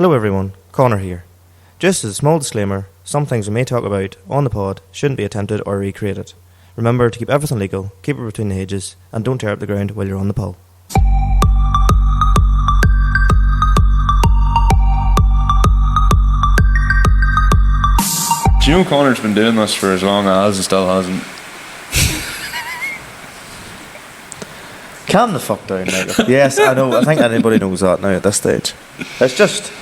Hello everyone, Connor here. Just as a small disclaimer, some things we may talk about on the pod shouldn't be attempted or recreated. Remember to keep everything legal, keep it between the hedges, and don't tear up the ground while you're on the pull. Do you know Connor's been doing this for as long as and still hasn't? Calm the fuck down, Michael. Yes, I know. I think anybody knows that now at this stage. It's just...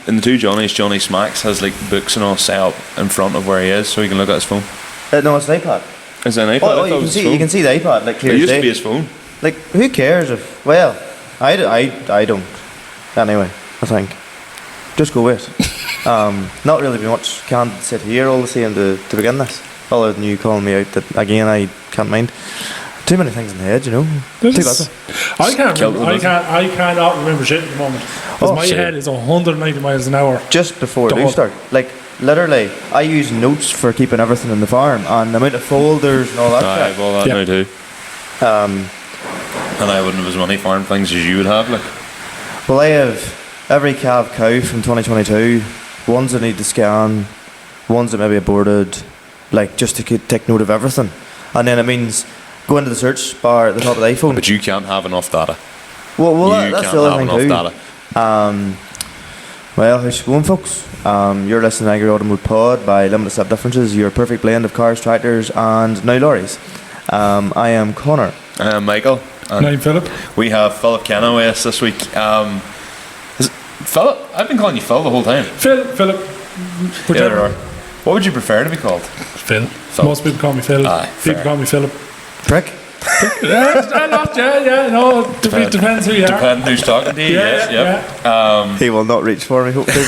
In the two Johnnies, Johnny Smacks has like books and all set up in front of where he is so he can look at his phone. no, it's an iPad. Is it an iPad? Oh, you can see the iPad like clear It as used day. to be his phone. Like, who cares if... Well, I don't. Anyway, I think. Just go with it. Not really be much can sit here all the same to begin this. Other than you calling me out that, again, I can't mind. Too many things in the head, you know. I cannot remember shit at the moment. Because my head is 190 miles an hour. Just before we start. Like, literally, I use notes for keeping everything in the farm. And the amount of folders and all that I have all that now too. And I wouldn't have as many farm things as you would have. Like, well, I have every calf cow from 2022. Ones that need to scan. Ones that maybe aborted. Like, just to take note of everything. And then it means... Go into the search bar at the top of the iPhone. But you can't have enough data. Well, that's the other thing too. Well, how's it going, folks? You're listening to Angry Automotive Pod by Limited Step Differences, your perfect blend of cars, tractors, and now lorries. I am Connor. I am Michael. And I'm Philip. We have Philip Kenna with us this week. Is it Philip? I've been calling you Phil the whole time. Philip. Whichever. What would you prefer to be called? Phil. Most people call me Phil. People call me Philip. Prick? No, it depends who you are. Depends who's talking to you, yes. He will not reach for me, hopefully.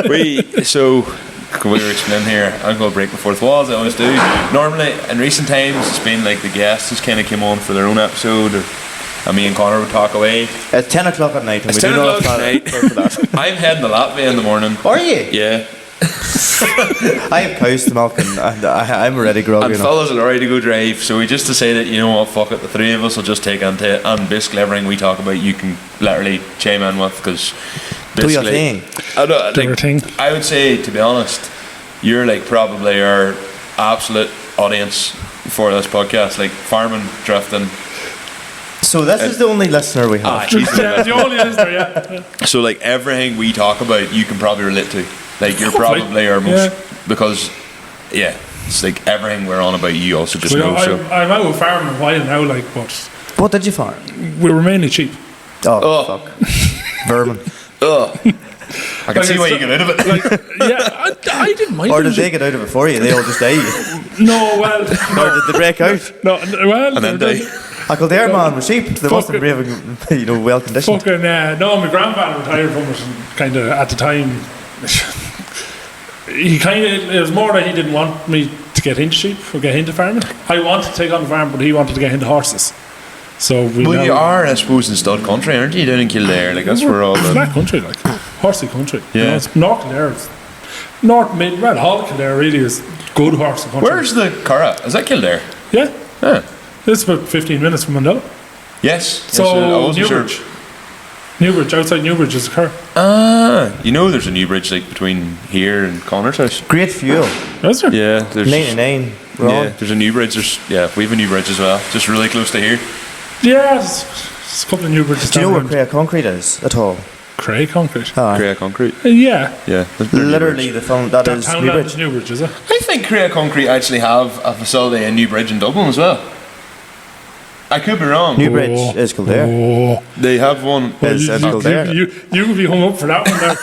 We were explaining here, I'm going to break the fourth wall as I always do. Normally, in recent times, it's been like the guests just kind of came on for their own episode, and me and Connor would talk away. It's 10 o'clock at night, and it's we 10 do not o'clock at night. I'm heading to Latvia in the morning. Are you? Yeah. I have cows to milk and I'm already groggy and fellas are ready to go drive, so we just decided, you know what, fuck it, the three of us will just take into it, and basically everything we talk about you can literally chime in with, because do your thing. I would say, to be honest, you're like probably our absolute audience for this podcast, like farming, drifting. So this is the only listener we have. The only listener, yeah. So like everything we talk about you can probably relate to. Like you're probably our most, because it's like everything we're on about you also just know. I'm out with farming a while now, like, but what did you farm? We were mainly cheap. Oh. Fuck. Vermin. I can see why you get out of it. I didn't mind. Or did they get out of it for you? They all just died. No, well. Or did they break out? No, well. And then die. I called their man with sheep. They must have been well conditioned. Fucking no, my grandfather retired from it, and kind of at the time. It was more that he didn't want me to get into sheep or get into farming. I wanted to take on the farm, but he wanted to get into horses. So you are, I suppose, in stud country, aren't you? Down in Kildare, like that's where all the flat country, like horsey country. Yeah, you know, it's North Kildare, North Mid, Red Hall Kildare really is good horsey country. Where's the Curragh? Is that Kildare? Yeah. It's about 15 minutes from Mondello. Yes. So Newbridge. Newbridge, outside Newbridge is a car. You know there's a new bridge like between here and Connor's house. Great fuel. Is there? Yeah, there's 99. Yeah, there's a new bridge. We have a new bridge as well, just really close to here. Yeah, there's a couple of new bridges. Do you know where Cray Concrete is at all? Cray Concrete? Cray Concrete? Yeah. Literally the film that is Newbridge. Newbridge, is it? I think Cray Concrete actually have a facility in Newbridge in Dublin as well. I could be wrong. Newbridge is Kildare. They have one. Kildare. You could be hung up for that one there.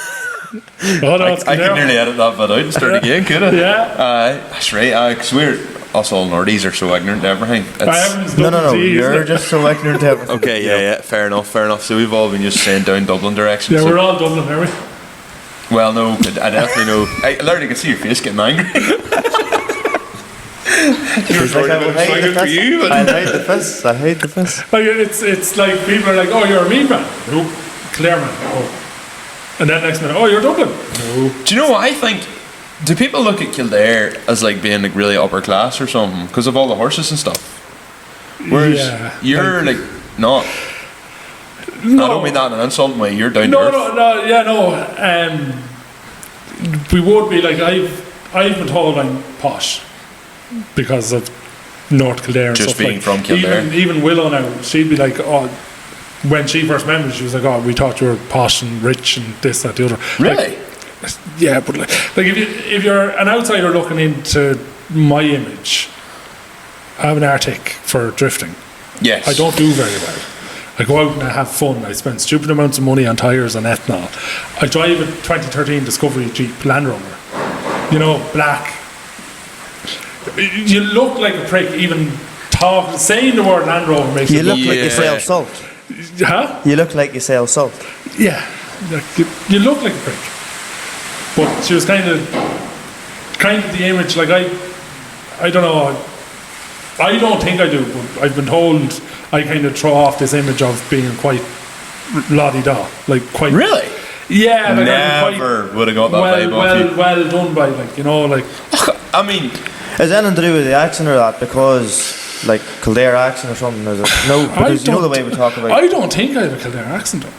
I could nearly edit that bit out and start again, could I? Yeah. That's right. Because us all nerdies are so ignorant to everything. No. You're just so ignorant to everything. Okay, yeah. Fair enough. So we've all been just saying down Dublin direction. Yeah, we're all Dublin, are we? Well, no, I definitely know. I literally can see your face getting angry. It's like I hate the fist. Like it's like people are like, oh, you're a Meath man. No. Clare man. Oh. And then next minute, oh, you're Dublin. No. Do you know what I think? Do people look at Kildare as like being like really upper class or something because of all the horses and stuff? Whereas you're like not. I don't mean that in an insulting way. You're down to earth. We would be like I've been told I'm posh because of North Kildare and Just stuff being like. from Kildare. Even Willow now, she'd be like, oh, when she first met me, she was like, oh, we thought you were posh and rich and this, that, the other. Really? Like, yeah, but like if you're an outsider looking into my image, I have an Arctic for drifting. Yes. I don't do very well. I go out and I have fun. I spend stupid amounts of money on tyres and ethanol. I drive a 2013 Discovery Jeep Land Rover. You know, black. You look like a prick even saying the word Land Rover makes You look like you sell salt. Huh? You look like you sell salt. Yeah. Like, you look like a prick. But she was kind of the image, like I don't know, I don't think I do, but I've been told I kind of throw off this image of being quite la-di-da, like quite... Really? Yeah, like never would have got that vibe off you. Well done by, like, you know, like... I mean... Is anything to do with the accent or that? Because, like, Kildare accent or something? Is it? No, because you know the way we talk about... I don't think I have a Kildare accent, though.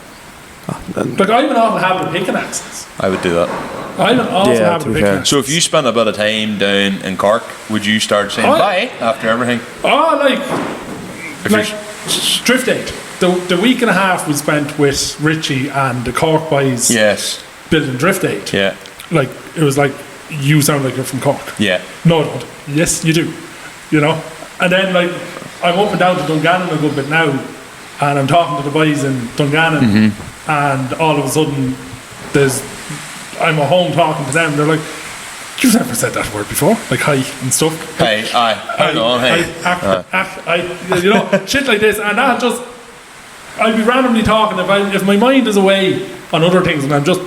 Like, I'm an awful habit of picking accents. I would do that. I'm an awful habit of picking accents. So if you spent a bit of time down in Cork, would you start saying bye after everything? Oh, like Drift Aid. The week and a half we spent with Richie and the Cork boys. Yes. Building Drift Aid. Yeah. Like, it was like, you sound like you're from Cork. Yeah. No, I don't. Yes, you do. You know? And then, like, I'm up and down to Dungannon a good bit now, and I'm talking to the boys in Dungannon, and all of a sudden, I'm at home talking to them, they're like, you've never said that word before, like hi and stuff. Hey, aye, hang on, hey. You know, shit like this, and I'll be randomly talking, if my mind is away on other things and I'm just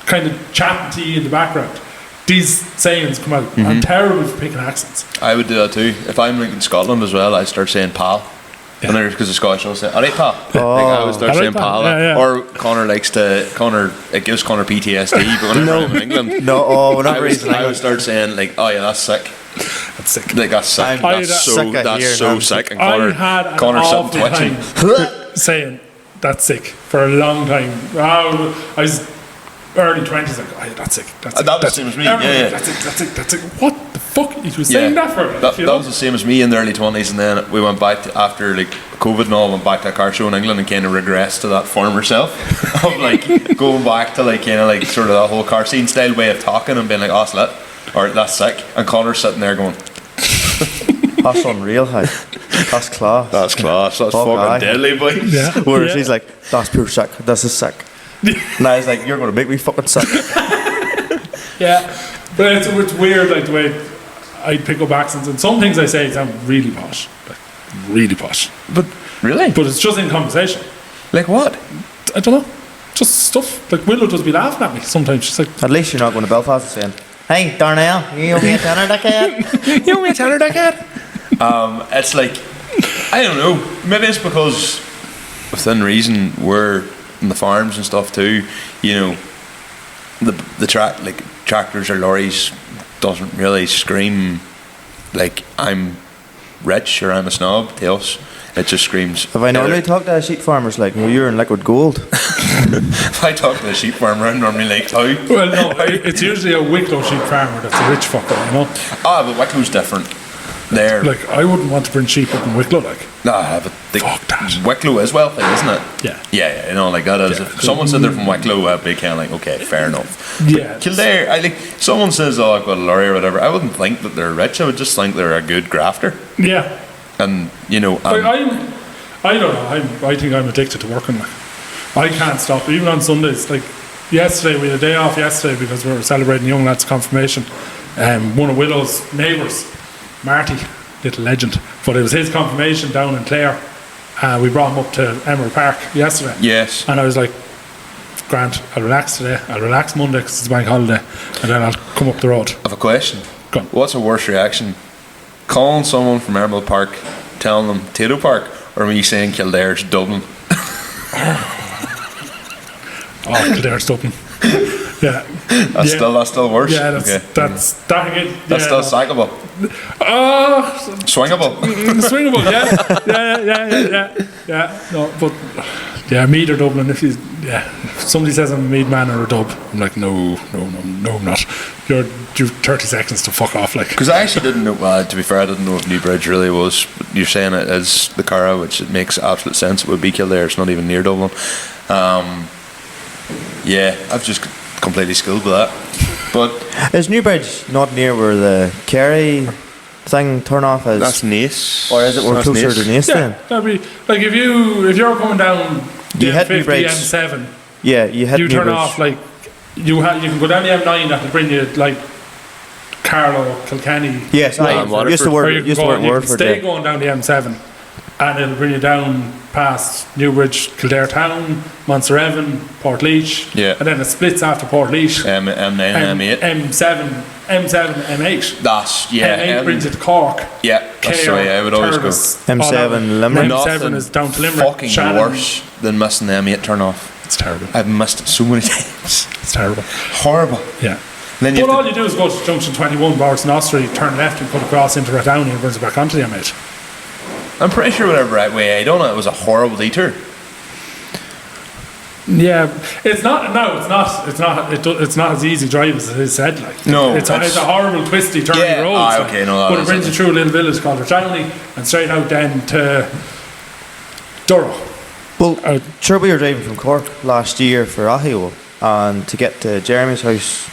kind of chatting to you in the background, these sayings come out. I'm terrible for picking accents. I would do that too. If I'm like in Scotland as well, I start saying pal. And then because the Scottish will say, alright pal. Like, I would start saying pal. Yeah. Or Connor it gives Connor PTSD, but whenever I'm in England, whenever I would start saying like, oh yeah, that's sick. That's sick. Like that's sick. That's so sick. And Connor's sitting twitching. Saying that's sick for a long time. I was early 20s, like, oh yeah, that's sick. That was the same as me. Yeah. That's sick. What the fuck? He was saying that for that was the same as me in the early 20s, and then we went back after like COVID and all, went back to a car show in England and kind of regressed to that former self of like going back to like kind of like sort of that whole car scene style way of talking and being like, oh, slit, or that's sick, and Connor's sitting there going, that's unreal, hey. That's class. That's fucking deadly, boys. Yeah. Whereas he's like, that's pure sick. This is sick. Now he's like, you're going to make me fucking sick. Yeah, but it's weird, like the way I pick up accents, and some things I say sound really posh, like really posh. But it's just in conversation. Like what? I don't know, just stuff. Like Willow does be laughing at me sometimes. She's like, at least you're not going to Belfast and saying, hey Darnell, you owe me a tenner that cat. You owe me a tenner that cat. It's like, I don't know, maybe it's because within reason we're in the farms and stuff too, you know, the tractors or lorries doesn't really scream like I'm rich or I'm a snob to us. It just screams. Have I normally talked to sheep farmers like, well, you're in liquid gold? If I talk to a sheep farmer, I'm normally like, how? Well, no, it's usually a Wicklow sheep farmer that's a rich fucker, you know. But Wicklow's different. There. Like, I wouldn't want to bring sheep up in Wicklow, like. Nah, but fuck that. Wicklow is wealthy, isn't it? Yeah. Yeah, you know, like that is. If someone said they're from Wicklow, I'd be kind of like, okay, fair enough. Yeah. Kildare, someone says, oh, I've got a lorry or whatever. I wouldn't think that they're rich. I would just think they're a good grafter. Yeah. And you know, I don't know. I think I'm addicted to working. Like, I can't stop, even on Sundays. Like yesterday, we had a day off yesterday because we were celebrating young lad's confirmation. One of Willow's neighbours, Marty, little legend, but it was his confirmation down in Clare. We brought him up to Emerald Park yesterday. Yes. And I was like, Grant, I'll relax today. I'll relax Monday because it's a bank holiday, and then I'll come up the road. I have a question. Go on. What's a worse reaction? Calling someone from Emerald Park, telling them Tato Park, or me saying Kildare's Dublin? Kildare's Dublin. Yeah. That's still worse. Yeah, that's still sackable. Swingable. Swingable. Yeah. No, but Yeah, Mead or Dublin. If somebody says I'm a Mead man or a Dub, I'm like, no, I'm not. You're 30 seconds to fuck off, like. Because I actually didn't know. Well, to be fair, I didn't know if Newbridge really was. But you're saying it as the Cara, which it makes absolute sense. It would be Kildare. It's not even near Dublin. Yeah, I've just completely skilled with that. But is Newbridge not near where the Kerry thing turn off is? that's Naas. Or is it we're That's closer Naas. to Naas Yeah, then? that'd be like if you're coming down the You hit M50, Newbridge. M7, Yeah, you hit you turn Newbridge. off like you can go down the M9 that will bring you like Carlow, Kilkenny. Yes, I Waterford. used to Or work. you can, Used to go, work in you can Waterford. stay Yeah. going down the M7 and it'll bring you down past Newbridge, Kildare Town, Montserevan, Portlaoise, Yeah. and then it splits after Portlaoise. M9 and M8. M7, M8. That's M8 brings you to Cork. Yeah, that's the way I would always go. M7 Limerick. M7 is down to Limerick. Fucking Shannon. worse than missing the M8 turn off. It's terrible. I've missed it so many times. It's terrible. Horrible. Yeah. And then you But have all to- you do is go to junction 21, Bowerton Osprey, turn left and cut across into Rathdowney and brings it back onto the M8. I'm pretty sure whatever way I done it was a horrible detour. Yeah, it's not. No, it's not. It's not as easy drive as it is said. Like No, it's a horrible twisty turny Yeah, road. ah, okay, no, that but it is brings it. you through a little village called Rathdowney and straight out then to Durrow. Well, sure, we were driving from Cork last year for Ahio, and to get to Jeremy's house,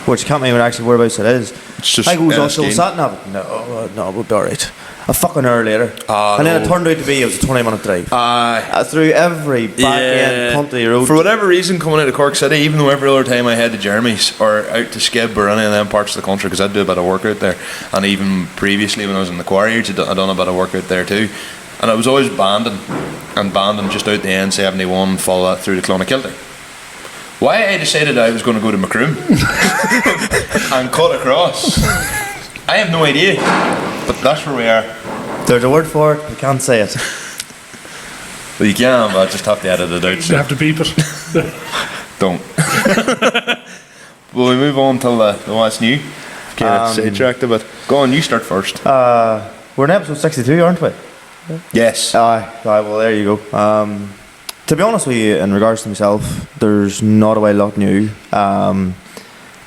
which I can't even actually whereabouts it is. It's just I goes also Enniskeane. sat nav. No, we'll be alright. A fucking hour later, Ah, and then it no. turned out to be it was a 20-minute drive. Through every back end country road. For whatever reason, coming out of Cork City, even though every other time I head to Jeremy's or out to Skib or any of them parts of the country, because I do a bit of work out there, and even previously when I was in the quarries, I'd done a bit of work out there too, and I was always banding just out the N71, follow that through to Clonakilty. Why I decided I was going to go to Macroom and cut across, I have no idea, but that's where we are. There's a word for it, we can't say it. Well, you can, but I just have to edit it out. You So have to beep it. don't. Will we move on till the what's new? Kind of sidetracked a bit. Go on, you start first. We're in episode 62, aren't we? Yes. Aye, well, there you go. To be honest with you, in regards to myself, there's not a whole lot new.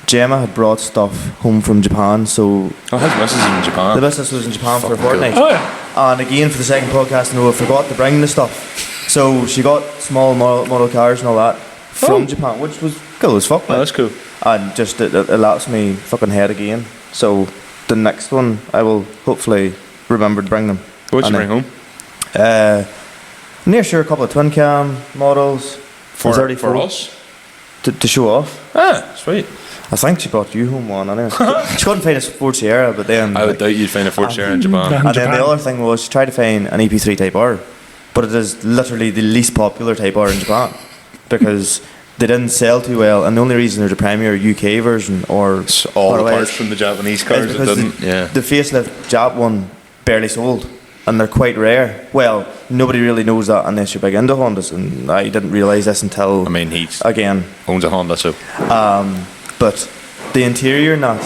Gemma had brought stuff home from Japan, so Oh, his missus is in Japan. the business was in Japan for a Fucking fortnight. Oh yeah. And again, for the second podcast, I forgot to bring the stuff. So she got small model cars and all that from Japan, which was cool as fuck. Oh, like. that's cool. And just it lets me fucking head again. So the next one, I will hopefully remember to bring them. What'd you And bring then, home? Near sure a couple of twin cam models For 34 us? to show off. Ah, sweet. I think she brought you home one anyway. She couldn't find a Ford Sierra, but then I would doubt you'd find a Ford Sierra in Japan. and then Japan. the other thing was she tried to find an EP3 Type R, but it is literally the least popular Type R in Japan because they didn't sell too well, and the only reason there's a premier UK version or It's all the otherwise parts from the Japanese is cars that because didn't. Yeah. the facelift Jap one barely sold, and they're quite rare. Well, nobody really knows that unless you're big into Hondas, and I didn't realise this until I mean, he's again. owns a Honda, so. But the interior, not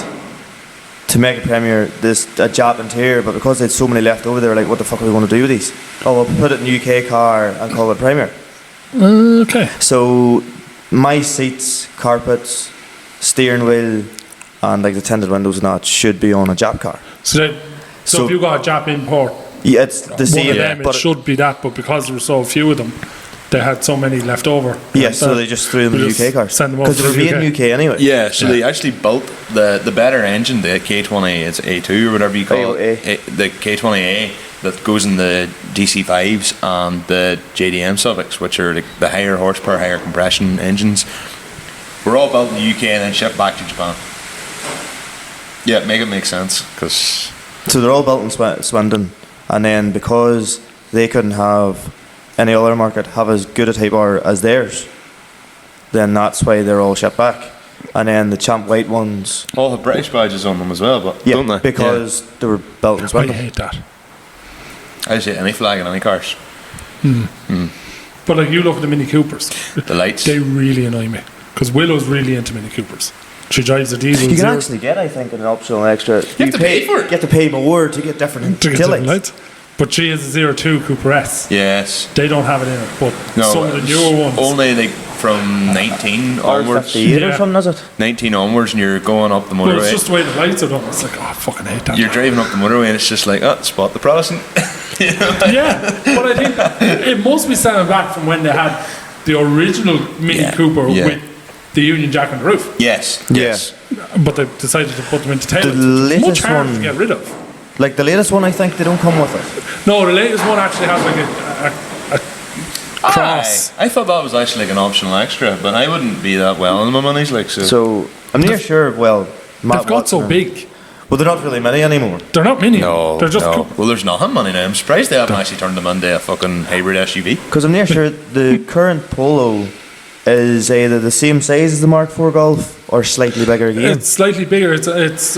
to make a Premier, this a Jap interior, but because they had so many left over, they were like, "What the fuck are we going to do with these? Oh, we'll put it in a UK car and call it Premier." Okay. So my seats, carpets, steering wheel, and like the tinted windows and that should be on a Jap car. So So- if you got a Jap import, Yeah, it's the one same, of them, but it should be that. But because there were so few of them, they had so many left over. yeah, so they just threw them in They the UK just cars send them over because to they were the made in UK. UK anyway. Yeah, so they actually built the better engine, the K20, it's A2 or whatever you call it, the K20A that goes in the DC5s and the JDM Civics, which are the higher horsepower, higher compression engines, were all built in the UK and then shipped back to Japan. Yeah, make it make sense, because So they're all built in Swindon, and then because they couldn't have any other market have as good a Type R as theirs, then that's why they're all shipped back. And then the Champ White ones, all the British badges on them as well, but yeah, don't they? because they were built in I Swindon. hate that. I say any flag in any cars. But like you look at the Mini Coopers, The lights. they really annoy me because Willow's really into Mini Coopers. She drives a diesel. You can zero actually get, I think, an optional extra. You have to pay for it. You have to pay more to get different to get tail different lights. lights. But she is a 02 Cooper S. Yes. They don't have it in it, but No, some of the newer ones. only like from 19 onwards. R58 Yeah. or something, is it? 19 onwards, and you're going up the But it's motorway. just the way the lights are done. It's like, oh, I fucking hate that. You're driving up the motorway, and it's just like, oh, spot the Protestant. Yeah, but I think it must be stemming back from when they had the original Mini Yeah, Cooper yeah. with the Union Jack on the roof. Yes. Yeah. Yes. But they decided to put them into taillights. latest Much harder to one- get rid of. Like the latest one, I think they don't come with it. No, the latest one actually has like a cross. I thought that was actually like an optional extra, but I wouldn't be that well in my monies, like so. So I'm near sure. Well, Matt They've got so Watson- big. Well, they're not really many anymore. They're not mini. No, They're just no. Well, there's nothing money now. I'm surprised they haven't actually turned them into a fucking hybrid SUV. Because I'm near sure the current Polo is either the same size as the Mark IV Golf or slightly bigger again. It's slightly bigger. It's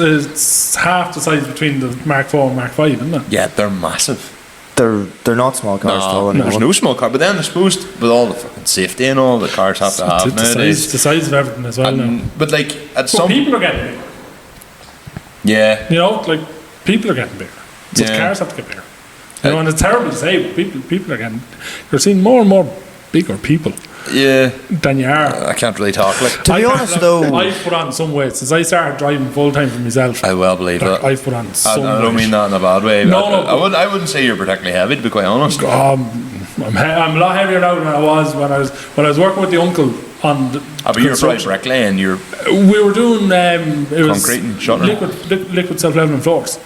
half the size between the Mark IV and Mark V, isn't it? Yeah, they're massive. They're not small cars at all No, anymore. there's no small car. But then I suppose with all the fucking safety and all the cars have to have nowadays. The size of everything as well now. But like at But some, people are getting bigger. yeah, You know, like people are getting bigger. So the Yeah. cars have to get bigger. You know, and it's terrible to say, but people are getting. You're seeing more and more bigger people yeah. than you are. I can't really talk like. To be honest, though, I've put on some weight since I started driving full time for myself. I well believe that. I've put on I some don't weight. mean that in a bad way. No, I wouldn't say you're particularly heavy, to be quite honest. I'm a lot heavier now than I was when I was working with the uncle on the But you're probably construction. bricklaying. You're We were doing it was Concrete and shuttering. liquid self-leveling floors.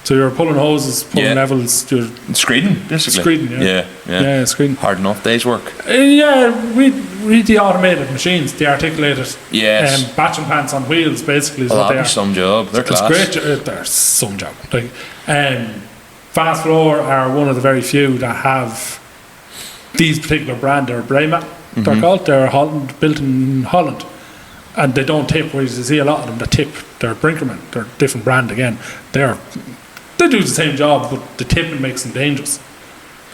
So you're pulling hoses, pulling Yeah. levels, you're screeding, basically. screeding, yeah. Yeah. screening. Hard enough day's work. Yeah, read the automated machines, the articulated Yes. batching pants on wheels, basically is Well, what they that'd are. be some job. They're It's class. great. There's some job. Like, Fast Floor are one of the very few that have these particular brand. They're Braymat. They're called. They're Holland, built in Holland, and they don't tip. Whereas you see a lot of them that tip. They're Brinkerman. They're a different brand again. They do the same job, but the tipping makes them dangerous.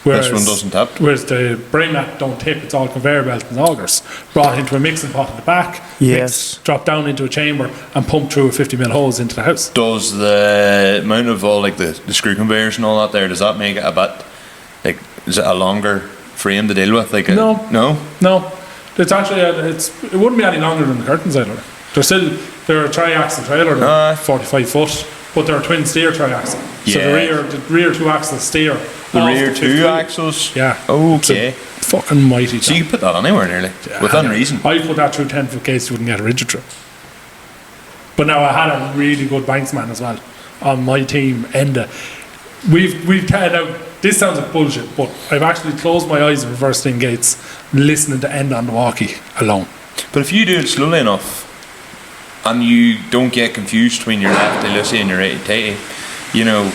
Whereas, This one doesn't tip. Whereas the Braymat don't tip. It's all conveyor belt and augers brought into a mixing pot at the back. Yes. Dropped down into a chamber and pumped through a 50mm hose into the house. Does the amount of all like the screw conveyors and all that there, does that make it a bit like, is it a longer frame to deal with? Like No. No? No, it's actually it wouldn't be any longer than the curtains either. They're a tri-axle trailer, they're 45 foot, but they're a twin steer tri-axle. So Yeah. the rear two axles steer. The off rear 50. two axles? Yeah. Okay. It's a fucking mighty. So you job. can put that anywhere nearly, within reason. I put that through 10-foot case, you wouldn't get a rigid trip. But now I had a really good banksman as well on my team. Enda. We've tried out. This sounds like bullshit, but I've actually closed my eyes and reversed in gates, listening to Enda on the walkie alone. But if you do it slowly enough, and you don't get confused between your lefty loosey and your righty tighty, you know,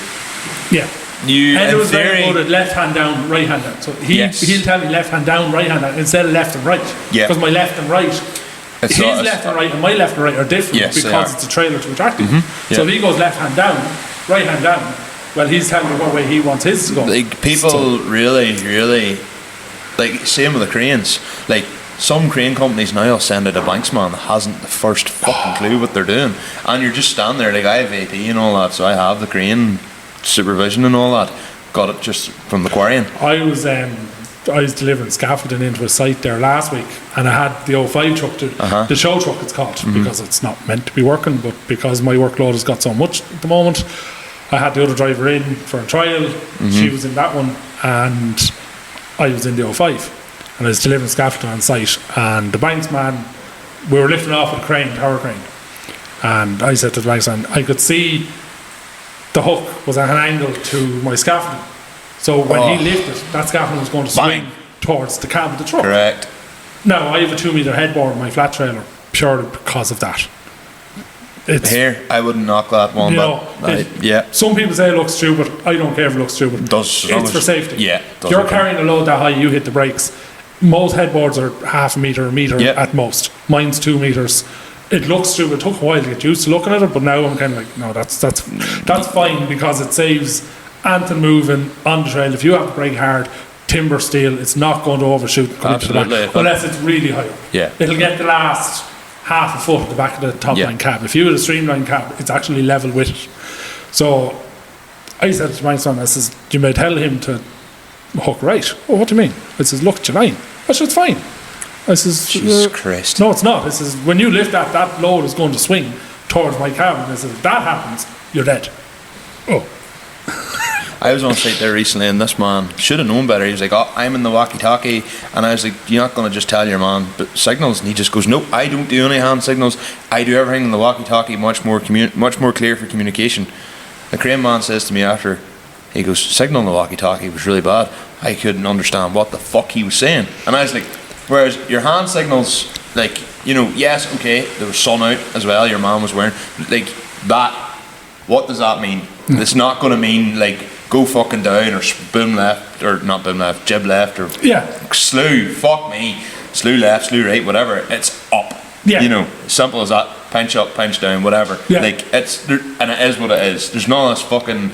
Yeah. you Enda in was very theory, good at left hand down, right hand down. So Yes. he'll tell me left hand down, right hand down instead of left and right. Yeah. Because my left and right, It's his not- left and right and my left and right are different Yes, they because are. it's a trailer to a tractor. Yeah. So if he goes left hand down, right hand down, well, he's telling me what way he wants his to go. like people really like same with the cranes. Like some crane companies now will send out a banksman that hasn't the first fucking clue what they're doing, and you're just standing there. Like I have AP and all that, so I have the crane supervision and all that. Got it just from the quarrying. I was delivering scaffolding into a site there last week, and I had the 05 truck, the show truck it's called, because it's not meant to be working, but because my workload has got so much at the moment, I had the other driver in for a trial. She was in that one, and I was in the 05, and I was delivering scaffolding on site, and the banksman, we were lifting off with a crane, tower crane, and I said to the banksman, I could see the hook was at an angle to my scaffolding. So when he lifted, that scaffolding was going to swing Bang. towards the cab of the truck. Correct. Now, I have a 2-metre headboard on my flat trailer purely because of that. It's, Here, I wouldn't knock that one, you but know, yeah, some people say it looks stupid. I don't care if it looks stupid. Does, as long It's as- for safety. yeah, does You're okay. carrying a load that high, you hit the brakes. Most headboards are half a metre, a metre Yeah. at most. Mine's 2 metres. It looks stupid. It took a while to get used to looking at it, but now I'm kind of like, no, that's fine because it saves anything moving on the trail. If you have to brake hard, timber steel, it's not going to overshoot and come into the back, Absolutely. unless it's really high up. Yeah. It'll get the last half a foot at the back of the top Yeah. line cab. If you had a streamline cab, it's actually level with it. So I said to my son, I says, you may tell him to hook right. Oh, what do you mean? I says, look at your line. I said, it's fine. I says, Jesus Christ. no, it's not. I says, when you lift that load is going to swing towards my cabin. I says, if that happens, you're dead. Oh. I was on site there recently, and this man should have known better. He was like, "Oh, I'm in the walkie-talkie," and I was like, "You're not going to just tell your man but signals?" And he just goes, "Nope, I don't do any hand signals. I do everything in the walkie-talkie, much more clear for communication." The crane man says to me after, he goes, "Signal on the walkie-talkie was really bad. I couldn't understand what the fuck he was saying." And I was like, "Whereas your hand signals, like, you know, yes, okay, there was sun out as well. Your man was wearing like that. What does that mean? It's not going to mean like." Go fucking down or boom left or not boom left, jib left or slew, fuck me, slew left, slew right, whatever. It's up. Yeah. You know, simple as that. Pinch up, pinch down, whatever. Yeah. Like it's and it is what it is. There's none of this fucking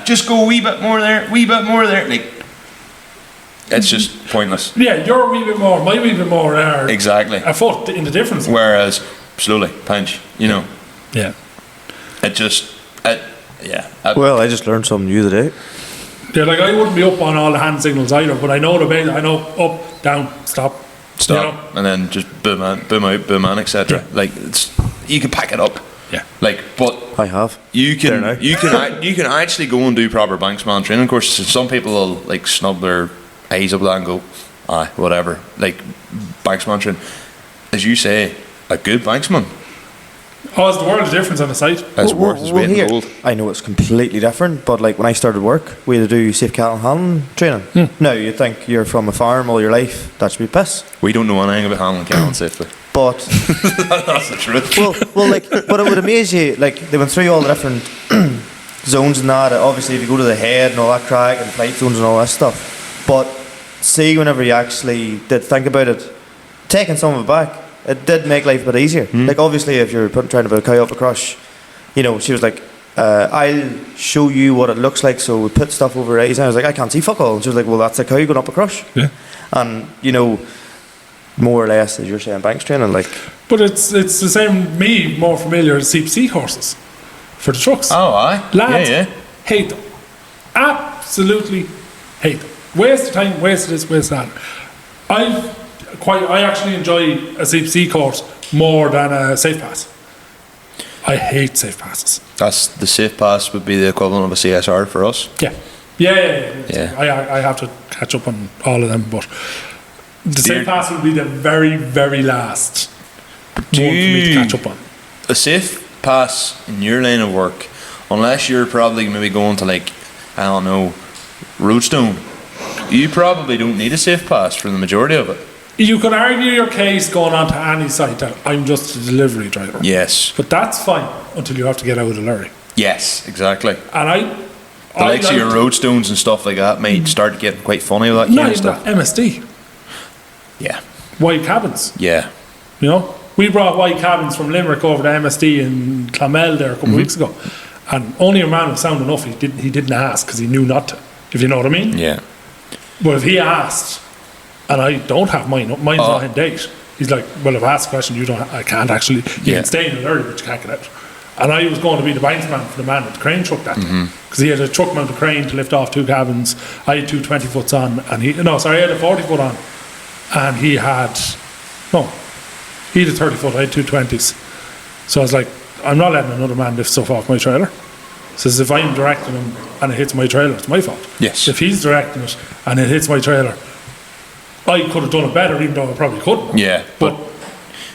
just go a wee bit more there, wee bit more there. Like it's just pointless. Yeah, your wee bit more, my wee bit more are exactly a foot in the difference. Whereas slowly, pinch, you know. Yeah. Well, I just learned something new today. Yeah, like I wouldn't be up on all the hand signals either, but I know the basic. I know up, down, stop, you know? And then just boom out, boom on, etc. Yeah. Like you can pack it up. Yeah. Like, but I have. You can actually go and do proper banksman training courses. Some people will like snub their eyes up that and go, whatever. Like banksman training, as you say, a good banksman. Oh, is the world a difference on the site? As worth his weight in gold. I know it's completely different, but like when I started work, we had to do safe cattle handling training. Now, you think you're from a farm all your life, that should be piss. We don't know anything about handling cattle safely. But that's the truth. Well, like, but it would amaze you. Like they went through all the different zones and that. Obviously, if you go to the head and all that crack and flight zones and all that stuff. But see, whenever you actually did think about it, taking some of it back, it did make life a bit easier. Like obviously, if you're trying to put a cow up a crush, you know, she was like, "I'll show you what it looks like." So we put stuff over her eyes, and I was like, "I can't see fuck all." And she was like, "Well, that's a cow going up a crush." Yeah. And you know, more or less, as you're saying, banks training, like. But it's the same. Me more familiar with CPC horses for the trucks. Oh, aye. Lads, hate them. Absolutely hate them. Waste of time. Waste of this. Waste of that. I actually enjoy a CPC course more than a safe pass. I hate safe passes. That's the safe pass would be the equivalent of a CSR for us. Yeah. I have to catch up on all of them, but the safe pass would be the very, very last one for me to catch up on. A safe pass in your line of work, unless you're probably maybe going to like, I don't know, Roadstone, you probably don't need a safe pass for the majority of it. You could argue your case going on to any site that I'm just a delivery driver. Yes. But that's fine until you have to get out of the lorry. Yes, exactly. And the likes of your roadstones and stuff like that might start getting quite funny with that kind of stuff. MSD. Yeah. White cabins. Yeah. You know? We brought white cabins from Limerick over to MSD in Clonmel there a couple of weeks ago. And only a man was sound enough, he didn't ask because he knew not to, if you know what I mean. Yeah. But if he asked, and I don't have mine's not in date, he's like, well, if I ask a question, I can't actually, you can stay in the lorry, but you can't get out. And I was going to be the banksman for the man with the crane truck that day, because he had a truck mounted crane to lift off two cabins. I had two 20-foots on, and I had a 40-foot on, and he had a 30-foot, I had two 20s. So I was like, I'm not letting another man lift stuff off my trailer. Says if I'm directing him and it hits my trailer, it's my fault. Yes. If he's directing it and it hits my trailer, I could have done it better, even though I probably couldn't. Yeah, but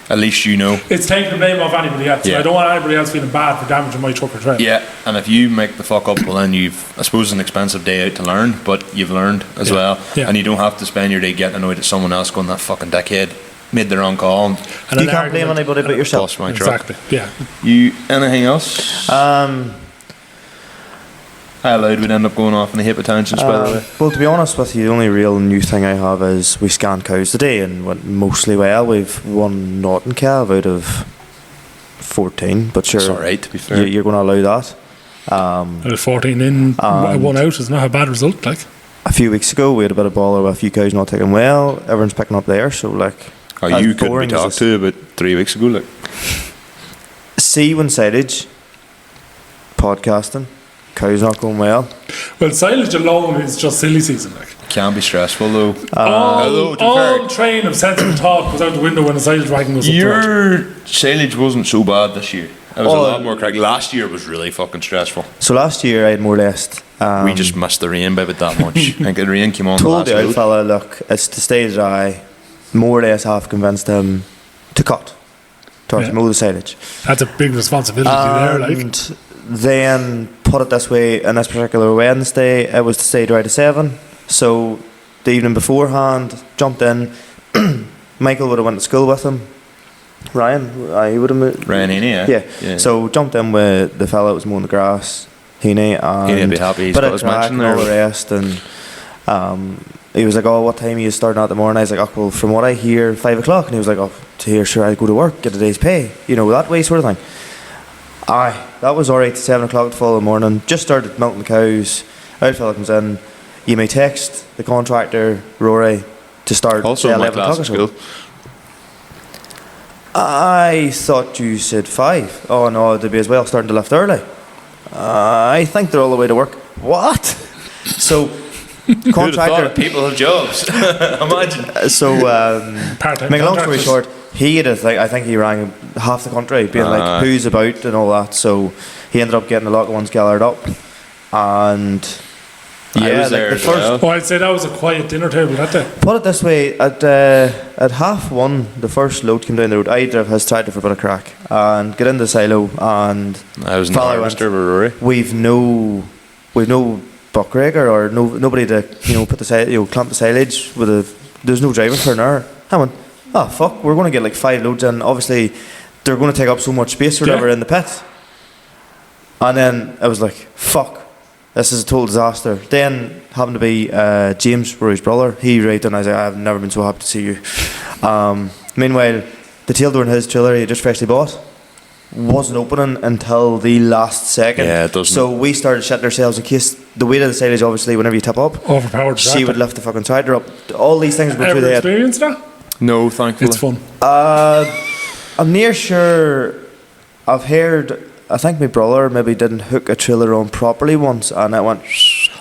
at least you know. It's taking the blame off anybody else. Yeah. I don't want anybody else feeling bad for damaging my truck or trailer. Yeah, and if you make the fuck up, well then you've, I suppose, an expensive day out to learn, but you've learned as well. Yeah. And you don't have to spend your day getting annoyed at someone else going, that fucking dickhead made the wrong call. And you can't blame anybody but yourself. My truck. Exactly, yeah. You, anything else? How loud we'd end up going off in the heap of tangents, by the way? Well, to be honest with you, the only real new thing I have is we scanned cows today and went mostly well. We've one Norton calf out of 14, but sure, it's alright, to be fair. You're going to allow that. Out of 14 in, one out is not a bad result. Like a few weeks ago, we had a bit of bother with a few cows not taking well. Everyone's picking up there, so like. Oh, you couldn't be talked to about 3 weeks ago, like. See when silage, podcasting, cow's not going well. Well, silage alone is just silly season. Like. Can be stressful though. All train of sensible thought goes out the window when a silage wagon goes up the road. Your silage wasn't so bad this year. It was a lot more correct. Last year was really fucking stressful. So last year I had more or less. We just missed the rain by about that much. I think the rain came on the Told last the old load. fella, look, it's to stay dry. More or less half convinced him to cut. To mow the silage. That's a big responsibility there, like. And then put it this way, on this particular Wednesday, it was to stay dry to 7. So the evening beforehand, jumped in. Michael would have went to school with him. Ryan, he would have. Ryan Heaney, yeah. So jumped in with the fella that was mowing the grass, Heaney, and Heaney'd be happy he's got his mention and there. all the rest. And he was like, "Oh, what time are you starting at the morning?" I was like, "Oh, well, from what I hear, 5 o'clock." And he was like, "Oh, to hear, sure, I'll go to work, get a day's pay, that way sort of thing." Aye, that was alright. 7 o'clock the following morning, just started milking the cows. Out fella comes in. You may text the contractor Rory to start Also, at my 11 class o'clock at or school. so. I thought you said 5. Oh no, they'd be as well starting to lift early. I think they're all the way to work. What? So, contractor. People have jobs. Imagine. So, Part-time make a long story contractors. short, he had I think he rang half the country, being like, who's about and all that. So, he ended up getting a lot of ones gathered up. And I was there the as first. well. Oh, I'd say that was a quiet dinner table that day. Put it this way, at 1:30, the first load came down the road. I drove his tractor for a bit of crack and get into the silo, and I was in the fella harvester went, with Rory. We've no buckrigger or nobody to put the clamp the silage with a. There's no driving for an hour. I went, oh fuck, we're going to get like 5 loads in. Obviously, they're going to take up so much space or whatever in the pit. And then I was like, fuck. This is a total disaster. Then happened to be James, Rory's brother. He arrived and I was like, I've never been so happy to see you. Meanwhile, the tail door in his trailer he had just freshly bought wasn't opening until the last second. Yeah, it doesn't. So we started shitting ourselves in case the weight of the silage, obviously, whenever you tip up, Overpowered she tractor. would lift the fucking tractor up. All these things would go through Ever the head. experienced that? No, thankfully. It's fun. I'm near sure I've heard. I think my brother maybe didn't hook a trailer on properly once, and it went.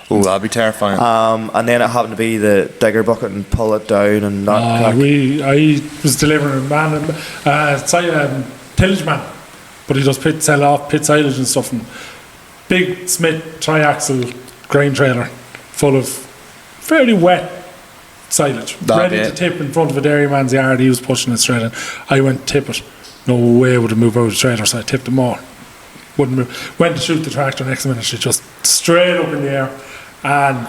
Oh, that'd be terrifying. And then it happened to be the digger bucket and pull it down and that. crack. I was delivering a man, tillage man, but he does pit silage and stuff. And big Smith triaxle grain trailer full of fairly wet silage, ready to tip in front of a dairyman's yard. He was pushing it straight in. I went to tip it. No way would it move out of the trailer, so I tipped them all. Wouldn't move. Went to shoot the tractor next minute, she just straight up in the air. And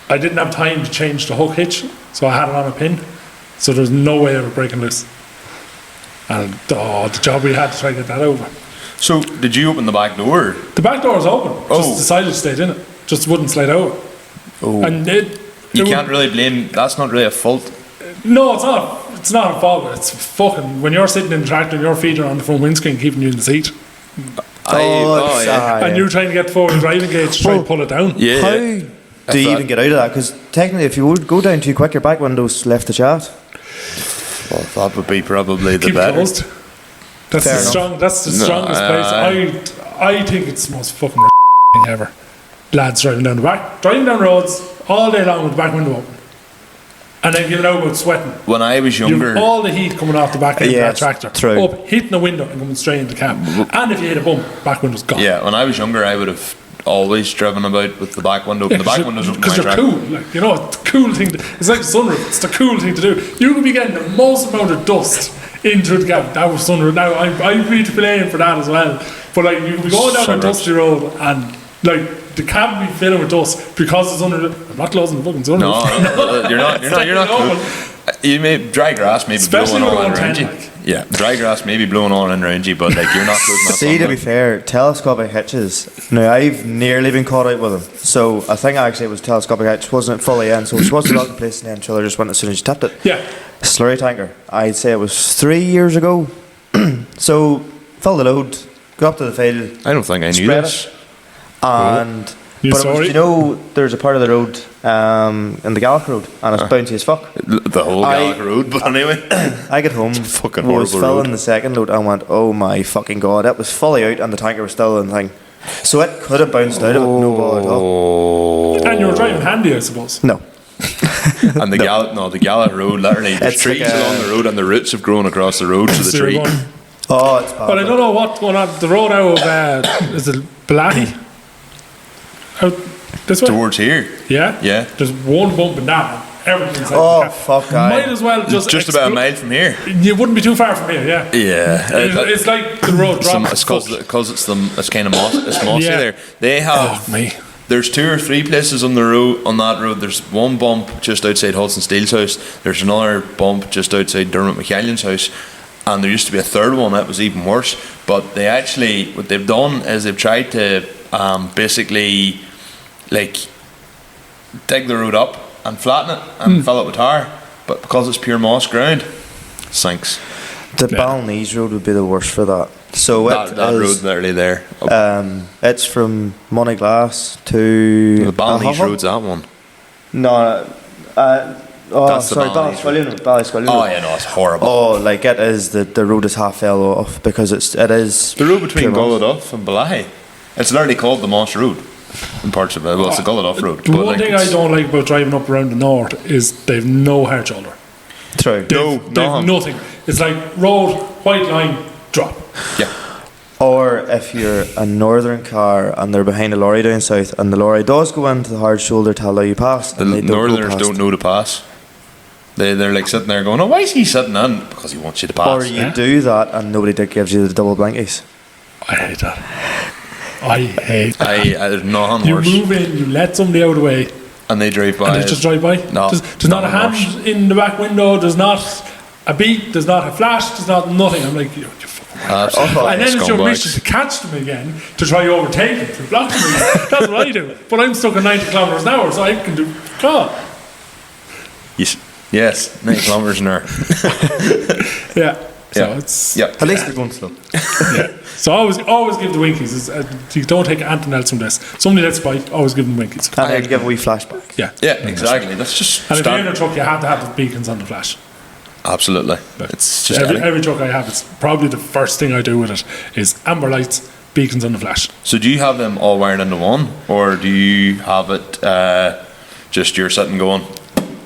I didn't have time to change the hook hitch, so I had it on a pin. So there was no way of it breaking loose. And the job we had to try to get that over. So, did you open the back door? The back door was open, Oh. just the silage stayed in it. Just wouldn't slide out. Oh. And You can't really blame, that's not really a fault. No, it's not. It's not a fault. It's fucking, when you're sitting in the tractor and your feet are on the front windscreen keeping you in the seat. Yeah. And you're trying to get the forward driving gauge to try and pull it down. Yeah. How do you even get out of that? Because technically, if you would go down too quick, your back window's left the chat. Well, that would be probably the Keep better. closed. That's Fair the enough. That's the strongest place. I think it's the most fucking thing ever. Lads driving down roads all day long with the back window open, and then giving out about sweating. When I was You've younger, all the heat coming off the back end of that tractor, true. up hitting the window and coming straight into the cab. And if you hit a bump, back window's gone. yeah, when I was younger, I would have always driven about with the back window open. The back window's open. Because you're cool, it's a cool thing. It's like the sunroof. It's the cool thing to do. You could be getting the most amount of dust into the cab. That was sunroof. Now I'd be to blame for that as well. But you could be going down a dusty road and the cab would be filling with dust because it's under. I'm not closing the fucking sunroof. No, you're not cool. You may dry grass, maybe Especially blowing all with around you. 110, Yeah, dry grass maybe blowing all around you, but you're not closing that. See, to be fair, telescopic hitches. Now, I've nearly been caught out with them. So, I think actually it was telescopic hitch, wasn't it fully in? So, it was locked in place and then trailer just went as soon as you tapped it. Yeah. Slurry tanker. I'd say it was 3 years ago. So, fill the load, go up to the field, I don't think I knew spread this. it, and. You But it sorry? was, there's a part of the road in the Gallic Road, and it's bouncy as fuck. The whole Gallic Road, but anyway. I get home, fucking was horrible filling road. the second load, and went, oh my fucking god, it was fully out, and the tanker was still in the thing. So it could have bounced out of it, no ball at all. And you were driving handy, I suppose. No. And the Gallat Road, literally, there's It's trees like along the road, and the roots have grown across the road to the So you're tree. going- Oh, it's bad. But I don't know what's going on. The road out of, is it Blahy? Out this way? Towards here. Yeah? Yeah. There's one bump in that. Everything's like Oh, that. fuck, aye. Might as well just About a mile from here. You wouldn't be too far from here, yeah. Yeah. It's like the road drops. It's because it's kind of it's mossy Yeah. there. They have. Oh, me. There's 2 or 3 places on the road, on that road. There's one bump just outside Hudson Steele's house. There's another bump just outside Dermot McCallion's house. And there used to be a third one that was even worse. But they actually, what they've done is they've tried to basically, like, dig the road up and flatten it and fill it with tar. But because it's pure moss ground, sinks. The Balnese Road would be the worst for that. So That road literally there. it's from Moneyglass to The Balnese Alhava. Road's that one. No, That's the sorry, Balnese Ballyscullion. Oh yeah, no, it's horrible. Oh, like it is. The road is half fell off because it is The road between pure moss. Gulladuff and Balahi. It's literally called the Moss Road in parts of it. Well, it's the Gulladuff Road. The but, one thing I don't like about driving up around the north is they've no hard shoulder. True. They've none. nothing. It's like road, white line, drop. Yeah. Or if you're a northern car and they're behind a lorry down south, and the lorry does go into the hard shoulder to allow you pass, The and they Northerners don't, don't know to pass. They're like sitting there going, oh, why is he sitting in? Because he wants you to pass. Or you do that and nobody gives you the double blankies. I hate that. I hate that. There's nothing You worse. move in, you let somebody out of the way, And they drive by. and they just drive by. No, There's not a hand nothing in the back window, there's not a beat, there's not a flash, there's not nothing. I'm like, you fucking Absolutely. and then it's your Scumbags. mission to catch them again, to try overtake them, to block them again. That's what I do. But I'm stuck at 90 kilometres an hour, so I can do. God. Yes, 9 kilometres an hour. Yeah. So Yeah. it's. Yeah. At least they're going slow. Yeah. So always give the winkies. You don't take anything else from this. Somebody that's bite, always give them winkies. And then give a wee flashback. Yeah. Yeah, exactly. That's just And if you're in a standard. truck, you have to have the beacons on the flash. Absolutely. It's just Every truck I have, it's probably the first thing I do with it is amber lights, beacons on the flash. So do you have them all wired into one, or do you have it just you're sitting going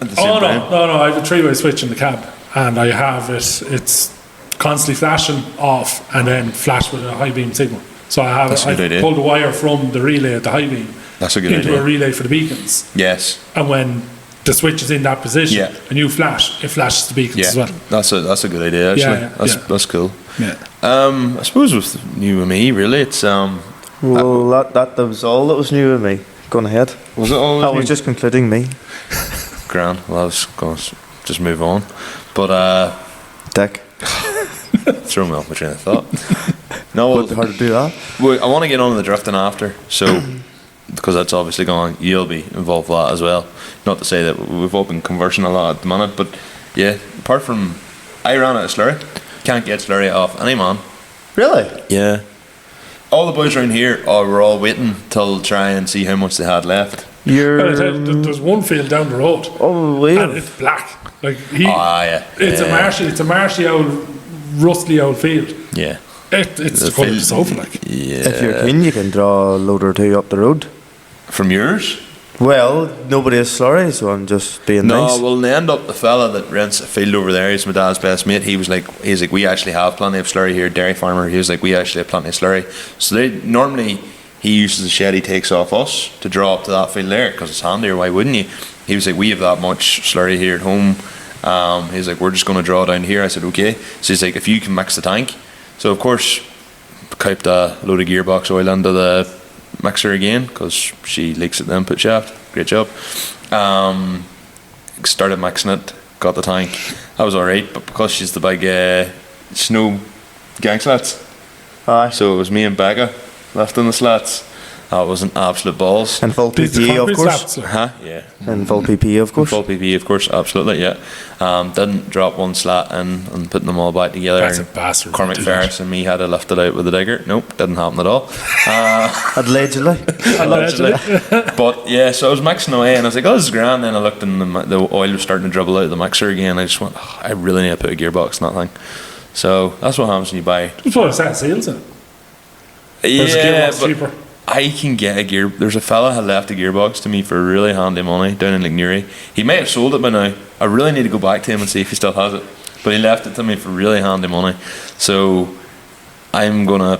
at the same Oh time? no! I have a 3-way switch in the cab, and I have it. It's constantly flashing off, and then flash with a high beam signal. So I have That's a good idea. pulled the wire from the relay at the high beam That's a good into idea. a relay for the beacons, Yes. and when the switch is in that position, Yeah. and you flash, it flashes the beacons Yeah. as well. That's a good idea actually. Yeah, That's cool. Yeah. I suppose with you and me, really, it's Well, that was all that was new with me. Going ahead. was it all? I was just concluding me. grand. Well, I was going to just move on, but Dick. throw me off my train of thought. No, well, Hard to do that. I want to get on the drifting after, so because that's obviously going. You'll be involved with that as well. Not to say that we've all been conversing a lot at the minute, but yeah. Apart from, I ran out of slurry. Can't get slurry off any man. Really? Yeah. All the boys around here were all waiting till try and see how much they had left. You're. But I tell you, there's one field down the road, Oh, wait. and it's black. Like Yeah. it's a marshy old, rusty old field. Yeah. It's The the colour of the field- sofa, like. Yeah. If you're keen, you can draw a load or two up the road. From yours? Well, nobody is sorry, so I'm just being No, nice. well, they end up the fella that rents a field over there. He's my dad's best mate. He's like, we actually have plenty of slurry here. Dairy farmer. He was like, we actually have plenty of slurry. So they normally he uses the shed he takes off us to draw up to that field there because it's handier. Why wouldn't you? He was like, we have that much slurry here at home. He's like, we're just going to draw down here. I said, okay. So he's like, if you can mix the tank. So of course, piped a load of gearbox oil into the mixer again because she leaks at the input shaft. Great job. Started mixing it, got the tank. That was alright, but because she's the big snow gang slats, Aye. so it was me and Becca left in the slats. That was an absolute balls. And full These the PPE, of concrete course. slabs, like. Huh? Yeah. And full PPE, of course. Full PPE, of course, absolutely, yeah. Didn't drop one slat in and putting them all back together. That's a and bastard. Cormac Do Ferris and me had to lift it out with a digger. Nope, didn't happen at all. Allegedly. Allegedly. But yeah, so I was mixing away and I was like, oh, this is grand. Then I looked and the oil was starting to dribble out of the mixer again. I just went, oh, I really need to put a gearbox in that thing. So that's what happens when you buy. Just put a set of seals in it. Or is the Yeah, gearbox but cheaper? I can get a gear. There's a fella had left a gearbox to me for really handy money down in Newry. He may have sold it by now. I really need to go back to him and see if he still has it. But he left it to me for really handy money. So I'm gonna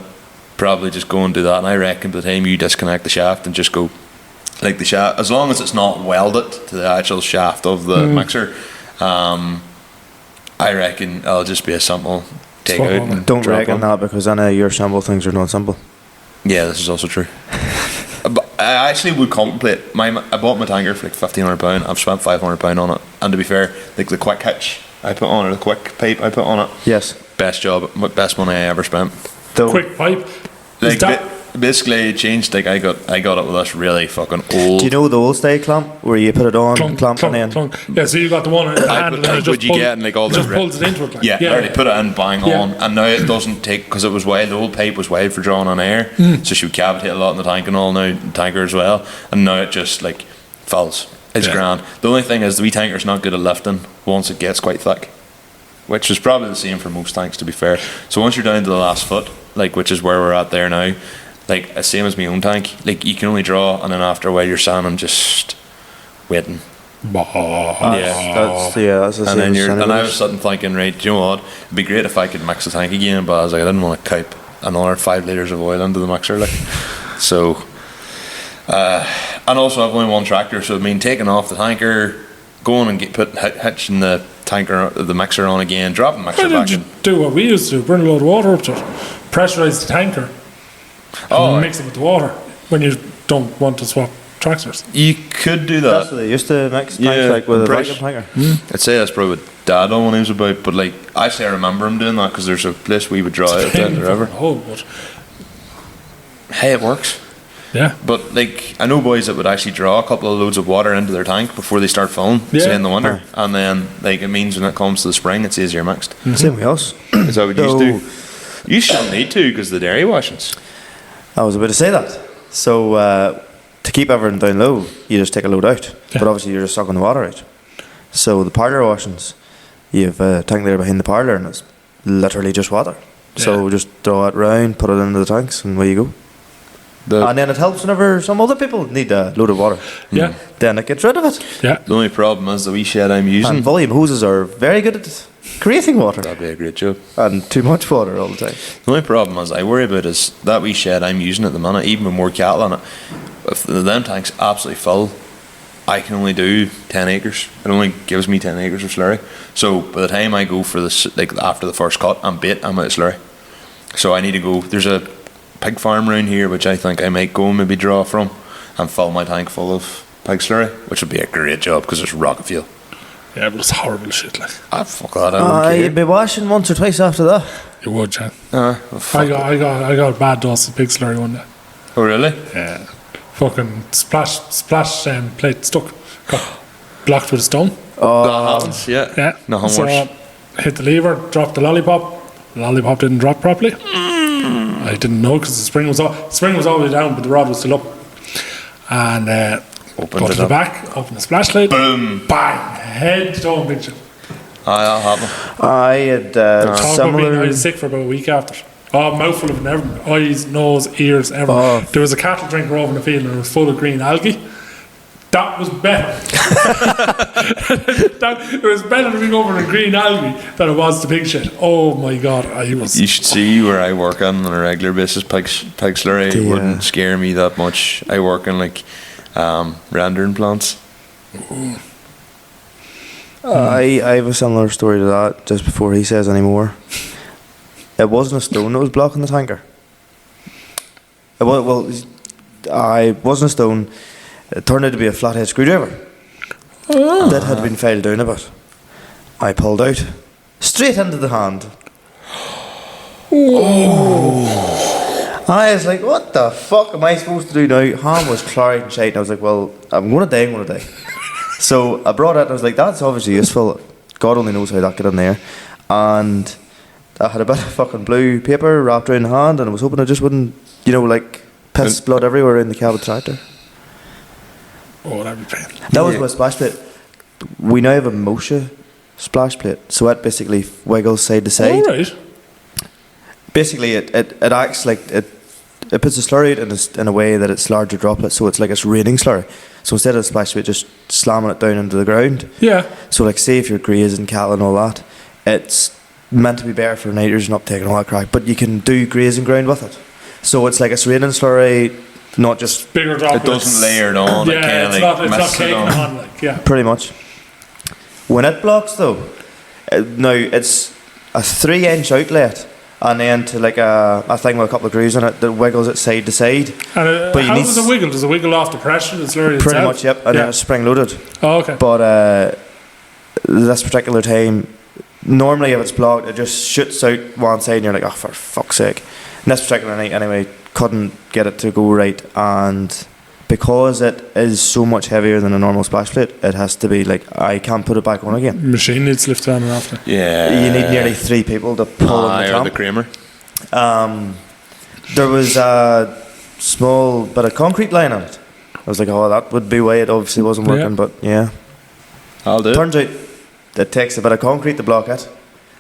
probably just go and do that. And I reckon by the time you disconnect the shaft and just go like the shaft, as long as it's not welded to the actual shaft of the mixer, I reckon it'll just be a simple take Swap out. on. And Don't drop reckon on. that, because I know your simple things are not simple. Yeah, this is also true. But I actually would contemplate. I bought my tanker for like £1,500. I've spent £500 on it. And to be fair, like the quick hitch I put on it, the quick pipe I put on it, Yes. best job, best money I ever spent. Though, Quick pipe. Like Is that, basically, it changed. Like I got it with this really fucking old. do you know the old style clamp where you put it on, clamp, and then? clunk. Yeah, so you got the one in the handle and it What just you get and like all just the pulls it into it. Like. Yeah, I already put it in, bang Yeah. on, and now it doesn't take, because it was wide. The old pipe was wide for drawing on air, so she would cavitate a lot in the tank and all now, the tanker as well, and now it just like fills. It's Yeah. grand. The only thing is the wee tanker's not good at lifting once it gets quite thick, which is probably the same for most tanks, to be fair. So once you're down to the last foot, like which is where we're at there now, like same as my own tank, like you can only draw, and then after a while you're sanding, just waiting. That's the And same then as and I anybody. was sitting thinking, right, do you know what? It'd be great if I could mix the tank again, but I was like, I didn't want to cope another 5 litres of oil into the mixer, like. So, and also I've only one tractor, so I mean, taking off the tanker, going and hitching the tanker, the mixer on again, dropping the mixer Why back didn't in. you do what we used to do? Bring a load of water up to it, pressurise the tanker, Oh, and mix it with the water when you don't want to swap tractors. you could do That's that. what they used to mix tanks, Yeah, like with a brush. vacuum tanker. I'd say that's probably what Dad done when he was about, but like, actually I remember him doing that, because there's a place we would draw it at the end of the river. Oh, but Hey, it works. yeah. But like, I know boys that would actually draw a couple of loads of water into their tank before they start filling, Yeah. say in the winter, and then like it means when it comes to the spring, it's easier mixed. Same with us. Is that what you So- used to? You shouldn't need to, because the dairy washings. I was about to say that. So to keep everything down low, you just take a load out. Yeah. But obviously you're just sucking the water out. So the parlour washings, you have a tank there behind the parlour, and it's literally just water. So just draw it round, put it into the tanks, and away you go. And then it helps whenever some other people need a load of water. Yeah. Then it gets rid of it. Yeah. The only problem is the wee shed I'm And using. volume hoses are very good at creating water. That'd be a great job. And too much water all the time. The only problem is I worry about is that wee shed I'm using at the minute, even with more cattle in it. If them tanks absolutely full, I can only do 10 acres. It only gives me 10 acres of slurry. So by the time I go for this, like after the first cut, I'm out of slurry. So I need to go. There's a pig farm around here which I think I might go and maybe draw from and fill my tank full of pig slurry, which would be a great job because it's rocket fuel. Yeah, but it's horrible shit. Like Ah, fuck that, I don't You'd care. be washing once or twice after that. you would, Jan. Fuck. I got a bad dose of pig slurry one day. Oh really? Yeah. Fucking splash plate stuck. Got blocked with a stone. That happens, yeah. Yeah. Nothing so worse. hit the lever, dropped the lollipop. The lollipop didn't drop properly. I didn't know because the spring was all the way down, but the rod was still up. And Opened go it to the up. back, open the splash lid, Boom. bang, head to toe picture. That'll happen. I had Talk about being similar. I was sick for about a week after. Oh, mouthful of everything. Eyes, nose, ears, everything. Oh. There was a cattle drinker over in the field and it was full of green algae. That was better. It was better to be over in green algae than it was the pig shit. Oh my god, I was. You should see where I work on a regular basis. Pig slurry Yeah. wouldn't scare me that much. I work in like rendering plants. I have a similar story to that just before he says any more. It wasn't a stone that was blocking the tanker. I wasn't a stone. It turned out to be a flathead screwdriver that had been filed down a bit. I pulled out, straight into the hand. I was like, what the fuck am I supposed to do now? Hand was claried and shite, and I was like, well, I'm going to die. So I brought it, and I was like, that's obviously useful. God only knows how that got in there. And I had a bit of fucking blue paper wrapped around the hand, and I was hoping it just wouldn't, like, piss blood everywhere in the cab of the tractor. Oh, that'd be pain. That was my splash plate. We now have a Moshe splash plate, so it basically wiggles side to side. All right. Basically, it acts like it it puts the slurry out in a way that it's larger droplets, so it's like it's raining slurry. So instead of the splash weight just slamming it down into the ground. Yeah. So like say if you're grazing cattle and all that, it's meant to be better for nitrogen uptake and all that crap, but you can do grazing ground with it. So it's like it's raining slurry, not just bigger droplets. It doesn't layer it on. Yeah, it it's not caking on. Like, yeah. pretty much. When it blocks though, now it's a 3-inch outlet. And then to like a thing with a couple of grooves in it that wiggles it side to side. And but how does it wiggle? Does it wiggle off the pressure? The slurry pretty itself? much, yep. And then it's spring loaded. Oh, okay. But this particular time, normally if it's blocked, it just shoots out one side and you're like, oh, for fuck's sake. And this particular night, anyway, couldn't get it to go right. And because it is so much heavier than a normal splash plate, it has to be like, I can't put it back on again. Machine needs lifted on and off. Yeah. You need nearly 3 people to pull in the or clamp. the Kramer. There was a small bit of concrete lying on it. I was like, oh, that would be why it obviously wasn't working, but yeah. I'll do it. Turns out it takes a bit of concrete to block it.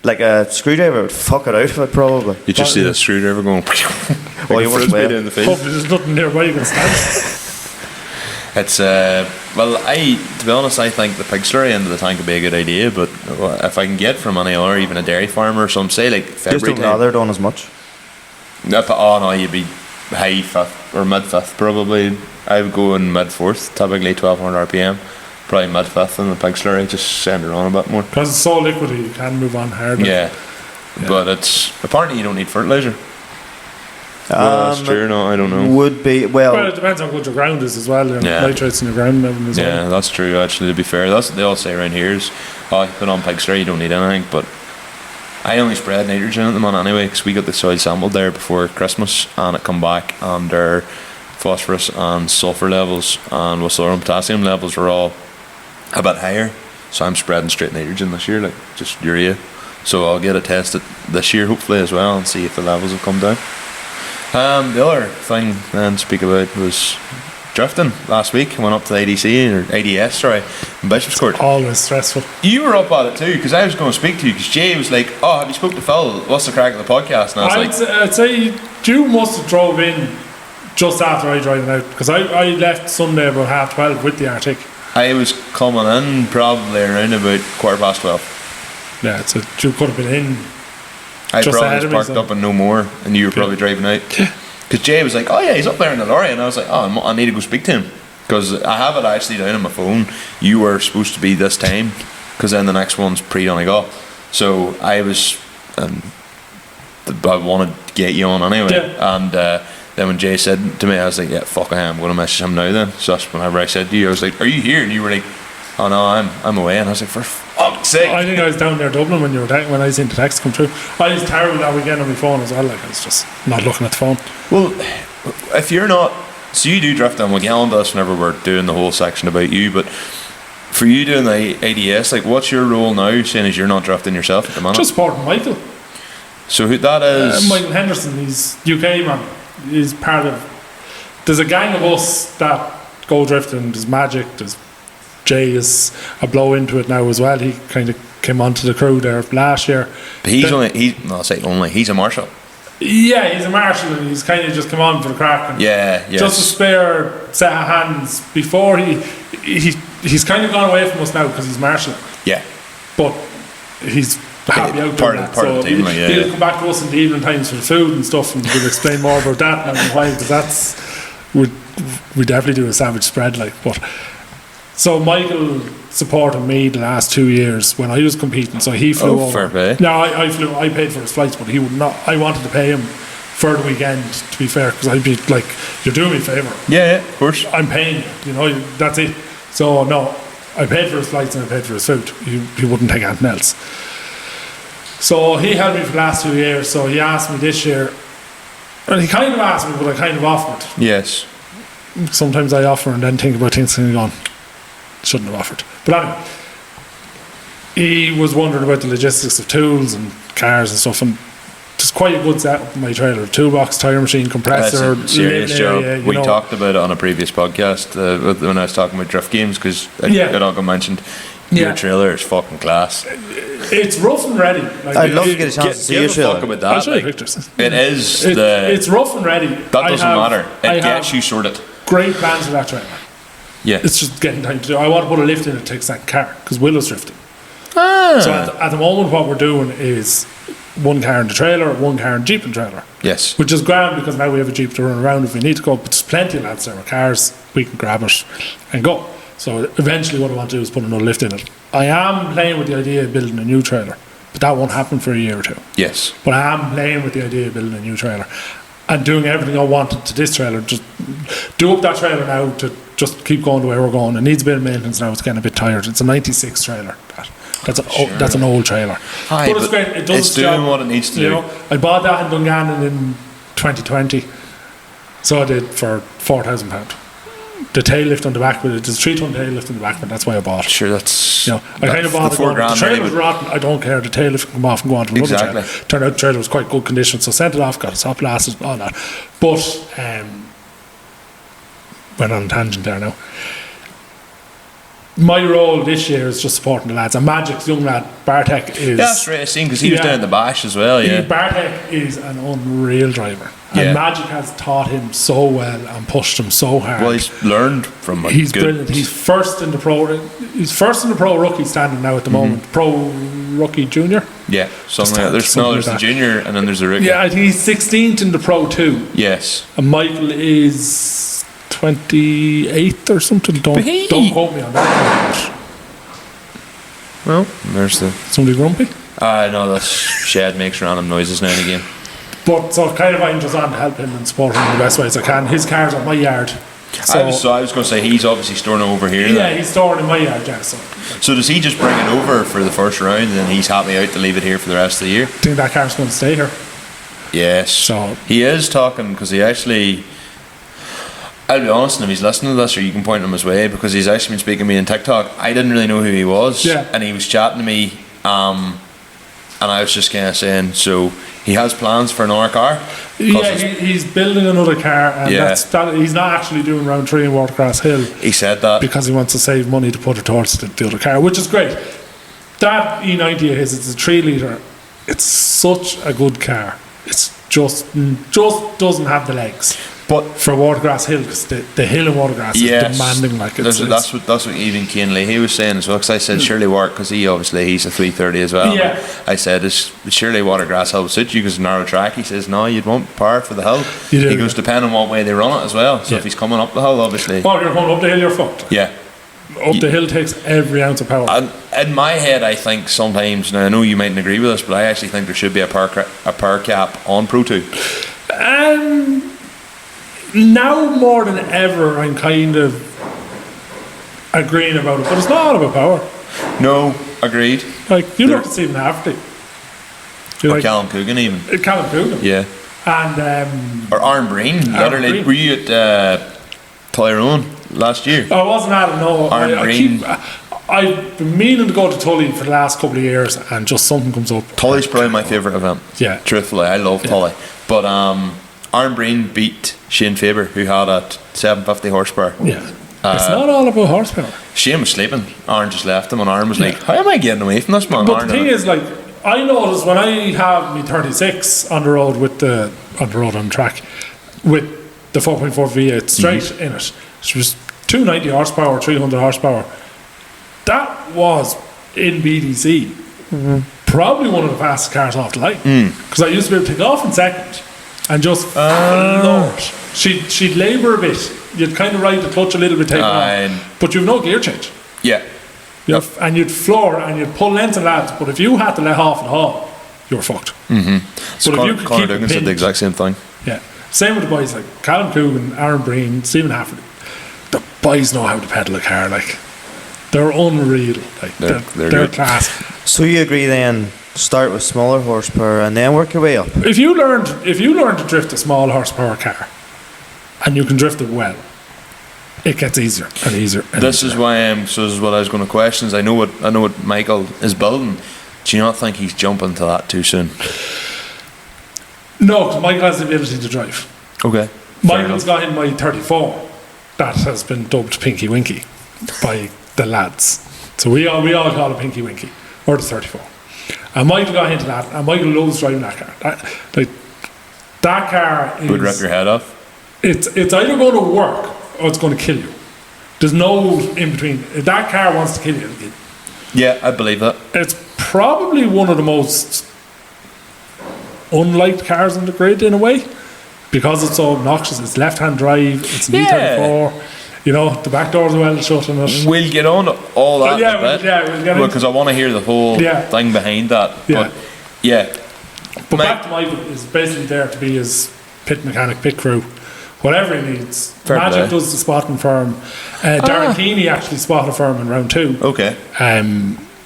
Like a screwdriver would fuck it out of it, probably. You just see the screwdriver going. Oh, you wouldn't frisbee wear. down the field. Hopefully there's nothing nearby you can stand. It's well, to be honest, I think the pig slurry end of the tank would be a good idea. But if I can get from any other, even a dairy farmer or some, say like February Just don't time. lather it on as much. Oh no, you'd be high fifth or mid fifth probably. I would go in mid fourth, typically 1200 RPM. Probably mid fifth in the pig slurry, just send it on a bit more. Because it's so liquidy, you can move on harder. Yeah. But it's apparently you don't need fertilizer. Well, that's true or not, I don't know. Would be, Well, it depends how good your ground is as well. Yeah. Nitrates in your ground and everything as well. Yeah, that's true actually, to be fair. That's what they all say around here is, oh, you put on pig slurry, you don't need anything. But I only spread nitrogen at the moment anyway, because we got the soil sampled there before Christmas and it come back and their phosphorus and sulphur levels and with soil and potassium levels were all a bit higher. So I'm spreading straight nitrogen this year, like just urea. So I'll get it tested this year hopefully as well and see if the levels have come down. The other thing then to speak about was drifting last week. I went up to the ADC or ADS, sorry, in Bishopscourt. Always stressful. You were up at it too, because I was going to speak to you, because Jay was like, oh, have you spoke to Phil? What's the crack of the podcast? And I was I'd say you must have drove in just after I drove out, because I left Sunday about 12:30 with the Arctic. I was coming in probably around about 12:15. Yeah, so you could have been in. I Just ahead probably of me, parked so. up and no more, and you were probably driving out. Because Jay was like, oh yeah, he's up there in the lorry, and I was like, oh, I need to go speak to him, because I have it actually down on my phone. You were supposed to be this time, because then the next one's pre-Donegal. So I was, I wanted to get you on anyway, and then when Jay said to me, I was like, yeah, fuck, I'm going to message him now then. So that's whenever I said to you, I was like, are you here? And you were like, oh no, I'm away. And I was like, for fuck's sake. I think I was down there Dublin when when I seen the text come through. I was terrible that weekend on my phone as well. Like I was just not looking at the phone. Well, if you're not, so you do drift, and we'll get on to this whenever we're doing the whole section about you, but for you doing the ADS, like what's your role now, seeing as you're not drifting yourself at the minute? Just supporting Michael. So who that is? Michael Henderson, he's UK man. He's part of, there's a gang of us that go drifting. There's Magic, there's Jay is a blow into it now as well. He kind of came onto the crew there last year. But he's a marshal. Yeah, he's a marshal and he's kind of just come on for the crack. And Yeah, yes. just a spare set of hands before he's kind of gone away from us now because he's marshal. Yeah. But he's happy out part doing of that. the team, like, yeah. He'll come back to us in the evening times for the food and stuff, and we'll explain more about that and why, because we definitely do a savage spread, like. But so Michael supported me the last 2 years when I was competing, so he flew over. Fair play. No, I paid for his flights, but he would not. I wanted to pay him for the weekend, to be fair, because I'd be like, you're doing me a favour. Yeah, of course. I'm paying you, that's it. So no, I paid for his flights and I paid for his food. He wouldn't take anything else. So he held me for the last 2 years, so he asked me this year, and he kind of asked me, but I kind of offered. Yes. Sometimes I offer and then think about things and go, shouldn't have offered. But anyway, he was wondering about the logistics of tools and cars and stuff, and there's quite a good setup in my trailer: toolbox, tyre machine, compressor. That's a serious job. We talked about it on a previous podcast when I was talking about drift games, because it all got mentioned. Yeah. Your trailer is fucking class. It's rough and ready. Like, I'd love to get a chance to see your Give a fuck trailer. about I'll that. show you like, pictures. it's rough and ready. that doesn't matter. It gets you sorted. Great plans for that trailer. Yeah. It's just getting time to do. I want to put a lift in it to take that car because Willow's drifting. Ah. So at the moment, what we're doing is one car in the trailer, one car in Jeep and trailer. Yes. Which is grand because now we have a Jeep to run around if we need to go. But there's plenty of lads there with cars. We can grab it and go. So eventually, what I want to do is put another lift in it. I am playing with the idea of building a new trailer, but that won't happen for a year or two. Yes. But I am playing with the idea of building a new trailer and doing everything I wanted to this trailer. Just do up that trailer now to just keep going the way we're going. It needs a bit of maintenance now. It's getting a bit tired. It's a 96 trailer. That's an old trailer. Aye, but it's great. It does it's doing job. what it needs to do. I bought that in Dungannon in 2020. So I did for £4,000. The tail lift on the back with it. There's a 3-ton tail lift on the back, but that's why I bought it. Sure, that's. I kind of bought it. The trailer was rotten. I don't care. The tail lift can come off and go on to another trailer. Turned out the trailer was quite good condition, so sent it off, got it top blasted, all that. But went on a tangent there now. My role this year is just supporting the lads. And Magic's young lad, Bartek, is. Yeah, that's right. I seen because he was down in the bash as well. Yeah. Bartek is an unreal driver. Yeah. And Magic has taught him so well and pushed him so hard. Well, he's learned from it. He's brilliant. He's first in the pro. He's first in the pro rookie standing now at the moment. Pro rookie junior. Yeah, something like that. There's the junior and then there's the rookie. Yeah, I think he's 16th in the pro 2. Yes. And Michael is 28th or something. Don't quote me on that. Well, there's the. Somebody grumpy? No, that shed makes random noises now and again. But so kind of I'm just on to help him and support him in the best ways I can. His car's at my yard. So, I was going to say he's obviously storing over here. Yeah, then. he's stored in my yard, yeah. So does he just bring it over for the first round and then he's happy out to leave it here for the rest of the year? I think that car's going to stay here. Yes. So he is talking because he actually. I'll be honest with him, he's listening to this, or you can point him his way because he's actually been speaking to me on TikTok. I didn't really know who he was, and he was chatting to me, and I was just kind of saying, so he has plans for another car. Yeah, he's building another car, and he's not actually doing round 3 in Watercross Hill. He said that because he wants to save money to put it towards the other car, which is great. That E90 of his, it's a 3 litre. It's such a good car. It's just doesn't have the legs. But for Watergrass Hill, because the hill in Watergrass is demanding like it. That's what even Cian Leahy was saying as well. Because I said surely because he's a 330 as well. Yeah. I said surely Watergrass Hill would suit you because it's a narrow track. He says no, you'd want power for the hill. He goes depending on what way they run it as well. So if he's coming up the hill, obviously. Oh, you're going up the hill, you're fucked. Yeah. Up the hill takes every ounce of power. And in my head, I think sometimes. Now I know you mightn't agree with this, but I actually think there should be a power cap on Pro 2. Now more than ever, I'm kind of agreeing about it, but it's not all about power. No, agreed. Like you look at Stephen Hafferty, or Callum Coogan even. Callum Coogan, yeah, and or Aaron Breen. Literally, were you at Tyrone last year? I wasn't at it. No, Aaron Breen. I've been meaning to go to Tully for the last couple of years, and just something comes up. Tully's probably my favourite event. Yeah, truthfully, I love Tully, but Aaron Breen beat Shane Faber, who had at 750 horsepower. Yeah. It's not all about horsepower. Shane was sleeping. Aaron just left him, and Aaron was like, how am I getting away from this man? But the thing is, like, I noticed when I have me 36 on the road on the track with the 4.4 V8 straight in it, it was 290 horsepower, 300 horsepower. That was in BDC probably one of the fastest cars off the line because I used to be able to take off in second and just floor it. She'd labour a bit. You'd kind of ride the clutch a little bit, take off, but you've no gear change. Yeah. And you'd floor and you'd pull lengths and lads, but if you had to let off and haul, you were fucked. So but if you could Conor Dugan said the exact same thing. Yeah. Same with the boys like Callum Coogan, Aaron Breen, Stephen Hafferty. The boys know how to pedal a car, like they're unreal. Like they're class. So you agree then? Start with smaller horsepower and then work your way up. If you learn to drift a small horsepower car, and you can drift it well, it gets easier and easier. This is why this is what I was going to question. Is I know what Michael is building. Do you not think he's jumping to that too soon? No, because Michael has the ability to drive. Okay. Michael's got in my 34 that has been dubbed Pinky Winky by the lads. So we all call it Pinky Winky, or the 34. And Michael got into that, and Michael loves driving that car. That car is... Would rip your head off. It's either going to work or it's going to kill you. There's no in between. If that car wants to kill you, it'll kill you. Yeah, I believe that. It's probably one of the most unliked cars on the grid in a way, because it's so obnoxious. It's left-hand drive. It's an E34. You know, the back doors are well shut in it. We'll get on to all that in a bit. We'll get because I want to hear the whole thing behind that. Yeah. But back to Michael is basically there to be his pit mechanic, pit crew, whatever he needs. Magic does the spotting for him. Darren Keeney actually spotted for him in round 2. Okay.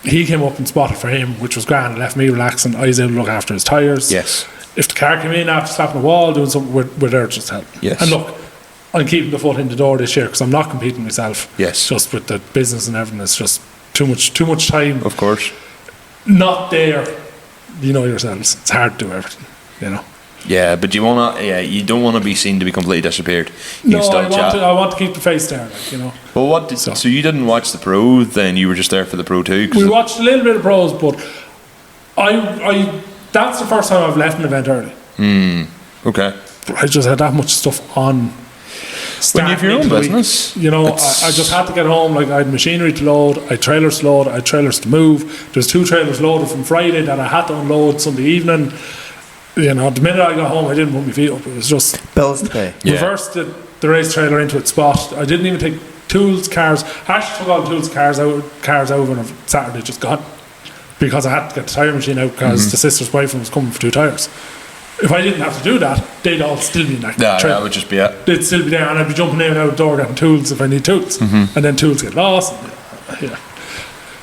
He came up and spotted for him, which was grand. Left me relaxing. I was able to look after his tyres. Yes. If the car came in after slapping the wall, doing something, we're there just to help. Yes. And look, I'm keeping the foot in the door this year because I'm not competing myself. Yes. Just with the business and everything, it's just too much time. Of course. Not there. You know yourselves. It's hard to do everything. You know. Yeah, but you don't want to be seen to be completely disappeared. You I want to keep the face there. Like, you know. Well, so you didn't watch the Pro then? You were just there for the Pro too? We watched a little bit of Pros, but I that's the first time I've left an event early. Okay. I just had that much stuff on. When you have your own business, you know, I just had to get home. Like, I had machinery to load, I had trailers to load, I had trailers to move. There's 2 trailers loaded from Friday that I had to unload Sunday evening. You know, the minute I got home, I didn't put my feet up. It was just bills to pay. Reversed the race trailer into its spot. I didn't even take tools, cars. I actually took all the tools, cars out on a Saturday, just gone, because I had to get the tyre machine out because the sister's boyfriend was coming for 2 tyres. If I didn't have to do that, they'd all still be in that trailer. That would just be it. They'd still be there, and I'd be jumping in and out the door getting tools if I need tools, and then tools get lost.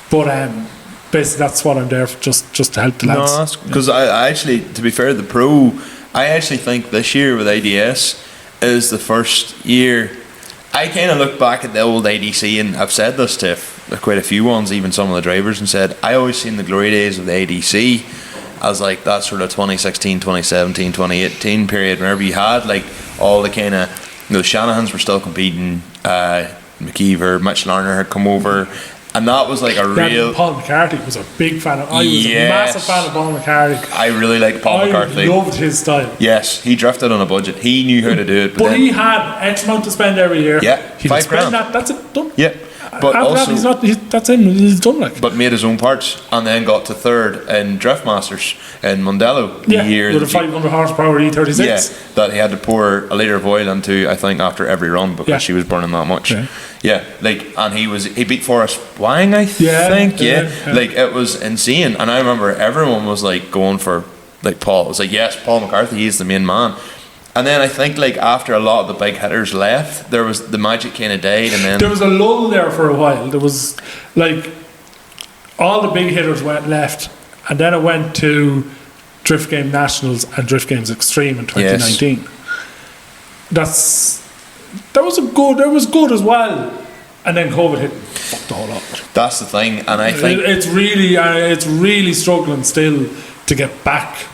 But basically, that's what I'm there for, just to help the lads. Because I actually, to be fair, the Pro, I actually think this year with ADS is the first year. I kind of look back at the old ADC, and I've said this to quite a few ones, even some of the drivers, and said I always seen the glory days of the ADC as like that sort of 2016, 2017, 2018 period, whenever you had like all the kind of, you know, Shanahans were still competing, McKeever, Mitch Larner had come over, and that was like a real... Paul McCarthy was a big fan of... I was a massive fan of Paul McCarthy. I really like Paul McCarthy. I loved his style. Yes, he drifted on a budget. He knew how to do it. But he had X amount to spend every year. Yeah, he'd spend that, that's it, done. Yeah. But after also, that's him, he's done like. But made his own parts and then got to 3rd in Drift Masters in Mondello the year. With a 500 horsepower E36. Yeah, that he had to pour a litre of oil into, I think, after every run because she was burning that much. Yeah, like, and he beat Forrest Wang, I think. Like, it was insane. And I remember everyone was like going for like Paul. It was like, yes, Paul McCarthy, he's the main man. And then I think like after a lot of the big hitters left, there was the magic kind of died, and then there was a lull there for a while. There was like all the big hitters left, and then it went to Drift Game Nationals and Drift Games Extreme in 2019. Yes. That was good as well, and then COVID hit and fucked the whole lot. That's the thing, and I think it's really struggling still to get back.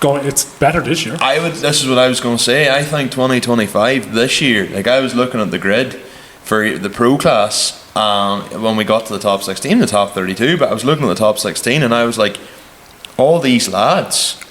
It's better this year. This is what I was going to say. I think 2025 this year. Like, I was looking at the grid for the Pro class when we got to the top 16, the top 32. But I was looking at the top 16, and I was like, all these lads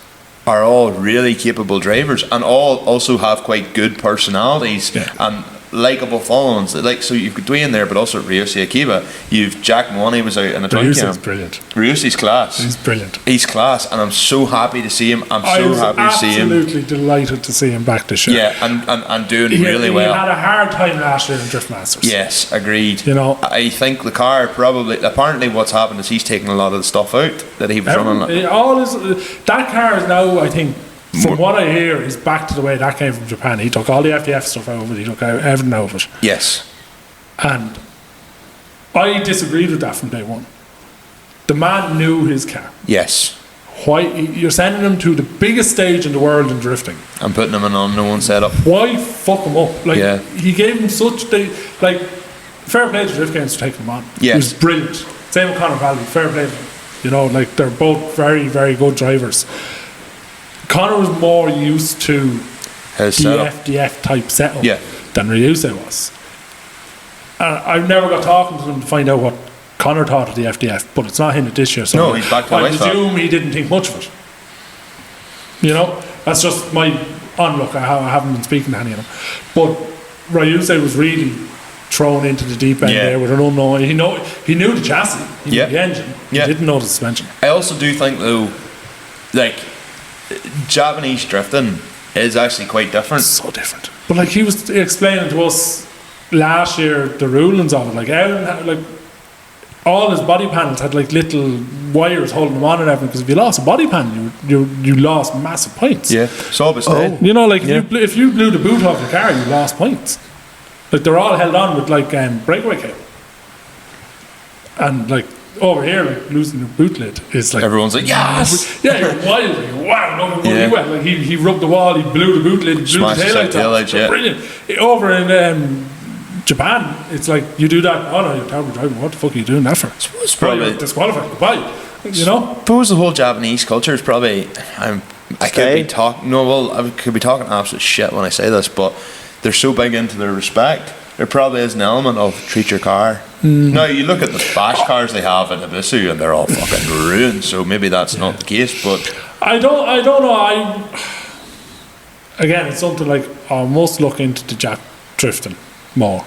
are all really capable drivers, and all also have quite good personalities and likeable followings. Like, so you've got Dwayne there, but also Ryusi Akiba. You've Jack Mwani was out in a twin cam. Ryusi's brilliant. Ryusi's class. He's brilliant. He's class, and I'm so happy to see him. I was absolutely delighted to see him back this year. Yeah, and doing really well. He had a hard time last year in Drift Masters. Yes, agreed. You know, I think the car apparently what's happened is he's taken a lot of the stuff out that he was running. That car is now, I think, from what I hear, is back to the way that came from Japan. He took all the FDF stuff out of it. He took everything out of it. Yes. And I disagreed with that from day one. The man knew his car. Yes. Why you're sending him to the biggest stage in the world in drifting and putting him in an unknown setup? Why fuck him up? Like, he gave him such fair play to Drift Games for taking him on. Yes. He was brilliant. Same with Conor Valley. Fair play to him. You know, like, they're both very, very good drivers. Conor was more used to his the setup. FDF type setup than Ryusei was. And I've never got talking to them to find out what Connor thought of the FDF, but it's not hinted this year. So No, he's back to I West Park. presume he didn't think much of it. You know, that's just my onlook. I haven't been speaking to any of them. But Ryuse was really thrown into the deep end there with an unknown. He knew the chassis, he knew the engine. He didn't know the suspension. I also do think though, like Japanese drifting is actually quite different. So different. But like he was explaining to us last year the rulings of it, like all his body panels had like little wires holding them on and everything. Because if you lost a body panel, you lost massive points. Yeah, so you know, like if you blew the boot off the car, you lost points. Like they're all held on with like breakaway cable. And like over here, like losing the boot lid is like everyone's like, yes! Yeah, you're wild. Like, wow, look at what he went. Like he rubbed the wall, he blew the boot lid, blew Smashed the taillights off. Brilliant. Over in Japan, it's like you do that. Oh no, you're terrible driving. What the fuck are you doing that for? It's probably disqualified. Goodbye. You know. I suppose the whole Japanese culture is probably. I could be talking. No, well, I could be talking absolute shit when I say this, but they're so big into their respect. There probably is an element of treat your car. Now you look at the bash cars they have at Ibisu and they're all fucking ruined. So maybe that's not the case, but I don't know. Again, it's something like I must look into the Jap drifting more.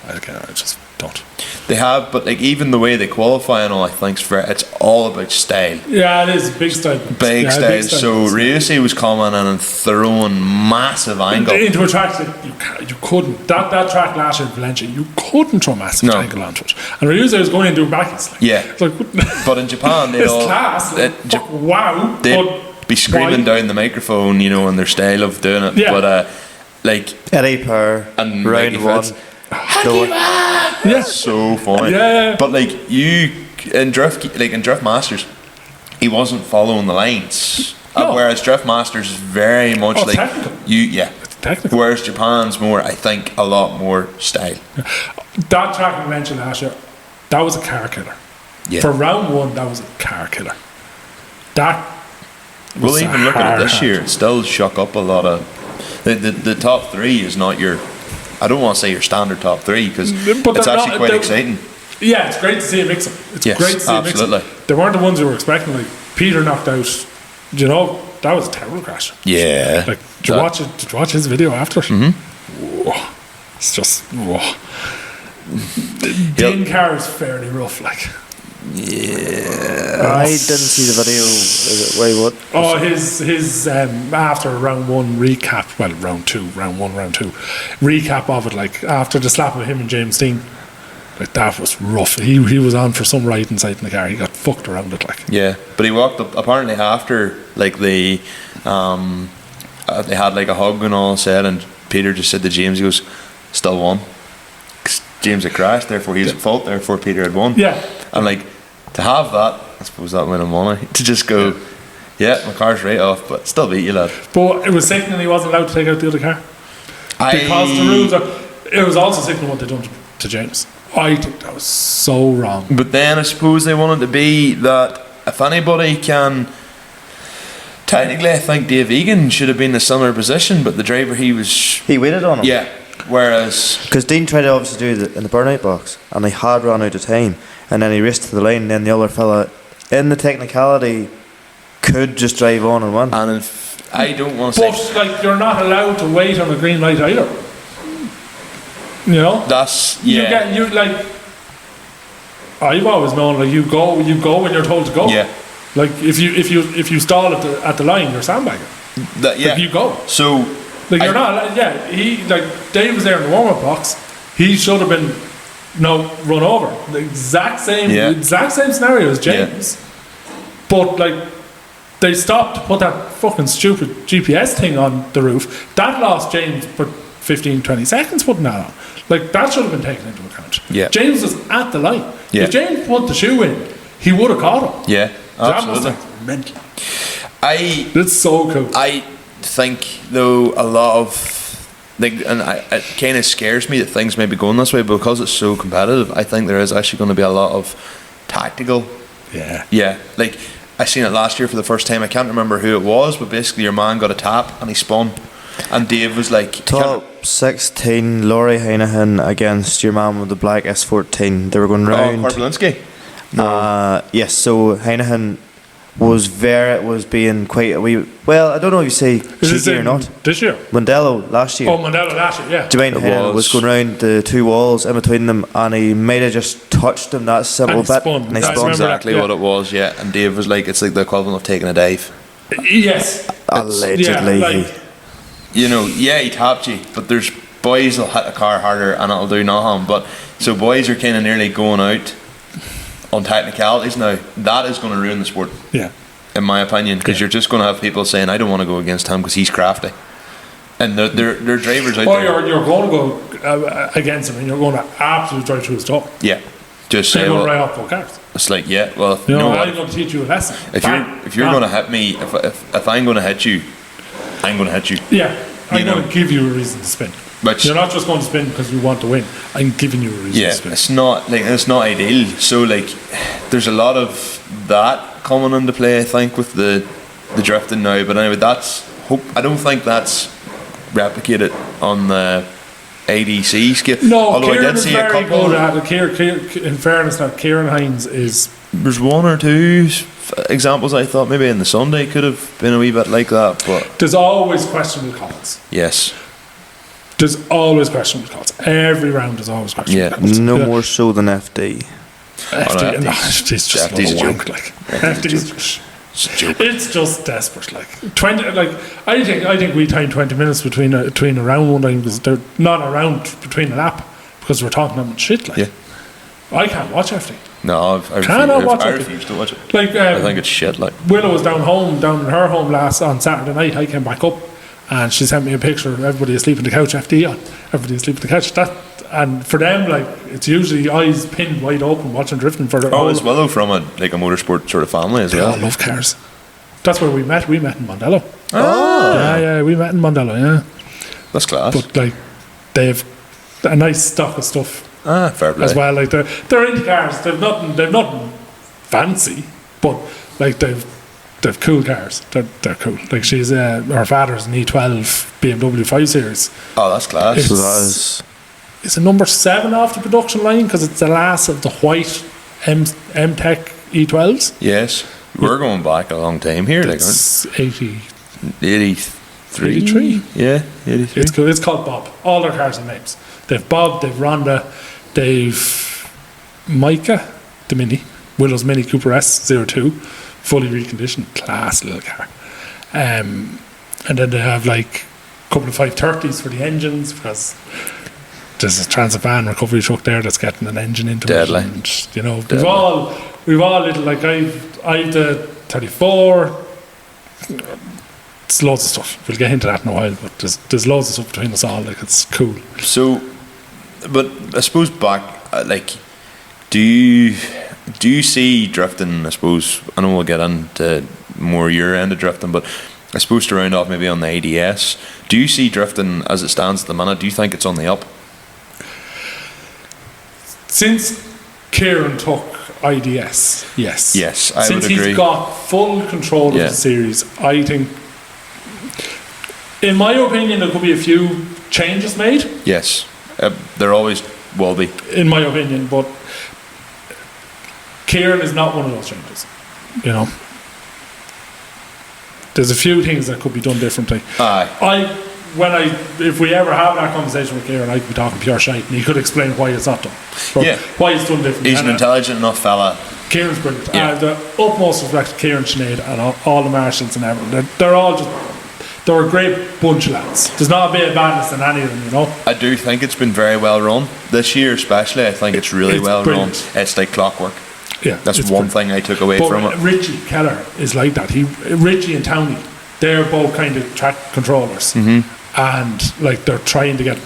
Again, I just don't. They have, but like even the way they qualify and all, I think it's all about style. Yeah, it is big style. Big style. So Ryuse was coming in and throwing massive angle into a track that you couldn't. That track last year in Valencia, you couldn't throw massive angle onto it. And Ryuse was going into barbeques. Like, but in Japan, they all class. Wow. They'd be screaming down the microphone, you know, in their style of doing it. Yeah. But like Eddie Power and round one. Yeah, so funny. Yeah. But like in Drift Masters, he wasn't following the lines. No. Whereas Drift Masters is very much like technical. It's technical. Whereas Japan's more, I think, a lot more style. That track we mentioned last year, that was a car killer. Yeah. For round one, that was a car killer. That. Well, even looking at this year, it still shook up a lot of. The top three is not your. I don't want to say your standard top three because it's actually quite exciting. Yeah, it's great to see a mix up. It's great to see a mix up. They weren't the ones you were expecting. Like Peter knocked out. You know, that was a terrible crash. Yeah. Like, did you watch it? Did you watch his video after? Whoa. It's just whoa. The car is fairly rough. Like. Yeah, I didn't see the video. Wait, what? Oh, his after round one recap. Well, round two recap of it. Like after the slap of him and James Dean, like that was rough. He was on for some ride inside in the car. He got fucked around it. Like but he walked up apparently after like they had like a hug and all said, and Peter just said to James, he goes, "Still won." James had crashed, therefore he was at fault, therefore Peter had won. Yeah. And like to have that, I suppose that win him money. To just go, my car's right off, but still beat you, lad. But it was sickening he wasn't allowed to take out the other car. Because the rules are. It was also sickening what they done to James. I think that was so wrong. But then I suppose they wanted to be that if anybody can. Technically, I think Dave Egan should have been in a similar position, but the driver he waited on him. Yeah. Whereas because Dean tried to obviously do it in the burnout box and he had run out of time and then he raced to the line and then the other fella in the technicality could just drive on and win. And if I don't want to say, but like you're not allowed to wait on a green light either. You know, that's you like. I've always known like you go when you're told to go. Yeah. Like if you stall at the line, you're sandbagging. Like you go. So. Like you're not, he like Dave was there in the warm-up box. He should have been run over. The exact same scenario as James. But like they stopped to put that fucking stupid GPS thing on the roof. That lost James for 15-20 seconds putting that on. Like that should have been taken into account. Yeah. James was at the line. Yeah. If James put the shoe in, he would have caught him. Yeah, absolutely. That was mental. It's so cool. I think though a lot of it kind of scares me that things may be going this way because it's so competitive. I think there is actually going to be a lot of tactical. Like I seen it last year for the first time. I can't remember who it was, but basically your man got a tap and he spun and Dave was like top 16 Laurie Heinehan against your man with the black S14. They were going round. Korpolinski. Yes, so Heineken was being quite a wee. Well, I don't know if you say Is cheeky it or not. this year? Mondello last year. Oh, Mondello last year, yeah. Jermaine It Heineken was going round the two walls in between them, and he might have just touched them that simple And he bit. spun. And he I spun. remember Exactly that, what it was, yeah. And Dave was like, it's like the equivalent of taking a dive. Yes. Allegedly. Yeah, like, You know, yeah, he tapped you, but there's boys will hit a car harder and it'll do nothing. But so boys are kind of nearly going out on technicalities now. That is going to ruin the sport, yeah. in my opinion, because you're just going to have people saying, I don't want to go against him because he's crafty. And they're drivers out Or there. you're going to go against him and you're going to absolutely drive through his top. Yeah, just They're say, going well, right off both cars. it's like, yeah, well, You know, what? I'm going to teach you a lesson. If you're going to hit me, if I'm going to hit you, I'm going to hit you. Yeah, I'm You going know. to give you a reason to spin. But You're not just going to spin because you want to win. I'm giving you a reason yeah, to spin. it's not ideal. So like, there's a lot of that coming into play, I think, with the drifting now. But anyway, I don't think that's replicated on the ADC scale. No, although Kieran I did is see a very couple. good at it. Kieran, in fairness, now Kieran Hines is. There's one or two examples I thought maybe in the Sunday could have been a wee bit like that, but There's always questionable calls. yes, There's always questionable calls. Every round is always questionable Yeah. calls. No more so than FD. FD, no, FD's just FD's a a joke. wank, like FD's just. it's a joke. It's just desperate. Like 20. Like I think we timed 20 minutes between a round one time because they're not a round between a lap because we're talking about shit. Like Yeah. I can't watch FD. No, Cannot watch I it. refuse to watch it. Like I think it's shit. Like Willow was down in her home on Saturday night. I came back up and she sent me a picture of everybody asleep on the couch. FD on. Everybody asleep on the couch. And for them, like it's usually eyes pinned wide open watching drifting for the whole. is Willow from a motorsport sort of family as They all well? love cars. That's where we met. We met in Mondello. Ah, Yeah, we met in Mondello. Yeah, that's class. but like they've a nice stock of stuff Fair play. as well. Like they're into cars. They've nothing fancy, but like they've cool cars. They're cool. Like she's her father's an E12 BMW 5 Series. Oh, that's class. So that is. It's a number 7 off the production line because it's the last of the white M-Tech E12s. Yes, we're going back a long time here. Like It's 80. 83. 83? Yeah, 83. It's cool. It's called Bob. All their cars have names. They've Bob, they've Rhonda, they've Micah, the Mini, Willow's Mini Cooper S02, fully reconditioned, class little car. And then they have like a couple of 530s for the engines because there's a Transavan recovery truck there that's getting an engine into Deadly. it. And, you know, Deadly. we've all little like I've the 34. It's loads of stuff. We'll get into that in a while, but there's loads of stuff between us all. Like it's cool. So, but I suppose back, like, do you see drifting? I suppose I know we'll get into more your end of drifting, but I suppose to round off maybe on the ADS, do you see drifting as it stands at the minute? Do you think it's on the up? Since Kieran took IDS, yes. Yes, I Since would agree. he's got full control of Yeah. the series, I think, in my opinion, there could be a few changes made, Yes, there always will be. in my opinion, but Kieran is not one of those changes. You know, there's a few things that could be done differently. Aye. If we ever have that conversation with Kieran, I could be talking pure shite, and he could explain why it's not done. Or Yeah. why it's done differently. He's an And, intelligent enough fella. Kieran's brilliant. Yeah. The utmost respect to Kieran Sinead and all the marshals and everything. They're a great bunch of lads. There's not a bit of badness in any of them, you know. I do think it's been very well run this year, especially. I think it's really It's well brilliant. run. It's like clockwork. Yeah, That's it's one brilliant. thing I took away But from it. Richie Keller is like that. Richie and Townie, they're both kind of track controllers, and like they're trying to get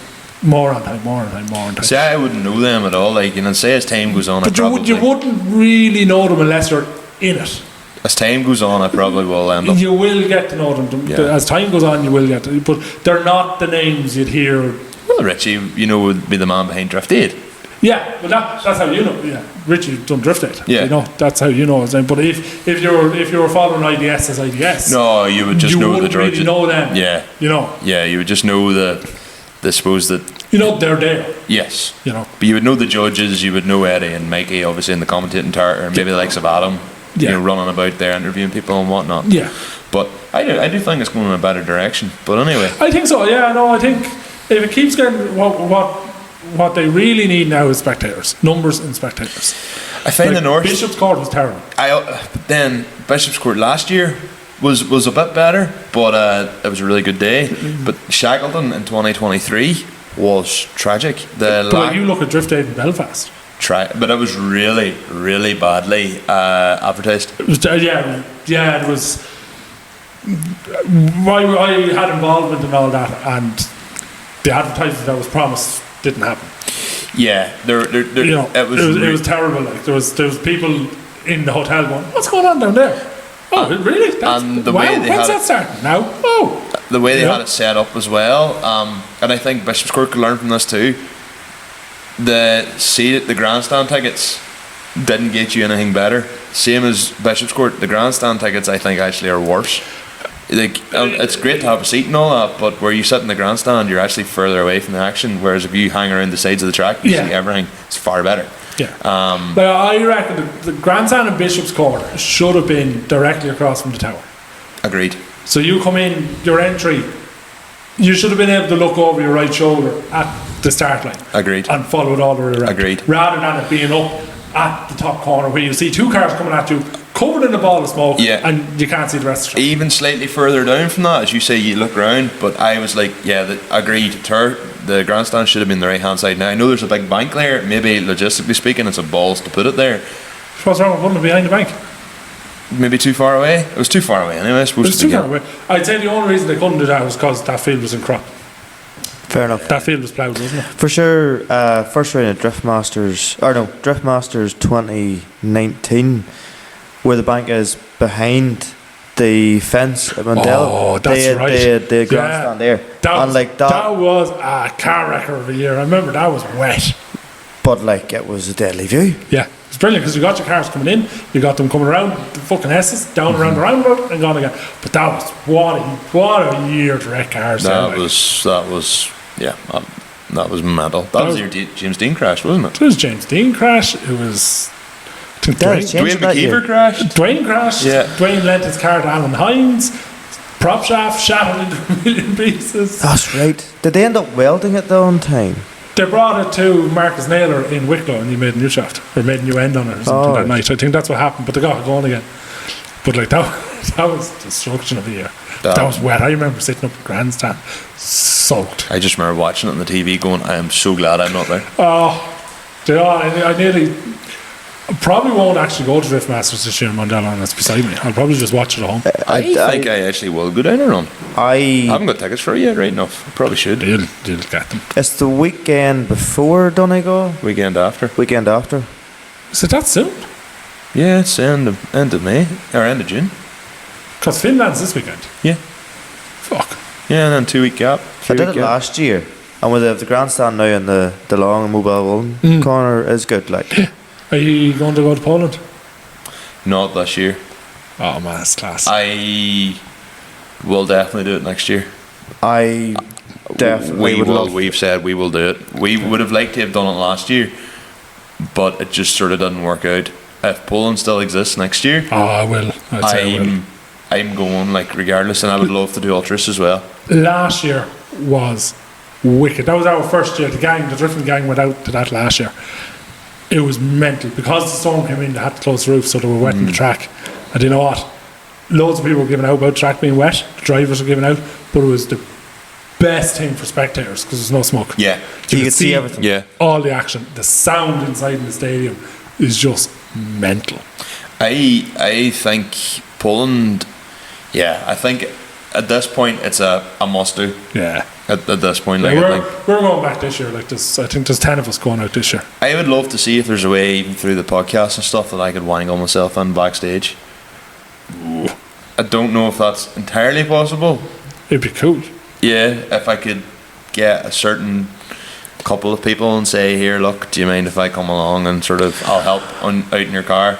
more on time. See, I wouldn't know them at all. Like, you know, say as time goes on, But I probably, you wouldn't really know them unless you're in it. as time goes on, I probably will end up. You will get to know them. Yeah. As time goes on, you will get to. But they're not the names you'd hear. Well, Richie, you know, would be the man behind Drift Aid. Yeah, well that's how you know. Yeah, Richie done Drift Aid. Yeah. You know, that's how you know his name. But if you're following IDS as IDS, No, you would just you know the wouldn't really drudge. know them. Yeah, You know. yeah, you would just know the suppose that You know, they're there. Yes. You know. But you would know the judges, you would know Eddie and Mikey, obviously, in the commentating tower, or maybe the likes of Adam, Yeah. you know, running about there interviewing people and whatnot. Yeah. But I do think it's going in a better direction. But anyway. I think so, yeah, no, I think if it keeps getting what they really need now is spectators. Numbers and spectators. I find the North. Bishop's Court was terrible. Then Bishop's Court last year was a bit better, but it was a really good day. But Shackleton in 2023 was tragic. But you look at Drift Aid in Belfast. But it was really, really badly advertised. It was, it was. I had involvement in all that, and the advertising that was promised didn't happen. Yeah, You know, it was terrible. Like there was people in the hotel going, "What's going on down there?" Oh, really? And the way they when's had that starting now? Oh, the way they had it set up as well, and I think Bishop's Court could learn from this too. The grandstand tickets didn't get you anything better. Same as Bishop's Court, the grandstand tickets I think actually are worse. Like it's great to have a seat and all that, but where you sit in the grandstand, you're actually further away from the action. Whereas if you hang around the sides of the track, you see everything. It's far better. Yeah. But I reckon the grandstand in Bishop's Court should have been directly across from the tower. Agreed. So you come in, your entry, you should have been able to look over your right shoulder at the start line. Agreed. And follow it all the way around. Agreed. Rather than it being up at the top corner where you see two cars coming at you, covered in a ball of smoke, and you can't see the rest of the track. Even slightly further down from that, as you say, you look around, but I was like, agreed. The grandstand should have been the right hand side. Now I know there's a big bank there. Maybe logistically speaking, it's a balls to put it there. What's wrong with putting it behind the bank? Maybe too far away. It was too far away anyway. It was too far away. I'd say the only reason they couldn't do that was because that field was in crop. Fair enough. That field was ploughed, wasn't it? For sure, first round of Driftmasters 2019, where the bank is behind the fence at Mondello. Oh, that's right. They had the grandstand there. That was a car wrecker of a year. I remember that was wet. But it was a deadly view. Yeah, it's brilliant because you got your cars coming in, you got them coming around the fucking S's, down around the roundabout and gone again. But that was what a year to wreck cars. That was mental. That was your James Dean crash, wasn't it? It was James Dean crash. It was Dwayne McKeever crashed. Dwayne crashed. Yeah. Dwayne lent his car to Alan Hines. Prop shaft shattered into a million pieces. That's right. Did they end up welding it though on time? They brought it to Marcus Naylor in Wicklow and he made a new shaft. Or made a new end on it or something that night. I think that's what happened, but they got it going again. But that was destruction of the year. That was wet. I remember sitting up in the grandstand, soaked. I just remember watching it on the TV going, I am so glad I'm not there. I probably won't actually go to Drift Masters this year in Mondello, and that's beside me. I'll probably just watch it at home. I think I actually will go down and run. I haven't got tickets for it yet, right enough. I probably should. You'll get them. It's the weekend before Donegal. Weekend after. Is it that soon? Yeah, it's end of May, or end of June. Because Finland's this weekend. Yeah. Fuck. Yeah, and then 2 week gap. I did it last year, and with the grandstand now in the long mobile corner is good. Are you going to go to Poland? Not this year. Oh man, it's class. I will definitely do it next year. I definitely would love. We've said we will do it. We would have liked to have done it last year, but it just sort of didn't work out. If Poland still exists next year, I will. I'm going regardless, and I would love to do Ultras as well. Last year was wicked. That was our first year. The drifting gang went out to that last year. It was mental because the storm came in. They had to close the roof, so they were wetting the track. And you know what? Loads of people were giving out about the track being wet. The drivers were giving out, but it was the best thing for spectators because there's no smoke. Yeah, you could see everything. Yeah, all the action. The sound inside in the stadium is just mental. I think Poland. Yeah, I think at this point it's a must do. Yeah. At this point, we're going back this year. I think there's 10 of us going out this year. I would love to see if there's a way, even through the podcast and stuff, that I could wangle myself in backstage. Ooh. I don't know if that's entirely possible. It'd be cool. Yeah, if I could get a certain couple of people and say, "Here, look, do you mind if I come along and I'll help out in your car?"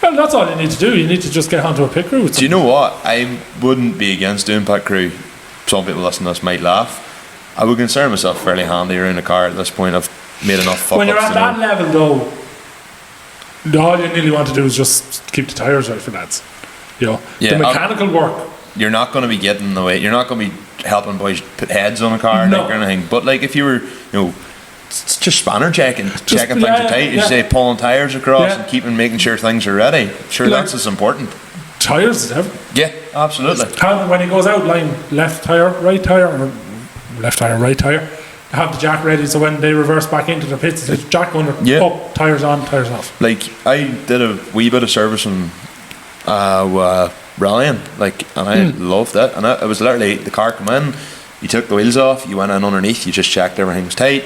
Well, that's all you need to do. You need to just get onto a pit crew. Do you know what? I wouldn't be against doing pit crew. Some people listening to this might laugh, I would consider myself fairly handy around the car at this point. I've made enough fuck-ups. When you're at that level, though, all you really want to do is just keep the tyres right for lads. You know, Yeah, the mechanical work. You're not going to be getting in the way. You're not going to be helping boys put heads on a car No. or anything. But like if you were, it's just spanner checking things yeah, are tight. You yeah. say pulling tires across Yeah. and making sure things are ready. Sure, Like- that's as important. Tyres is everything. Yeah, absolutely. When he goes out, line left tyre, right tyre, or left tyre, right tyre, have the jack ready so when they reverse back into the pits, it's jack under, Yeah. up, tyres on, tyres off. Like I did a wee bit of servicing, rallying, and I loved it. And it was literally the car come in, you took the wheels off, you went in underneath, you just checked everything was tight,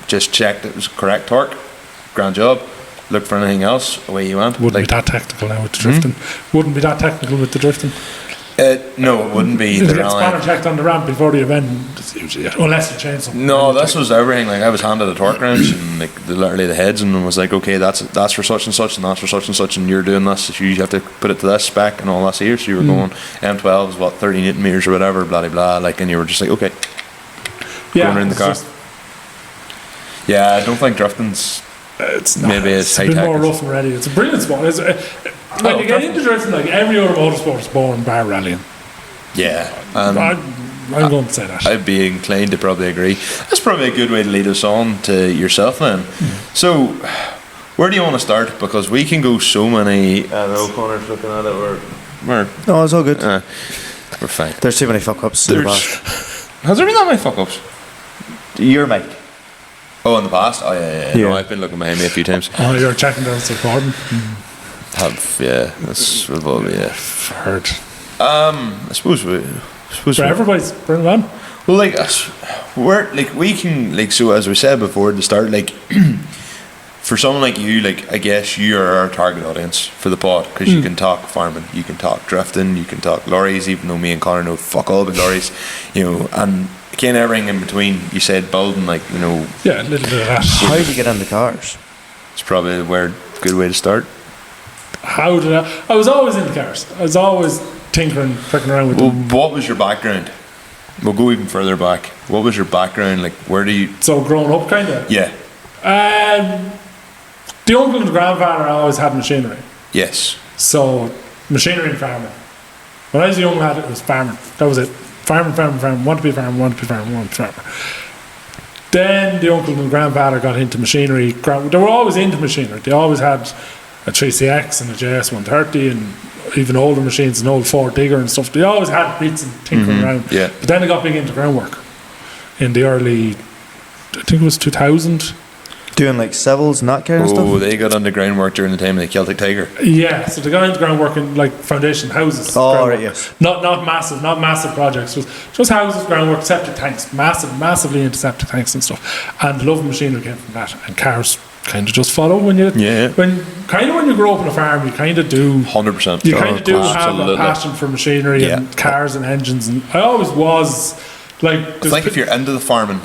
just checked it was correct torque, grand job. Look for anything else, away you went. Wouldn't be that technical now with the drifting. Wouldn't be that technical with the drifting. No, it wouldn't be. You the get rallying. spanner checked on the ramp before the event, it's usually it. Unless you change something. No, this was everything. Like I was handed a torque wrench and literally the heads, and was like, okay, that's for such and such, and that's for such and such, and you're doing this. So you have to put it to this spec and all this here. So you were going M12 is what 30 newton meters or whatever, blah blah blah. And you were just like, okay, going around the car. Yeah, I don't think drifting's. It's not. Maybe it's a bit high-tech. more rough and ready. It's a brilliant sport. When you get into drifting, like every other motorsport is born bar rallying. Yeah, I'm going to say that. I'd be inclined to probably agree. That's probably a good way to lead us on to yourself then. So, where do you want to start? Because we can go so many. No, Connor's looking at it. We're No, it's all good. we're fine. There's too many fuck ups in the past. Has there been that many fuck ups? Your mic. Oh, in the past? Oh, yeah. Yeah. No, I've been looking behind me a few times. Oh, you're checking down the recording. That's probably, yeah. Heard. I suppose For everybody's bring it on. well, like, we can, so as we said before at the start, for someone like you, I guess you are our target audience for the pod, because you can talk farming, you can talk drifting, you can talk lorries, even though me and Connor know fuck all about lorries, and kind of everything in between. You said building, Yeah, a little bit of that. How did you get into cars? it's probably a good way to start. How did I was always into cars. I was always tinkering, tricking around with Well, them. what was your background? We'll go even further back. What was your background? Where do you... So growing up, kind of. Yeah. The uncle and the grandfather always had machinery. Yes. So machinery and farming. When I was a young lad, it was farming. That was it. Farming. Want to be a farmer, want to be a farmer, want to be a farmer. Then the uncle and grandfather got into machinery. They were always into machinery. They always had a 3CX and a JS130 and even older machines, an old Ford Digger and stuff. They always had bits and tinkering around. Yeah. But then they got big into groundwork in the early, I think it was 2000. Doing civils and that kind of Oh, stuff? they got under groundwork during the time of the Celtic Tiger. Yeah, so they got into groundwork in foundation houses. Oh, groundwork. right, yes. Not massive projects. Just houses, groundwork, septic tanks, massively into septic tanks and stuff. And love of machinery came from that. And cars kind of just follow when you when you grow up on a farm, you kind of do 100%. you kind of do have Absolutely. a passion for machinery and cars and engines. And I always was I think if you're into the farming,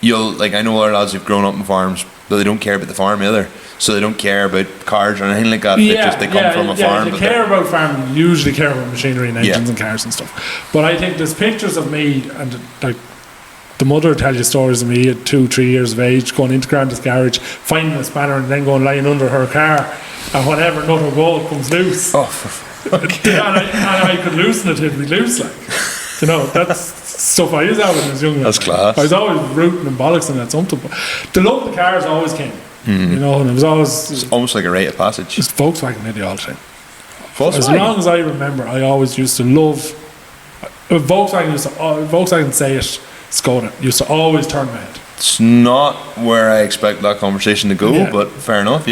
you'll I know other lads who've grown up in farms, but they don't care about the farm either. So they don't care about cars or anything like that. They come from a farm. If you care about farming, you usually care about machinery and engines and cars and stuff. But I think there's pictures of me and the mother will tell you stories of me at 2-3 years of age going into Granda's garage, finding a spanner and then going lying under her car, and whatever nut or bolt comes loose. Oh, and I could loosen it, it'd be loose that's stuff I used to have when I was younger. That's class. I was always rooting and bollocksing at something, but the love of the cars always came. And it was always it's almost like a rite of passage. just Volkswagen did all the time. Volkswagen? As long as I remember, I always used to love Volkswagen say it, Skoda used to always turn my head. It's not where I expect that conversation to go, but fair enough, The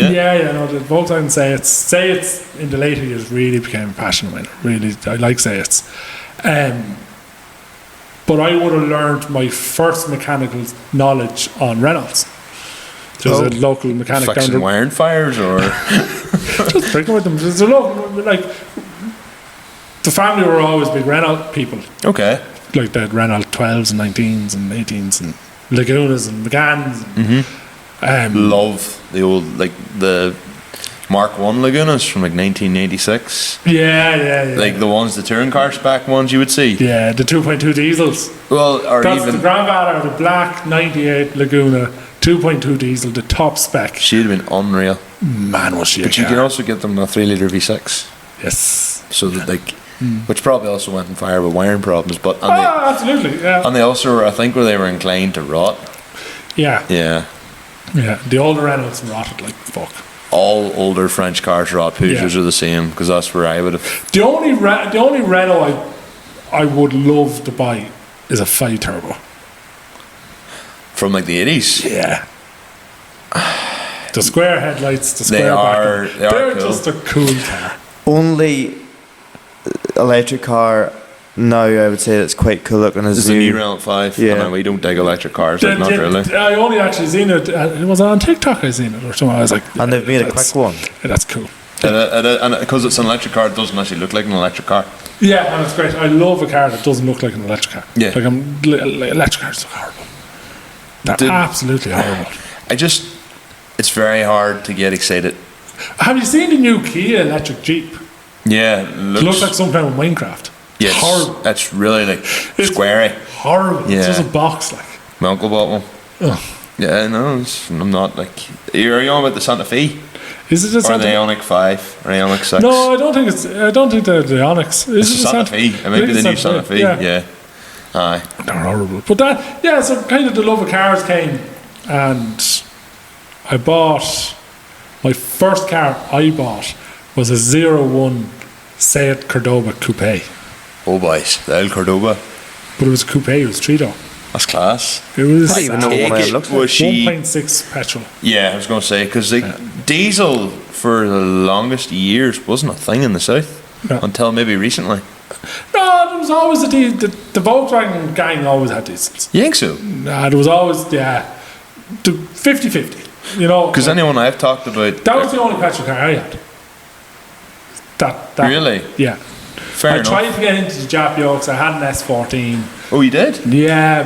Volkswagen say it's in the later years really became a passion of mine. Really, I like say it's. But I would have learned my first mechanical knowledge on Reynolds. There's a local mechanic down fixing there. wiring fires or Just drinking with them. There's a local, the family were always big Renault people. okay. They had Renault 12s and 19s and 18s and Lagunas and Megans. Love the old the Mark 1 Lagunas from like 1986. Yeah. Like the ones, the touring car spec ones you would see. Yeah, the 2.2 diesels. Well, or That's even the grandfather of the black 98 Laguna 2.2 diesel, the top spec. she'd have been unreal. Man, was she But you can also get them in a 3-litre V6. Yes. So that which probably also went on fire with wiring problems. But and Absolutely, yeah. they also were, I think, where they were inclined to rot. Yeah. Yeah. The older Renaults rotted like fuck. All older French cars rot. Peugeots are the same, because that's where I would have. The only Renault I would love to buy is a 5 Turbo. From like the 80s. Yeah. The square headlights, the square back. They're cool. just a cool car. Only electric car now I would say that's quite cool looking is This is a new Renault 5. Yeah. And we don't dig electric cars, like, not really. I only actually seen it. It was on TikTok. I seen it or something. I was like, and they've made a quick one. Yeah, that's cool. And because it's an electric car, it doesn't actually look like an electric car. Yeah, and it's great. I love a car that doesn't look like an electric car. Yeah. Like electric cars look horrible. They're absolutely horrible. It's very hard to get excited. Have you seen the new Kia electric Jeep? Yeah, It looks like something out of Minecraft. Yes, Horrible. it's really like squarey. Horrible. Yeah. It's just a box like. My uncle bought one. Oh. Yeah, no, I'm not like. Are you on about the Santa Fe? Is it a Or Santa the Ioniq 5 or Ioniq 6? No, I don't think they're the Onyx. Is It's it the Santa Fe. It might be the new Santa Fe. Yeah. Aye. They're horrible. But so kind of the love of cars came, and I bought my first car I bought was a 01 Seat Cordoba Coupe. Oh boys, the El Cordoba. But it was a coupe, it was 3-door. That's class. It was I don't even know what one of them looks like. Was she? 1.6 petrol. Yeah, I was going to say, because diesel for the longest years wasn't a thing in the south until maybe recently. No, there was always the Volkswagen gang always had diesels. You think so? Nah, there was always, the 50-50. You know, Because anyone I've talked about. that was the only petrol car I had. That Really? Yeah. Fair I enough. tried to get into the Jap Yokes. I had an S14. Oh, you did? Yeah,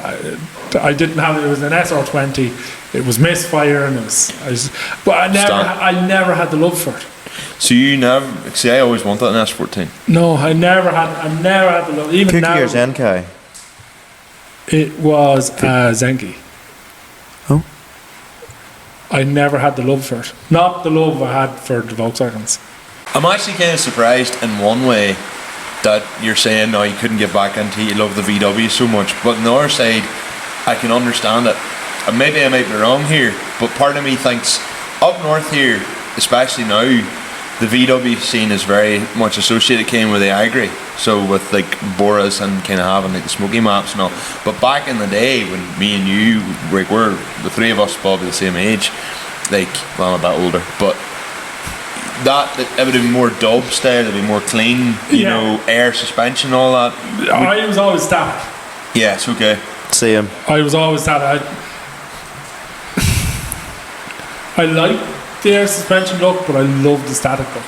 but I didn't have it. It was an SR20. It was misfire, and but I never had the love for it. So you never. See, I always wanted an S14. No, I never had the love. Even Cookie now, or Zenkai? it was a Zenki. Oh. I never had the love for it. Not the love I had for the Volkswagens. I'm actually kind of surprised in one way that you're saying now you couldn't get back into it, you love the VW so much, but on the other side I can understand it, and maybe I might be wrong here, but part of me thinks up north here, especially now, the VW scene is very much associated with the Agri, so with like Boras and kind of having like the smoky maps and all, but back in the day when me and you, like, we're the three of us probably the same age, like, well, I'm a bit older, but that it would be more dub style, it'd be more clean, you know, air suspension, all that. I was always static. Yes, okay. Same. I was always static. I like the air suspension look, but I love the static look.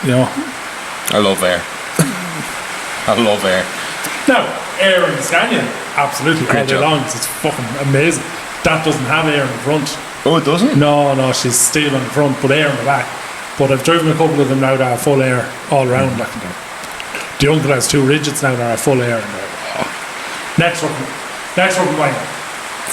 You know. I love air. I love air. Now, air in the Scania, absolutely, all day job. long. It's fucking amazing. That doesn't have air in the front. Oh, it doesn't? No, she's steel in the front, but air in the back. But I've driven a couple of them now that are full air all around. Like, the uncle has 2 Rigids now that are full air. Next one, wine.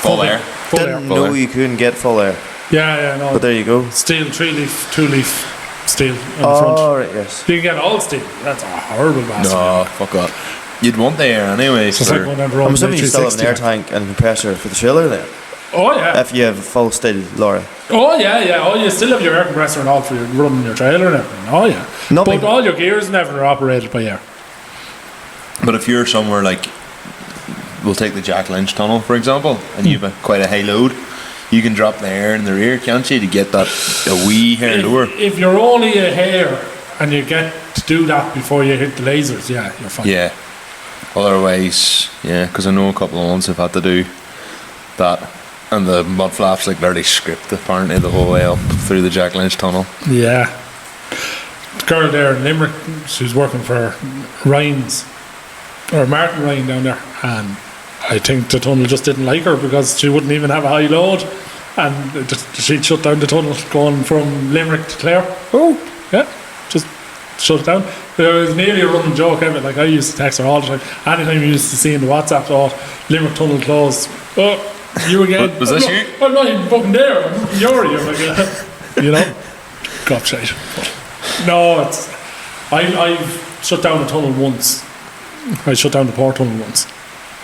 Full air. Full air. Didn't know you couldn't get full air, Yeah, no. but there you go. Steel, 3-leaf, 2-leaf steel in the Oh, front. right, yes. You can get all steel. That's a horrible bastard. No, fuck that. You'd want the air anyway. It's just like one of them I'm assuming you still have an air 360. tank and compressor for the trailer then, Oh, yeah. if you have full steel, Laura. Oh, yeah. Oh, you still have your air compressor and all for your running your trailer and everything. Oh, yeah. Nothing. But all your gears and everything are operated by air. But if you're somewhere like, we'll take the Jack Lynch tunnel for example, and you've quite a high load, you can drop the air in the rear, can't you, to get that a wee hair lower. If you're only a hair and you get to do that before you hit the lasers, yeah, you're fine. Yeah. Otherwise, yeah, because I know a couple of ones have had to do that, and the mud flaps like literally script apparently the whole way up through the Jack Lynch tunnel. Yeah. The girl there in Limerick, she's working for Ryan's, or Martin Ryan down there, and I think the tunnel just didn't like her because she wouldn't even have a high load. and she'd shut down the tunnel going from Limerick to Clare. Oh. Yeah, just shut it down. It was nearly a running joke, Evan. Like, I used to text her all the time. Anytime you used to see in the WhatsApp, oh, Limerick tunnel closed. Oh, you again? Was this you? I'm not even fucking there. You're like, you know, gobshite. No, I've shut down the tunnel once. I shut down the port tunnel once.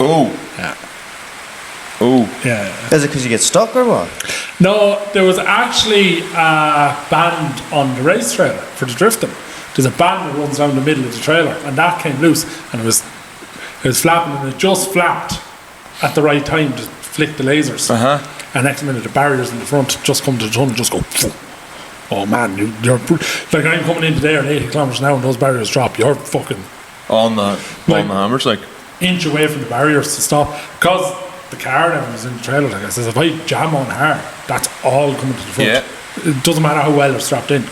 Oh. Yeah. Oh. Yeah. Is it because you get stuck or what? No, there was actually a band on the race trailer for the drifting. There's a band that runs down the middle of the trailer, and that came loose, and it was flapping, and it just flapped at the right time to flick the lasers. And next minute, the barriers in the front just come to the tunnel, just go. Phew. Oh man, you're like, I'm coming into there at 80 kilometers an hour, and those barriers drop. You're fucking on the hammers, like inch away from the barriers to stop, because the car that was in the trailer. Like I says, if I jam on hard, that's all coming to the front. Yeah. It doesn't matter how well they're strapped in.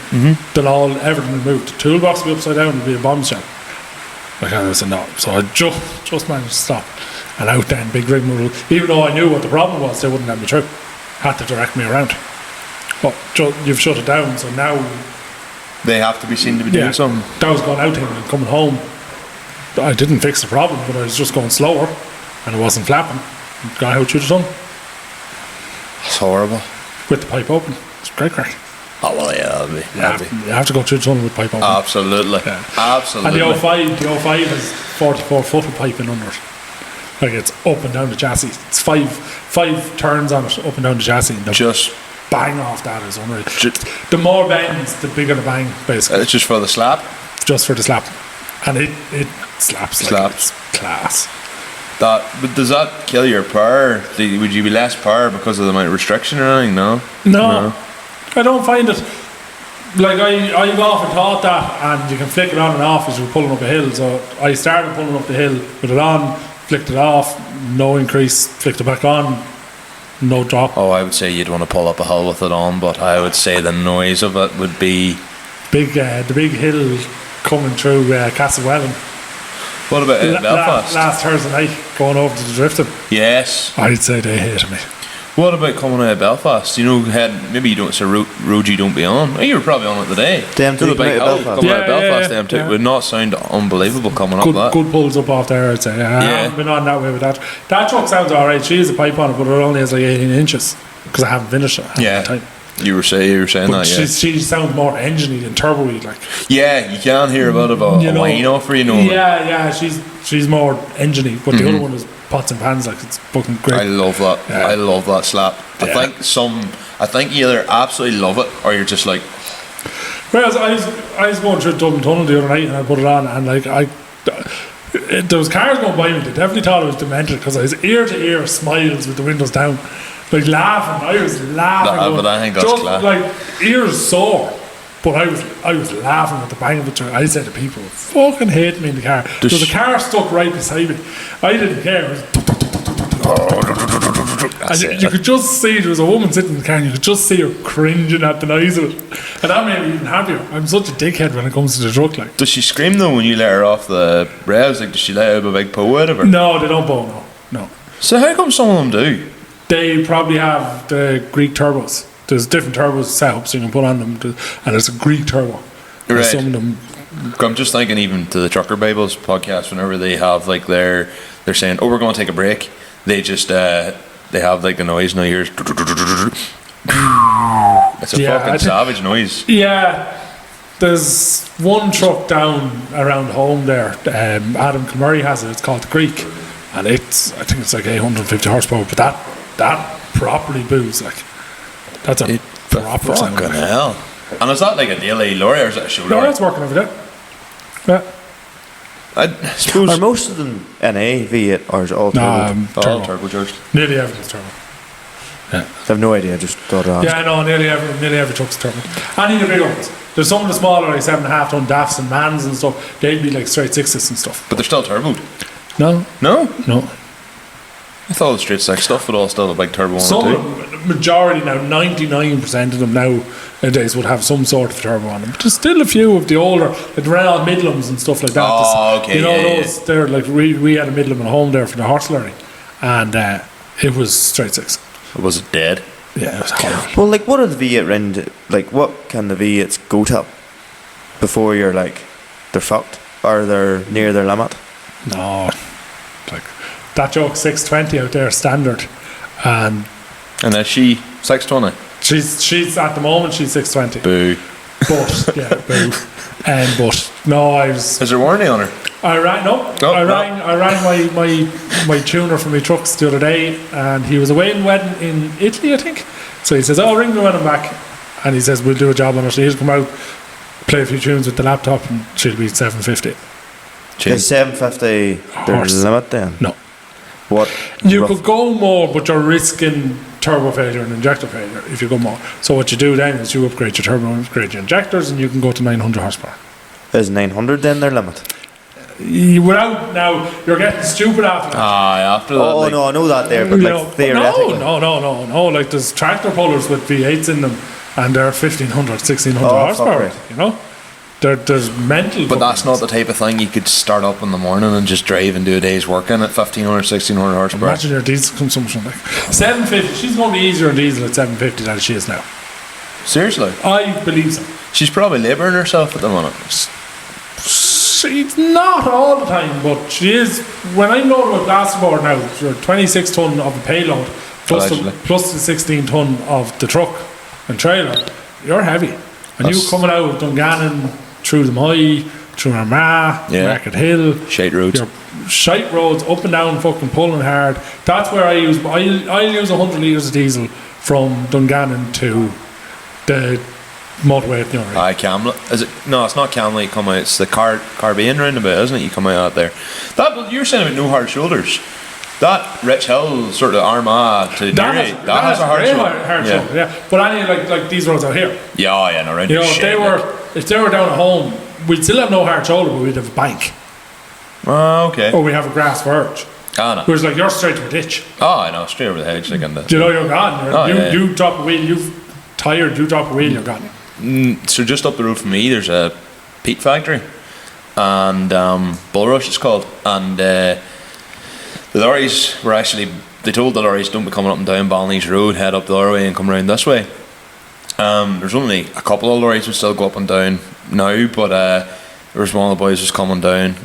They'll everything will move. The toolbox will be upside down. It'll be a bombshell. Like I said, no. So I just managed to stop. And out then, big rigmarole. Even though I knew what the problem was, they wouldn't let me through. Had to direct me around. But you've shut it down, so now they have to be seen to be doing something. That was going out to him and coming home. I didn't fix the problem, but I was just going slower, and it wasn't flapping. Got out through the tunnel. It's horrible. With the pipe open. It's great crack. Oh well, yeah, that'll be. You have to go through the tunnel with pipe open. Absolutely. Yeah. Absolutely. And the 05 is 44 foot of piping under it. Like, it's up and down the chassis. It's five turns on it, up and down the chassis. And just bang off that is unreal. The more bends, the bigger the bang, basically. It's just for the slap? Just for the slap. And it slaps. Like, it's class. But does that kill your power? Would you be less power because of the amount of restriction or anything? No. I don't find it. Like, I've often thought that, and you can flick it on and off as you're pulling up a hill. So I started pulling up the hill with it on, flicked it off, no increase, flicked it back on, no drop. Oh, I would say you'd want to pull up a hill with it on, but I would say the noise of it would be the big hill coming through Castlewellan. What about Belfast? Last Thursday night, going over to the drifting. Yes. I'd say they hated me. What about coming out of Belfast? You know, maybe you don't say road you don't be on. Oh, you were probably on it today. The M2 the big hill coming out of Belfast. Yeah. M2 would not sound unbelievable coming up that. Good pulls up off there, I'd say. I haven't been on that way with that. That truck sounds alright. She has a pipe on it, but it only has like 18 inches because I haven't finished it. Time. You were saying but that, yeah. She sounds more engine-y than turbo-y, like. Yeah, you can hear a bit of a whine off her, you know. Yeah, she's more engine-y, but the other one is pots and pans, like, it's fucking great. I love that. Yeah. I love that slap. Yeah. I think you either absolutely love it or you're just like. Whereas I was going through Dublin Tunnel the other night and I put it on, and like there was cars going by me. They definitely thought I was demented because I was ear to ear smiles with the windows down. Like, laughing, I was laughing. But I think that's just class. Like, ears sore, but I was laughing at the bang of it. I said to people, "Fucking hate me in the car." There was a car stuck right beside me. I didn't care. It was and you could just see there was a woman sitting in the car, and you could just see her cringing at the noise of it, and that made me even happier. I'm such a dickhead when it comes to the truck. Like, does she scream though when you let her off the rails? Like, does she let out a big poo out of her? No, they don't bow. No. So how come some of them do? They probably have the Greek turbos. There's different turbos setups you can put on them, and it's a Greek turbo. Right. Some of them. I'm just thinking, even to the Trucker Bibles podcast, whenever they have like they're saying, "Oh, we're going to take a break," they just they have like a noise now. Here's it's a fucking savage noise. Yeah. There's one truck down around home there. Adam Camurray has it. It's called the Greek, and I think it's like 850 horsepower. But that properly boos, like, that's a proper sound. Fucking hell. And is that like a daily lorry or is that a show lorry? No, that's working every day. Yeah. I suppose. Are most of them NA, V8, or is it all turbo? All turbocharged. Nearly everything's turbo. Yeah. I have no idea, I just thought I'd ask. Yeah, no, nearly every truck's turbo. And even the big ones. There's some of the smaller, like 7.5 ton DAFs and Mans and stuff, they'd be like straight sixes and stuff. But they're still turboed. No. I thought the straight six stuff would all still have a big turbo on it Some too. of them, majority now, 99% of them nowadays would have some sort of turbo on them. But there's still a few of the older, like the Renault Midlums and stuff like that. Oh, okay. You know, those, they're like, we had a Midlam at home there for the horse learning, and it was straight six. Was it dead? Yeah, it was horrible. Well, like, what are the V8 range? Like, what can the V8s go to before you're like, they're fucked or they're near their limit? No, like that joke 620 out there standard, and is she 620? she's at the moment she's 620. Boo. But yeah, boo. But no, Is there warranty on her? I rang my tuner for my trucks the other day, and he was away in wedding in Italy, I think. So he says, "Oh, ring me when I'm back," and he says, "We'll do a job on it." So he'll come out, play a few tunes with the laptop, and she'll be 750. Is 750 their Horse. limit then? No. What? You could go more, but you're risking turbo failure and injector failure if you go more. So what you do then is you upgrade your turbo, upgrade your injectors, and you can go to 900 horsepower. Is 900 then their limit? Without, now, you're getting stupid after that. After that. Oh, no, I know that there, but You like know, theoretically. no. Like there's tractor pullers with V8s in them, and they're 1500, 1600 Oh, horsepower. fuck right. You know, there's mental. But that's fucking- not the type of thing you could start up in the morning and just drive and do a day's work in at 1500, 1600 horsepower. Imagine your diesel consumption. Like 750. She's going to be easier on diesel at 750 than she is now. Seriously? I believe so. She's probably labouring herself at the minute. She's not all the time, but she is. When I'm loaded with plasterboard now, you're 26 ton of a payload plus Allegedly. the 16 ton of the truck and trailer. You're heavy, and you coming out of Dungannon through the Moy, through Armagh, Yeah. Market Hill, Shite roads. your shite roads up and down, fucking pulling hard. That's where I use. I'll use 100 litres of diesel from Dungannon to the motorway at Newry. Aye, Camlet. Is it? No, it's not Camlet. You come out. It's the Carbean roundabout, isn't it? You come out there. That you're saying about no hard shoulders. That Rich Hill sort of Armagh to Newry. That has a hard very shoulder. hard shoulder, yeah. But I mean, like these roads out here. Yeah, no, right. You know, if they were down at home, we'd still have no hard shoulder, but we'd have a bank, Okay. or we have a grass verge. No. Whereas, like, you're straight to a ditch. Oh, I know, straight over the hedge, like in the. You know, you're gone. Oh, yeah. You drop a wheel, you've tired. You drop a wheel, you're gone. So just up the road from me, there's a peat factory, and Bulrush it's called, and the lorries were actually. They told the lorries don't be coming up and down Balnies Road, head up the other way and come round this way. There's only a couple of lorries would still go up and down now, but there was one of the boys was coming down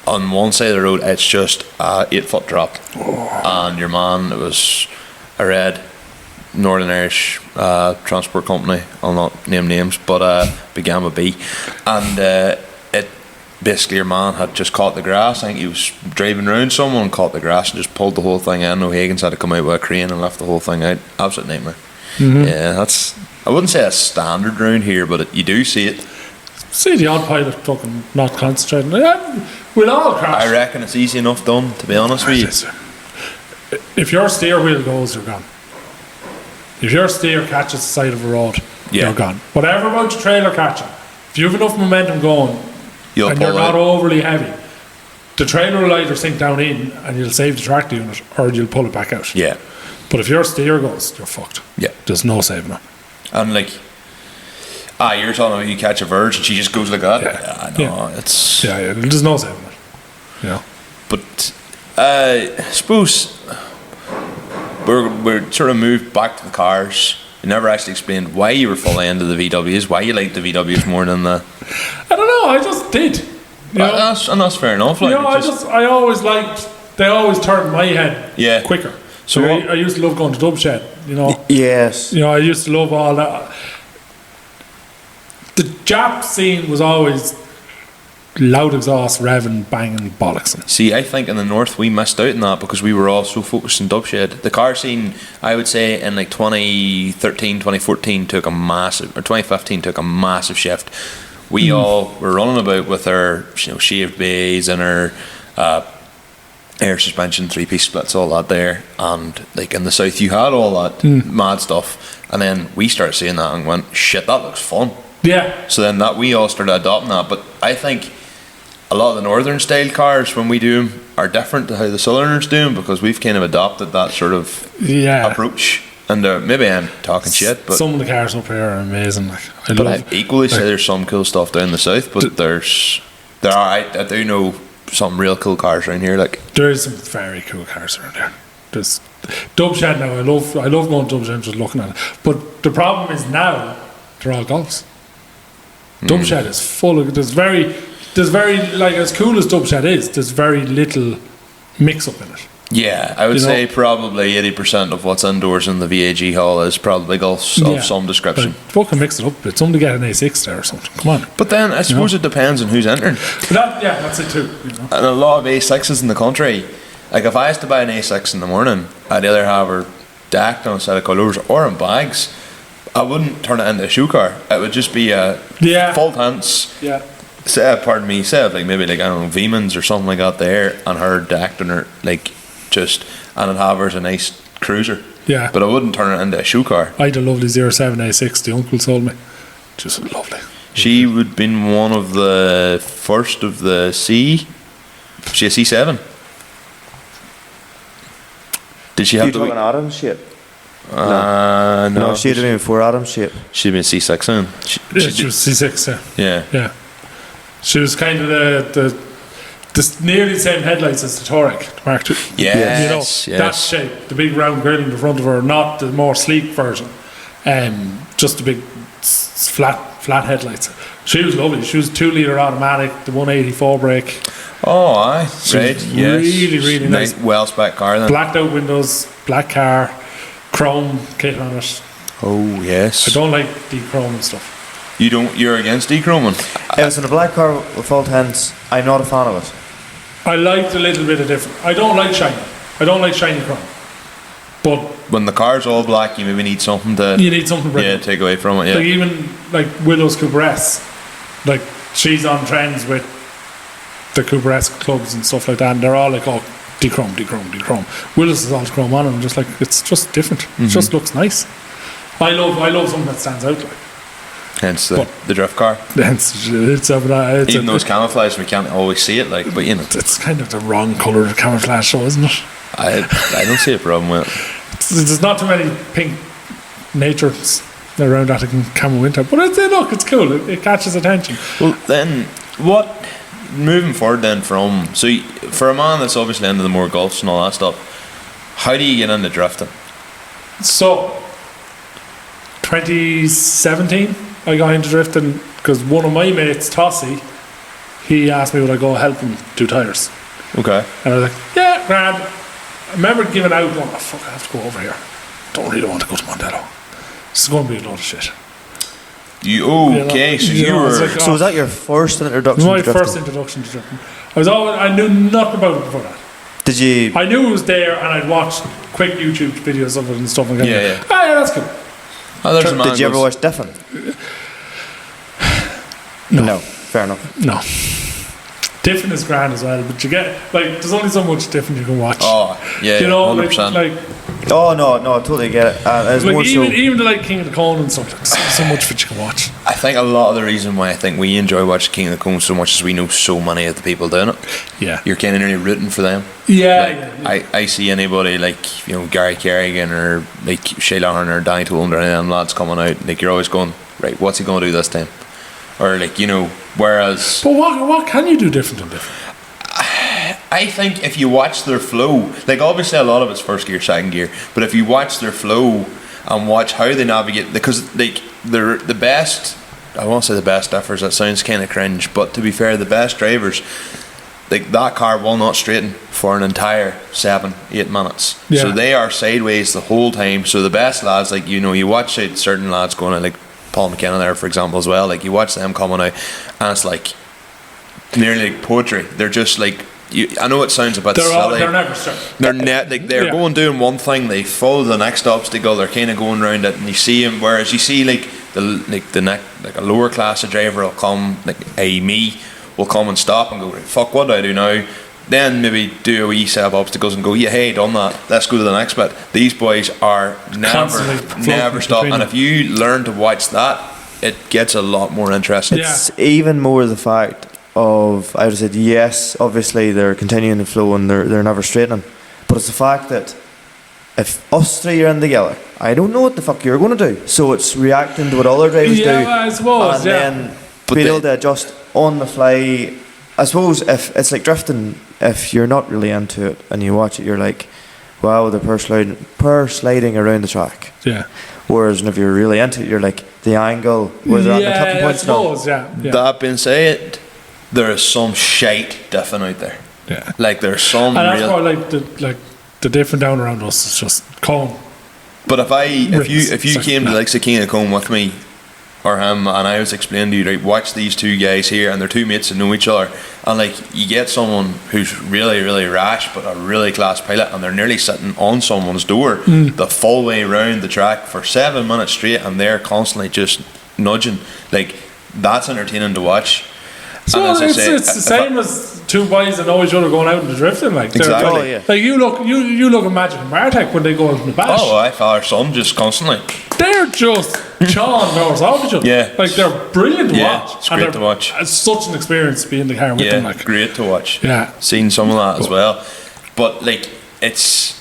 on one side of the road. It's just a 8-foot drop, and your man, it was a red Northern Irish transport company. I'll not name names, but began with B, and it basically your man had just caught the grass. I think he was driving around someone, caught the grass and just pulled the whole thing in. O'Hagan's had to come out with a crane and lift the whole thing out. Absolute nightmare. Yeah, that's. I wouldn't say a standard round here, but you do see it. See the odd pilot fucking not concentrating. Yeah, we'll all crash. I reckon it's easy enough done, to be honest with you. If your steer wheel goes, you're gone. If your steer catches the side of a road, Yeah. you're gone. Whatever about your trailer catching, if you have enough momentum going You'll and pull you're not out. overly heavy, the trailer will either sink down in and you'll save the tractor unit, or you'll pull it back out. Yeah, But if your steer goes, you're fucked. yeah. There's no saving it. And like, you're talking about you catch a verge and she just goes like that. Yeah. I know it's. Yeah, there's no saving it. You know. But I suppose we're sort of moved back to the cars. You never actually explained why you were fully into the VWs, why you liked the VWs more than the. I don't know. I just did. You know? That's fair enough. Like, You know, I always liked. They always turned my head Yeah. quicker. So So what- I used to love going to Dub Shed. You know, Yes. you know, I used to love all that. The Jap scene was always loud exhaust, revving, banging, bollocksing. See, I think in the north we missed out on that because we were all so focused on Dubshed. The car scene, I would say, in like 2013, 2014 took a massive, or 2015 took a massive shift. We all were running about with our, shaved bays and our air suspension, 3-piece splits, all that there. And like in the south, you had all that mad stuff. And then we started seeing that and went, shit, that looks fun. Yeah, So then that we all started adopting that. But I think a lot of the northern style cars, when we do them, are different to how the southerners do them because we've kind of adopted that sort of yeah. approach. And maybe I'm talking shit, but Some of the cars up here are amazing. Like, I but love. I equally say there's some cool stuff down the south. But I do know some real cool cars around here. Like There is some very cool cars around there. There's dub shed now. I love going dub shed and just looking at it. But the problem is now they're all golfs. Dub shed is full of. There's very like as cool as dub shed is. There's very little mix up in it. Yeah, I would say probably 80% of what's indoors in the VAG hall is probably golfs of some description. But fucking mix it up a bit. Somebody get an A6 there or something. Come on. But then I suppose it depends on who's entering. That's it too. And a lot of A6s in the country. Like if I was to buy an A6 in the morning, I'd either have her decked on a set of colours or in bags. I wouldn't turn it into a shoe car. It would just be a full tents. Yeah. Say like maybe like I don't know V-mans or something like that there, and her decked on her and I'd have her as a nice cruiser. Yeah. But I wouldn't turn it into a shoe car. I had a lovely 07 A6 the uncle sold me. Just lovely. She would have been one of the first of the C. She a C7. Did she have to an Adams shape? No, she'd have been before Adams shape. She'd been C6 then. She was C6, yeah. Yeah. She was kind of the nearly the same headlights as the Touareg, the Mark II. Yes, that shape, the big round grille in the front of her, not the more sleek version, just the big flat headlights. She was lovely. She was 2-litre automatic, the 184 brake. Oh, aye, right, yes. Really nice. Well spec car then. Blacked out windows, black car, chrome kit on it. Oh yes. I don't like de-chrome and stuff. You're against de-chroming? It was in a black car with full tents. I'm not a fan of it. I liked a little bit of different. I don't like shiny chrome. But when the car's all black, you maybe need something to. You need something. Take away from it. Yeah. Like even like Willow's Cooper S, like she's on trends with the Cooper S clubs and stuff like that, and they're all like, oh, de-chrome. Willow's is all chrome on, and I'm just like, it's just different. It just looks nice. I love something that stands out. Like. Hence the drift car. Even though it's camouflage, we can't always see it. Like, but it's kind of the wrong colour of camouflage, show, isn't it? I don't see a problem with it. There's not too many pink natures around that can camo winter, but it's cool. It catches attention. Well, then moving forward then for a man that's obviously into the more golfs and all that stuff, how do you get into drifting? So 2017 I got into drifting because one of my mates, Tossie, he asked me would I go help him do tyres. Okay. And I was like, yeah, grand. I remember giving out going, oh fuck, I have to go over here. Don't really want to go to Mondello. This is going to be a load of shit. So you were. Like, so was that your first introduction? My first introduction to drifting. I knew nothing about it before that. Did you? I knew it was there, and I'd watched quick YouTube videos of it and stuff like that. Yeah. Oh, yeah, that's cool. Oh, did you ever watch Diffin? No. Fair enough. No. Diffin is grand as well, but you get there's only so much Diffin you can watch. Oh, yeah, 100%. Oh no, I totally get it. Even the King of the Cone and stuff. So much that you can watch. I think a lot of the reason why I think we enjoy watching King of the Cone so much is we know so many of the people doing it. Yeah, you're kind of nearly rooting for them. Yeah, I see anybody like Gary Kerrigan or like Shayla Hearn or Danny Toland or any of them lads coming out. Like you're always going, right, what's he going to do this time? Or whereas. But what can you do different than different? I think if you watch their flow, like obviously a lot of it's first gear, second gear, but if you watch their flow and watch how they navigate, because like they're the best. I won't say the best effers. That sounds kind of cringe, but to be fair, the best drivers, like that car will not straighten for an entire 7-8 minutes. Yeah. So they are sideways the whole time. So the best lads, like you watch certain lads going out, like Paul McKenna there, for example, as well. Like you watch them coming out, and it's like nearly like poetry. They're just like. I know it sounds a bit silly. They're never certain. They're going doing one thing, they follow the next obstacle, they're kind of going around it, and you see them. Whereas you see a lower class of driver will come, me will come and stop and go, fuck, what do I do now? Then maybe do a wee set of obstacles and go, yeah, hey, done that. Let's go to the next bit. These boys are never stop, and if you learn to watch that, it gets a lot more interesting. It's even more the fact of, I would have said, yes, obviously they're continuing the flow and they're never straightening, but it's the fact that if us three are in together, I don't know what the fuck you're going to do, so it's reacting to what other drivers do, I suppose, and then be able to adjust on the fly. I suppose if it's like drifting, if you're not really into it and you watch it, you're like, wow, they're per sliding around the track. Yeah. Whereas if you're really into it, you're like, the angle, where they're at the tipping I points now. suppose, yeah. That being said, there is some shite different out there. Yeah. Like there's some And that's real. why the different down around us is just calm. But if you Sorry. came to like Sakina Combe with me or him, and I was explaining to you, right, watch these two guys here, and they're two mates that know each other, and like you get someone who's really, really rash but a really class pilot, and they're nearly sitting on someone's door the full way round the track for 7 minutes straight, and they're constantly just nudging. Like that's entertaining to watch. So And as I it's say, the if same as two boys that know each other going out in the drifting. Like they're- Exactly. Oh, yeah. Like you look at Magic and Bartek when they go out in the bash. Oh, I father son just constantly. They're just chawing doors off each other. Yeah. Like they're brilliant to Yeah, watch. it's And great they're- to watch. It's such an experience to be in the car with Yeah, them. Like great to watch. Yeah. Seen some of that as well. But like it's,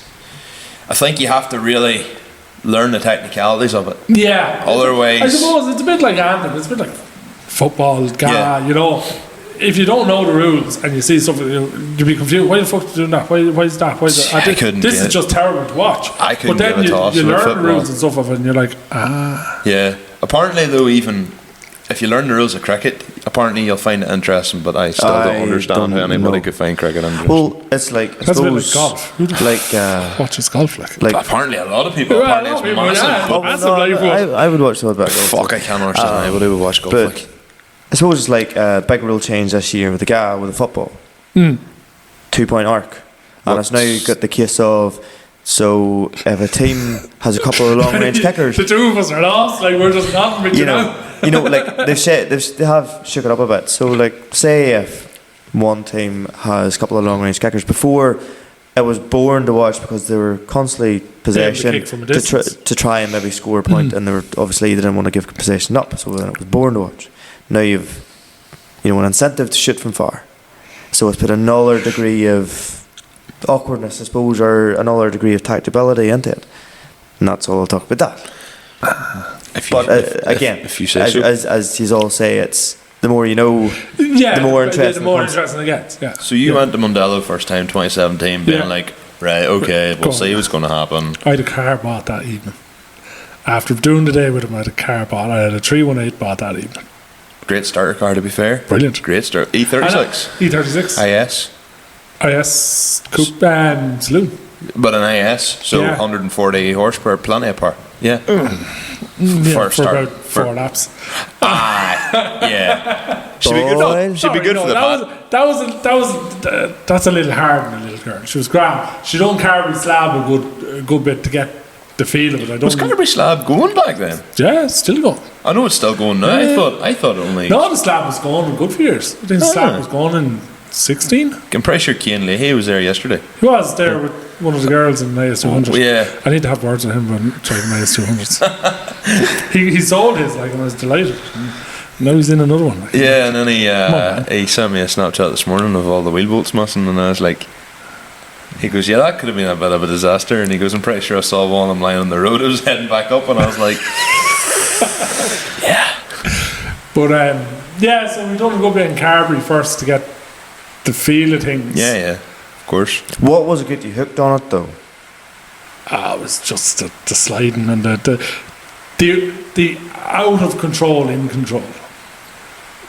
I think you have to really learn the technicalities of it. yeah. Otherwise- I suppose it's a bit like anthem. It's a bit like football, Yeah. you know. If you don't know the rules and you see something, you'll be confused. Why the fuck are you doing that? Why is that? Why is that? I couldn't This get is it. just terrible to watch. I couldn't But then give a toss you with learn the football. rules and stuff of it, and you're like, ah. Yeah. Apparently, though, even if you learn the rules of cricket, apparently you'll find it interesting. But I still I don't understand don't how anybody know. could find cricket interesting. Well, it's like, I That's a bit like suppose, golf. Who the like, watches golf like? like, Apparently, a lot of people. Well, Apparently, a lot it's of people, massive. yeah. But Massive life was- I would watch some of that. fuck, I can't understand anybody would watch golf. But Like. I suppose it's like a big rule change this year with the guy with the football. 2-point arc. And it's now got the case of, so if a team has a couple of long range kickers, The two of us are lost. Like we're just not with you know, like they have shook it up a bit. So like, say if one team has a couple of long range kickers, before it was boring to watch because they were constantly possession kick from a to distance. try and maybe score a point, and they were obviously they didn't want to give possession up, so then it was boring to watch. Now you've an incentive to shoot from far, so it's put another degree of awkwardness, I suppose, or another degree of tactability into it, and that's all I'll talk about that. If you, But again, if you say as, so. as you all say, it's the more you know, Yeah, the more the interesting more it becomes. interesting it gets. Yeah. So you went to Mondello first time, 2017, being Yeah. like, right, okay, we'll Go see on. what's going to happen. I had a car bought that evening. After doing the day with him, I had a car bought. I had a 318 bought that evening. Great starter car, to be fair. Brilliant. Great start. E36. E36. IS. IS Coupe Saloon. But an IS, so Yeah. 140 horsepower, plenty of power. Yeah. Yeah, For a for start. about 4 laps. Yeah. She'd be good, Boys. she'd be good for the That's a little hard on a little girl. She was grand. She done Carberry slab a good bit to get the feel of it. I Was don't. Canterbury Slab going back then? Yeah, it's still going. I know it's still going now. I thought it only. No, the slab was going for good for years. I think the slab was going in 16. I'm pretty sure Cian Leahy was there yesterday. He was there with one of the girls in AS200. Yeah. I need to have words with him when driving AS200s. he sold his, like, and I was delighted. Now he's in another one. Like. Yeah, and then on, he sent me a Snapchat this morning of all the wheel bolts missing, and I was like, he goes, yeah, that could have been a bit of a disaster. And he goes, I'm pretty sure I saw one of them lying on the road. I was heading back up, and I was like, yeah. But yeah, so we done a good bit in Carberry first to get the feel of things. Yeah, of course. What was it get you hooked on it though? It was just the sliding and the out of control in control.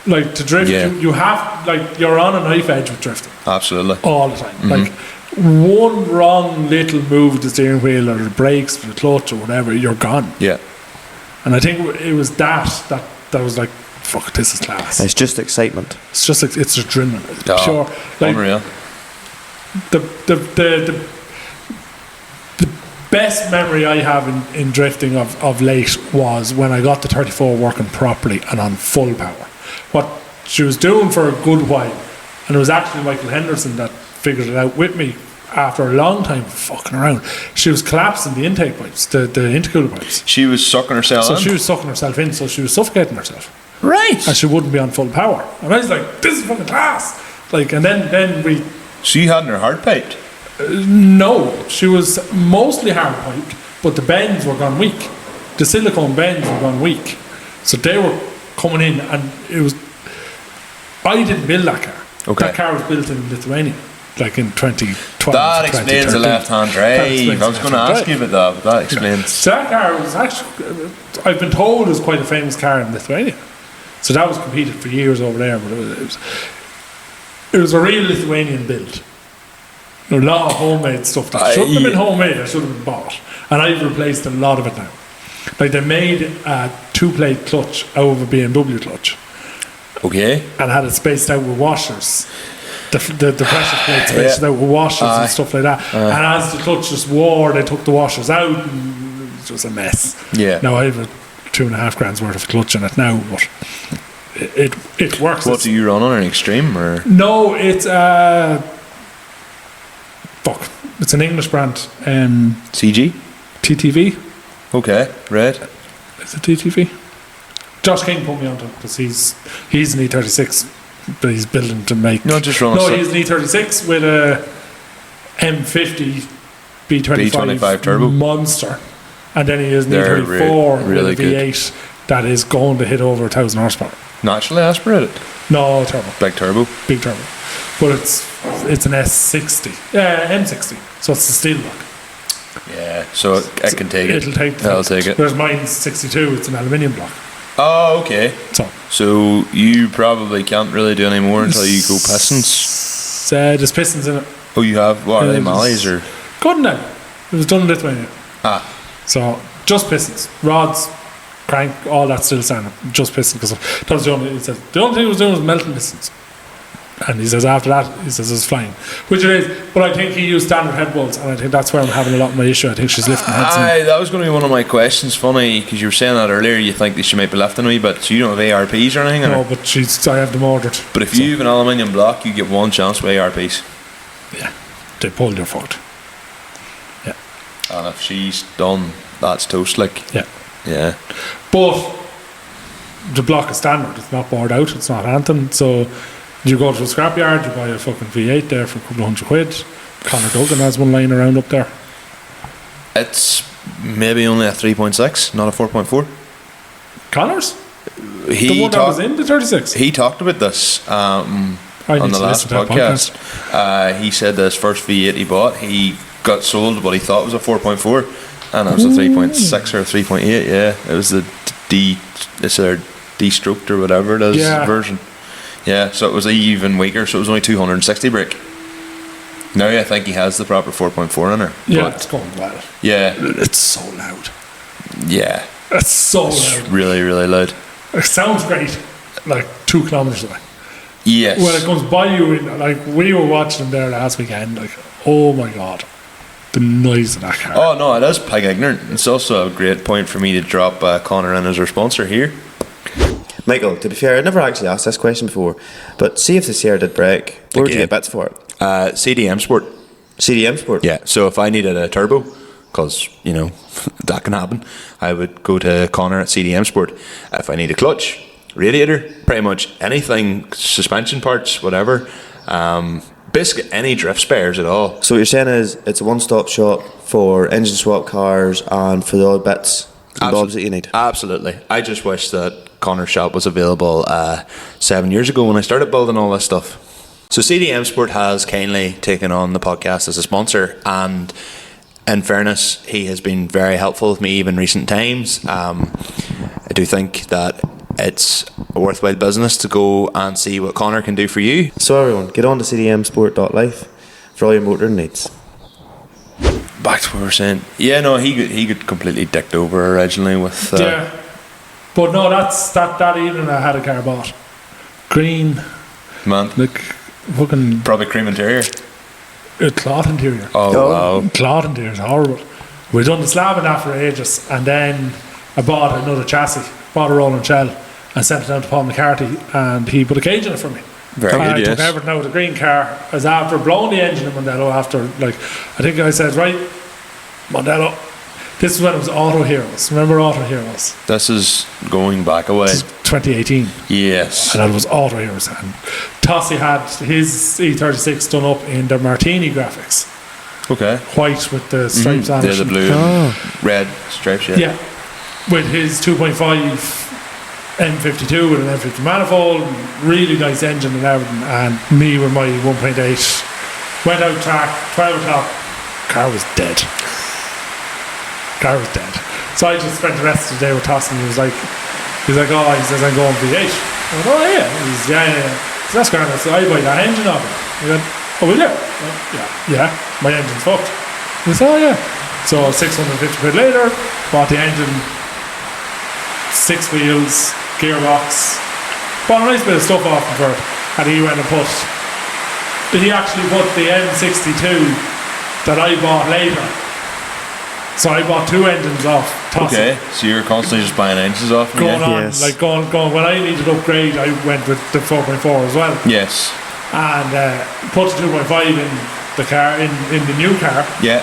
Like to drift, Yeah. you have, like, you're on a knife edge with drifting Absolutely. all the time. Like one wrong little move with the steering wheel or the brakes or the clutch or whatever, you're gone. Yeah. And I think it was that was like, fuck, this is class. It's just excitement. It's just like, it's adrenaline. It's Oh, pure. Like, unreal. the best memory I have in drifting of late was when I got the 34 working properly and on full power. What she was doing for a good while, and it was actually Michael Henderson that figured it out with me after a long time fucking around. She was collapsing the intake pipes, the intercooler pipes. She was sucking herself So in. she was sucking herself in, so she was suffocating herself. Right. And she wouldn't be on full power. And I was like, this is fucking class. Like, and then we So you had her hard piped. No, she was mostly hard piped, but the bends were gone weak. The silicone bends were gone weak, so they were coming in, and it was. I didn't build that car. Okay. That car was built in Lithuania, like in 2012 12 That to 20, explains the 13. left-hand drive. I was going to ask you about that, but that explains. So that car was actually, I've been told, was quite a famous car in Lithuania. So that was competed for years over there, but it was a real Lithuanian build. A lot of homemade stuff that shouldn't have been homemade, it should have been bought. And I've replaced a lot of it now. Like they made a 2-plate clutch out of a BMW clutch. Okay. And had it spaced out with washers. The pressure plate spaced out with washers and stuff like that. And as the clutch just wore, they took the washers out and it was just a mess. Yeah. Now I have a $2,500 worth of clutch in it now, but it works. What do you run on, an Extreme or? No, it's it's an English brand. CG? TTV. Okay, right. Is it TTV? Josh King put me onto it because he's an E36, but he's building to make. No, just run. No, he's an E36 with a M50 B25 Turbo monster, and then he has an They're E34 really with a V8 that is going to hit over 1,000 horsepower. Naturally aspirated. No, turbo. Big turbo. Big turbo, but it's an S60, M60, so it's the steel block. Yeah, so it can take it. It'll take. That'll take it. Whereas mine's 62, it's an aluminium block. Oh, okay. So you probably can't really do any more until you go pistons. There's pistons in it. Oh, you have? What are they, Malleys or? Good now. It was done in Lithuania. So just pistons, rods, crank, all that still standard. Just pistons because that was the only. He says the only thing he was doing was melting pistons. And he says after that, he says it's flying, which it is. But I think he used standard head bolts, and I think that's where I'm having a lot of my issue. I think she's lifting heads. That was going to be one of my questions. Funny because you were saying that earlier. You think that she might be lifting a wee bit. So you don't have ARPs or anything? No, or? but I have them ordered. But if you have an aluminium block, you get one chance with ARPs. Yeah, they pulled your foot. Yeah. And if she's done, that's toast. Like. Yeah. But the block is standard. It's not bored out. It's not Anthem. So you go to a scrapyard, you buy a fucking V8 there for a couple of £100. Conor Duggan has one lying around up there. It's maybe only a 3.6, not a 4.4. Connor's? The one that was in the 36? He talked about this on the last podcast. He said this first V8 he bought, he got sold what he thought was a 4.4, and it was a 3.6 or a 3.8. Yeah, it was the it's their D-stroked or whatever it is version. Yeah, so it was even weaker, so it was only 260 brake. Now I think he has the proper 4.4 in her. Yeah, it's going well. Yeah. It's so loud. Yeah. It's so loud. Really, really loud. It sounds great, like 2 kilometres away. Yes. When it comes by you, like we were watching them there last weekend, like, oh my God, the noise of that car. Oh no, it is pig ignorant. It's also a great point for me to drop Connor in as our sponsor here. Michael, to be fair, I never actually asked this question before, but see if the Sierra did break, where would you get bits for it? CDM Sport. CDM Sport? Yeah, so if I needed a turbo, because, you know, that can happen, I would go to Connor at CDM Sport. If I need a clutch, radiator, pretty much anything, suspension parts, whatever, basically any drift spares at all. So what you're saying is it's a one-stop shop for engine swap cars and for the odd bits and bobs that you need? Absolutely. I just wish that Connor's shop was available 7 years ago when I started building all this stuff. So CDM Sport has kindly taken on the podcast as a sponsor, and in fairness, he has been very helpful with me even in recent times. I do think that it's a worthwhile business to go and see what Connor can do for you. So everyone, get on to cdmsport.life for all your motoring needs. Back to what we were saying. Yeah, no, he got completely dicked over originally with... yeah. But no, that evening I had a car bought. Green. Man. Like, fucking... Probably cream interior. Cloth interior. Oh, wow. Cloth interior is horrible. We'd done the slab in that for ages, and then I bought another chassis, bought a rolling shell, and sent it down to Paul McCarthy, and he put a cage in it for me. Very and good, I took yes. everything out of the green car. I was after blowing the engine in Mondello after, like, I think I said, right, Mondello, this is when it was Auto Heroes. Remember Auto Heroes? This is going back away. This is 2018. Yes. And it was Auto Heroes. And Tossie had his E36 done up in the Martini graphics. Okay. White with the stripes on it. Yeah, the blue and red stripes, yeah. Yeah. With his 2.5 M52 with an M50 manifold, really nice engine and everything, and me with my 1.8 Went out track, 12 o'clock, car was dead. So I just spent the rest of the day with Tossin. He was like, oh, he says, I'm going V8. I went, oh yeah. He's, yeah. So that's grand. I said, I buy that engine off it. He went, oh, will you? Yeah, my engine's fucked. He said, oh yeah. So 650 quid later, bought the engine, 6 wheels, gearbox, bought a nice bit of stuff off him for it. And he went and he actually put the M62 that I bought later. So I bought 2 engines off Tossin. Okay, so you're constantly just buying engines off them? Going on, Yes. like going. When I needed upgrade, I went with the 4.4 as well. Yes. And put the 2.5 in the car, in the new car. Yeah.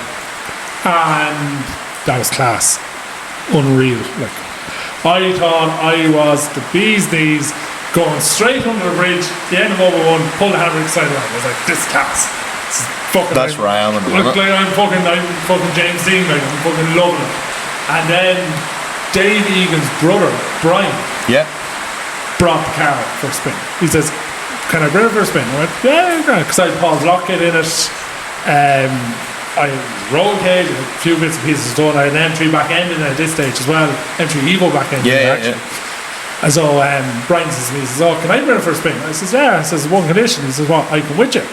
And that was class. Unreal. Like, I thought I was the bee's knees, going straight under the bridge, the end of over one, pull the handbrake side around. I was like, this is class. This is fucking That's where I am at the Look, minute. like I'm fucking James Dean, like I'm fucking loving it. And then Dave Egan's brother, Brian, Yeah. brought the car for a spin. He says, can I bring it for a spin? I went, yeah, because I had Paul's locket in it. I roll cage, a few bits and pieces done. I had an M3 back end in it at this stage as well. M3 Evo back end in it, actually. And so Brian says to me, he says, oh, can I bring it for a spin? I says, yeah. I says, one condition. He says, what? I come with you.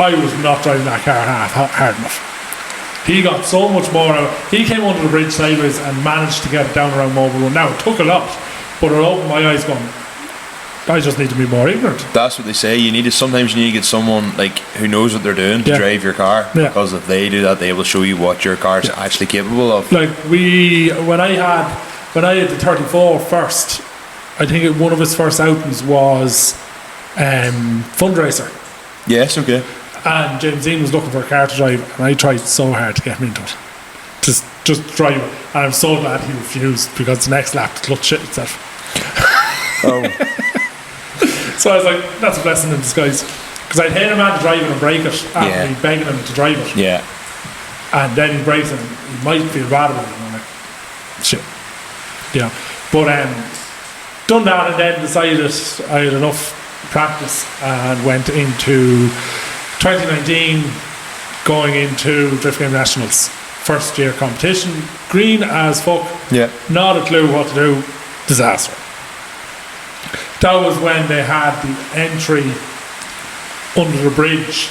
I was not driving that car hard enough. He got so much more out. He came under the bridge sideways and managed to get it down around Mobile Run. Now, it took a lot, but it opened my eyes going, I just need to be more ignorant. That's what they say. Sometimes you need to get someone like who knows what they're doing to drive your car. Yeah. Because if they do that, they will show you what your car is actually capable of. Like when I had the 34 first, I think one of his first outings was Fundraiser. Yes, okay. And James Dean was looking for a car to drive, and I tried so hard to get him into it. Just drive it. And I'm so glad he refused, because the next lap the clutch shit itself. Oh. So I was like, that's a blessing in disguise. Because I'd hate a man to drive it and break it after me begging him to drive it. Yeah. And then he breaks it and he might feel bad about it. And I'm like, shit. Yeah. But done that and then decided I had enough practice and went into 2019 going into Drift Game Nationals. First year competition. Green as fuck. Yeah. Not a clue what to do. Disaster. That was when they had the entry under the bridge.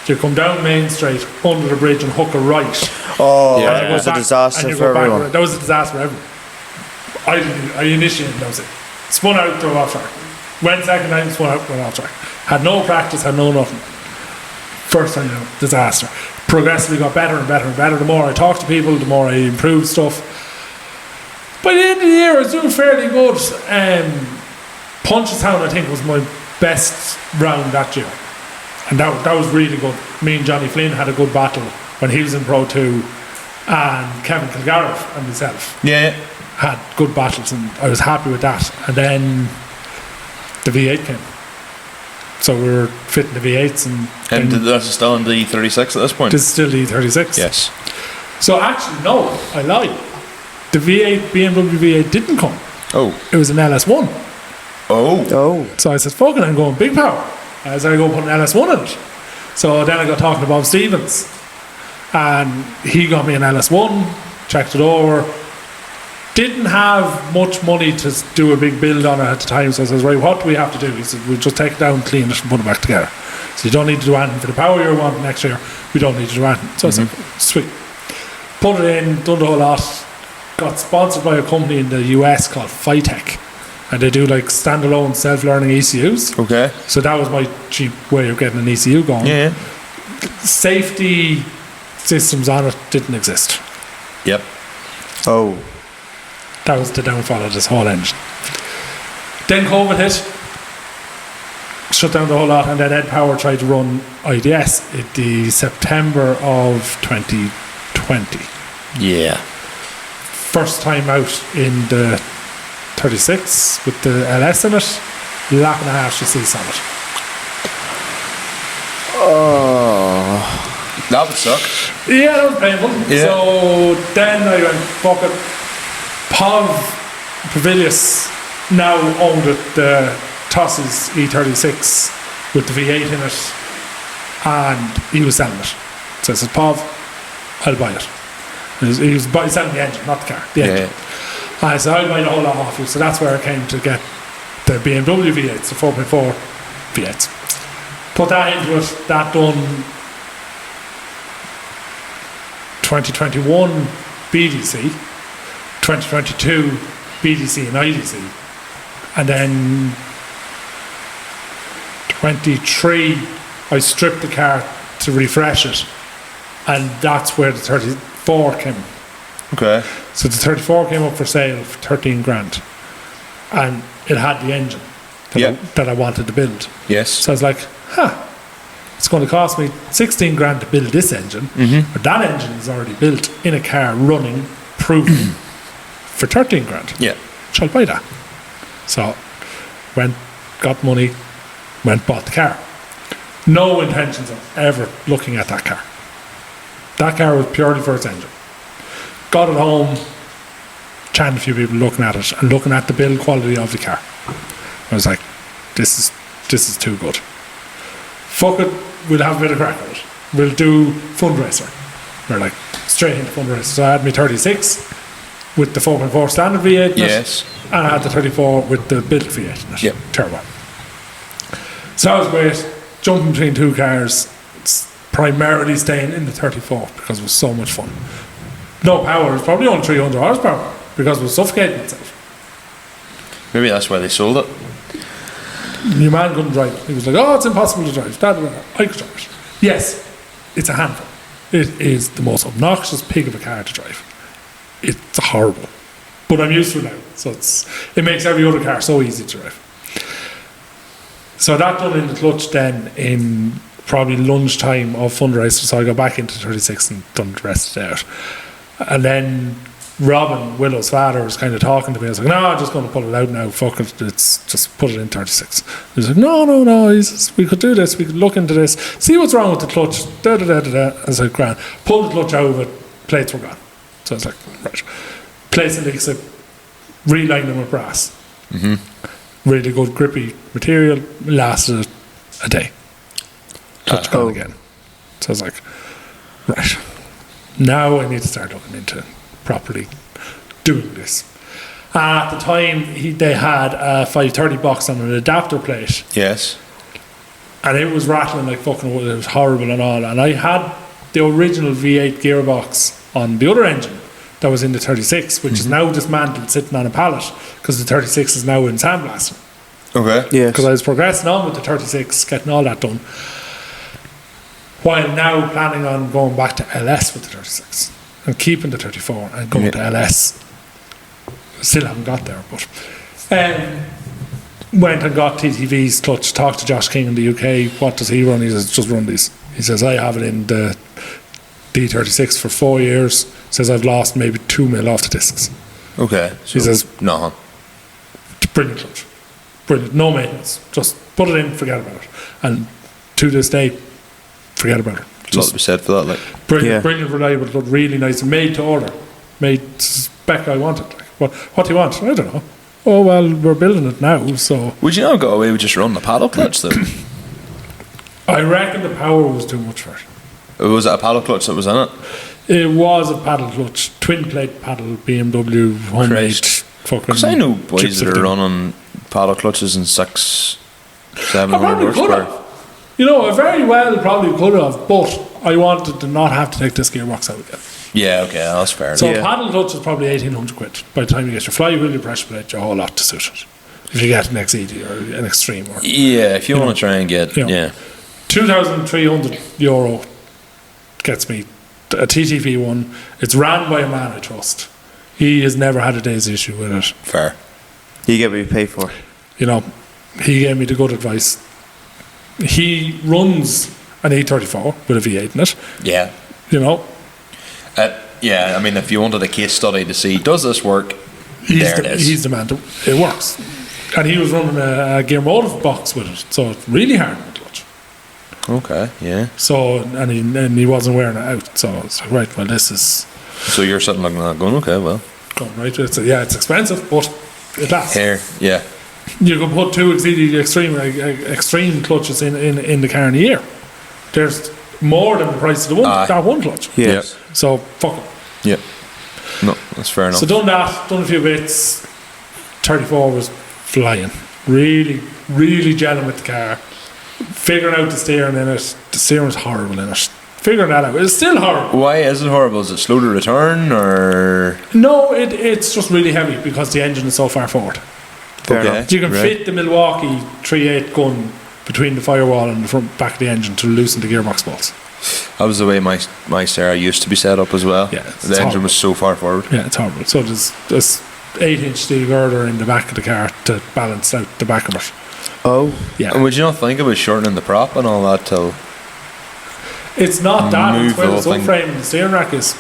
You come down Main Street, under the bridge and hook a right. Oh, Yeah. that was a disaster for everyone. That was a disaster for everyone. I initiated, that was it. Spun out, drove off track. Went second time, spun out, went off track. Had no practice, had no nothing. First time out, disaster. Progressively got better and better and better. The more I talked to people, the more I improved stuff. By the end of the year, I was doing fairly good. Punchestown, I think, was my best round that year. And that was really good. Me and Johnny Flynn had a good battle when he was in Pro 2, and Kevin Kilgariff and myself Yeah. had good battles, and I was happy with that. And then the V8 came. So we were fitting the V8s, And that's still in the E36 at this point? this is still the E36. Yes. So actually, no, I lied. The V8, BMW V8 didn't come. Oh. It was an LS1. Oh. Oh. So I said, fuck it, I'm going big power. I said, I go put an LS1 in it. So then I got talking to Bob Stevens, and he got me an LS1, checked it over. Didn't have much money to do a big build on it at the time, so I says, right, what do we have to do? He said, we'll just take it down, clean it, and put it back together. So you don't need to do anything for the power you're wanting next year. We don't need to do anything. So I said, sweet. Put it in, done the whole lot. Got sponsored by a company in the US called Phytech, and they do like standalone self-learning ECUs. Okay. So that was my cheap way of getting an ECU going. Yeah. Safety systems on it didn't exist. Yep. Oh. That was the downfall of this whole engine. Then COVID hit, shut down the whole lot, and then Ed Power tried to run IDS in the September of 2020. Yeah. First time out in the 36 with the LS in it, lap and a half to see on it. Oh. That would suck. Yeah, that was painful. Yeah. So then I went, fuck it. Pav Pavilius now owned it, the Tosses E36 with the V8 in it. and he was selling it. So I said, Pav, I'll buy it. He was selling the engine, not the car, the engine. And I said, I'll buy the whole lot off you. So that's where I came to get the BMW V8s, the 4.4 V8s. Put that into it, that done 2021 BDC, 2022 BDC and IDC, and then 23 I stripped the car to refresh it, and that's where the 34 came. Okay. So the 34 came up for sale for 13 grand, and it had the engine that I wanted to build. Yes. So I was like, it's going to cost me 16 grand to build this engine, but that engine is already built in a car running, proven for 13 grand. Yeah. Shall I buy that? So went, got money, went, bought the car. No intentions of ever looking at that car. That car was purely for its engine. Got it home, chatting to a few people looking at it and looking at the build quality of the car. I was like, this is too good. Fuck it, we'll have a bit of crack with it. We'll do fundraiser. We're like straight into fundraiser. So I had my 36 with the 4.4 standard V8 in Yes. it, and I had the 34 with the built V8 in it, Yep. turbo. So that was great. Jumping between two cars, primarily staying in the 34 because it was so much fun. No power, it was probably only 300 horsepower because it was suffocating itself. Maybe that's why they sold it. Your man couldn't drive it. He was like, oh, it's impossible to drive. I could drive it. Yes, it's a handful. It is the most obnoxious pig of a car to drive. It's horrible. But I'm used to it now. So it makes every other car so easy to drive. So that done in the clutch then in probably lunchtime of fundraiser. So I got back into 36 and done the rest of it out. And then Robin, Willow's father, was kind of talking to me. I was like, no, I'm just going to pull it out now. Fuck it. It's just put it in 36. He was like, no. He says, we could do this. We could look into this. See what's wrong with the clutch. I was like, grand. Pulled the clutch out of it. Plates were gone. So I was like, right. Plates and leaks, relined them with brass. Really good grippy material. Lasted a day. Clutch gone again. So I was like, right. Now I need to start looking into properly doing this. At the time, they had a 530 box on an adapter plate. Yes. And it was rattling like fucking wood. It was horrible and all. And I had the original V8 gearbox on the other engine that was in the 36, which is now dismantled, sitting on a pallet, because the 36 is now in sandblasting. Okay. Yes. Because I was progressing on with the 36, getting all that done, while now planning on going back to LS with the 36 and keeping the 34 and going to LS. Still haven't got there, but went and got TTV's clutch, talked to Josh King in the UK. What does he run? He says, just run these. He says, I have it in the D36 for 4 years. Says I've lost maybe 2 mil off the discs. Okay. So He says, no. brilliant clutch. Brilliant. No maintenance. Just put it in, forget about it. And to this day, forget about it. There's a lot to be said for that. Like, Brilliant, brilliant, reliable, looked really nice, made to order, made spec I wanted. Like, what do you want? I don't know. Oh well, we're building it now, so. would you not go away with just running the paddle clutch though? I reckon the power was too much for it. Was it a paddle clutch that was in it? It was a paddle clutch, twin plate paddle, BMW homemade. Fucking. Because I know boys chips that of are them. running paddle clutches in 600, I 700 probably could horsepower. have. You know, I very well probably could have, but I wanted to not have to take this gearbox out again. Yeah, okay, that's fair. So Yeah. a paddle clutch is probably 1,800 quid by the time you get your flywheel, your pressure plate, your whole lot to suit it. If you get an XED or an Extreme or Yeah, if you want to try and get, you know. yeah. €2,300 gets me a TTP one. It's ran by a man I trust. He has never had a day's issue with it. Fair. You get what you pay for. You know, he gave me the good advice. He runs an E34 with a V8 in it. Yeah. You know, Yeah, I mean, if you wanted a case study to see, does this work? There it is. he's the man. It works. And he was running a gear motive box with it, so it's really hard with the clutch. Okay, yeah. So, and he wasn't wearing it out. So it's like, right, well, this is So you're sitting looking at that going, okay, well. going right. It's expensive, but it lasts. Here, yeah. You can put two extreme clutches in the car in a year. there's more than the price of the one that one clutch. Yes. So fuck it. Yeah. No, that's fair enough. So done a few bits. 34 was flying. Really, really gelling with the car. Figuring out the steering in it. The steering was horrible in it. Figuring that out. It's still horrible. Why is it horrible? Is it slow to return or? No, it's just really heavy because the engine is so far forward. Fair Okay. enough. You can fit the Milwaukee 3.8 gun between the firewall and the front back of the engine to loosen the gearbox bolts. That was the way my Sarah used to be set up as well. Yeah, it's the engine horrible. was so far forward. Yeah, it's horrible. So there's this 8-inch steel girder in the back of the car to balance out the back of it. Oh. Yeah. And would you not think about shortening the prop and all that till? It's not that, it's Move where the the whole thing. subframe and the steering rack is.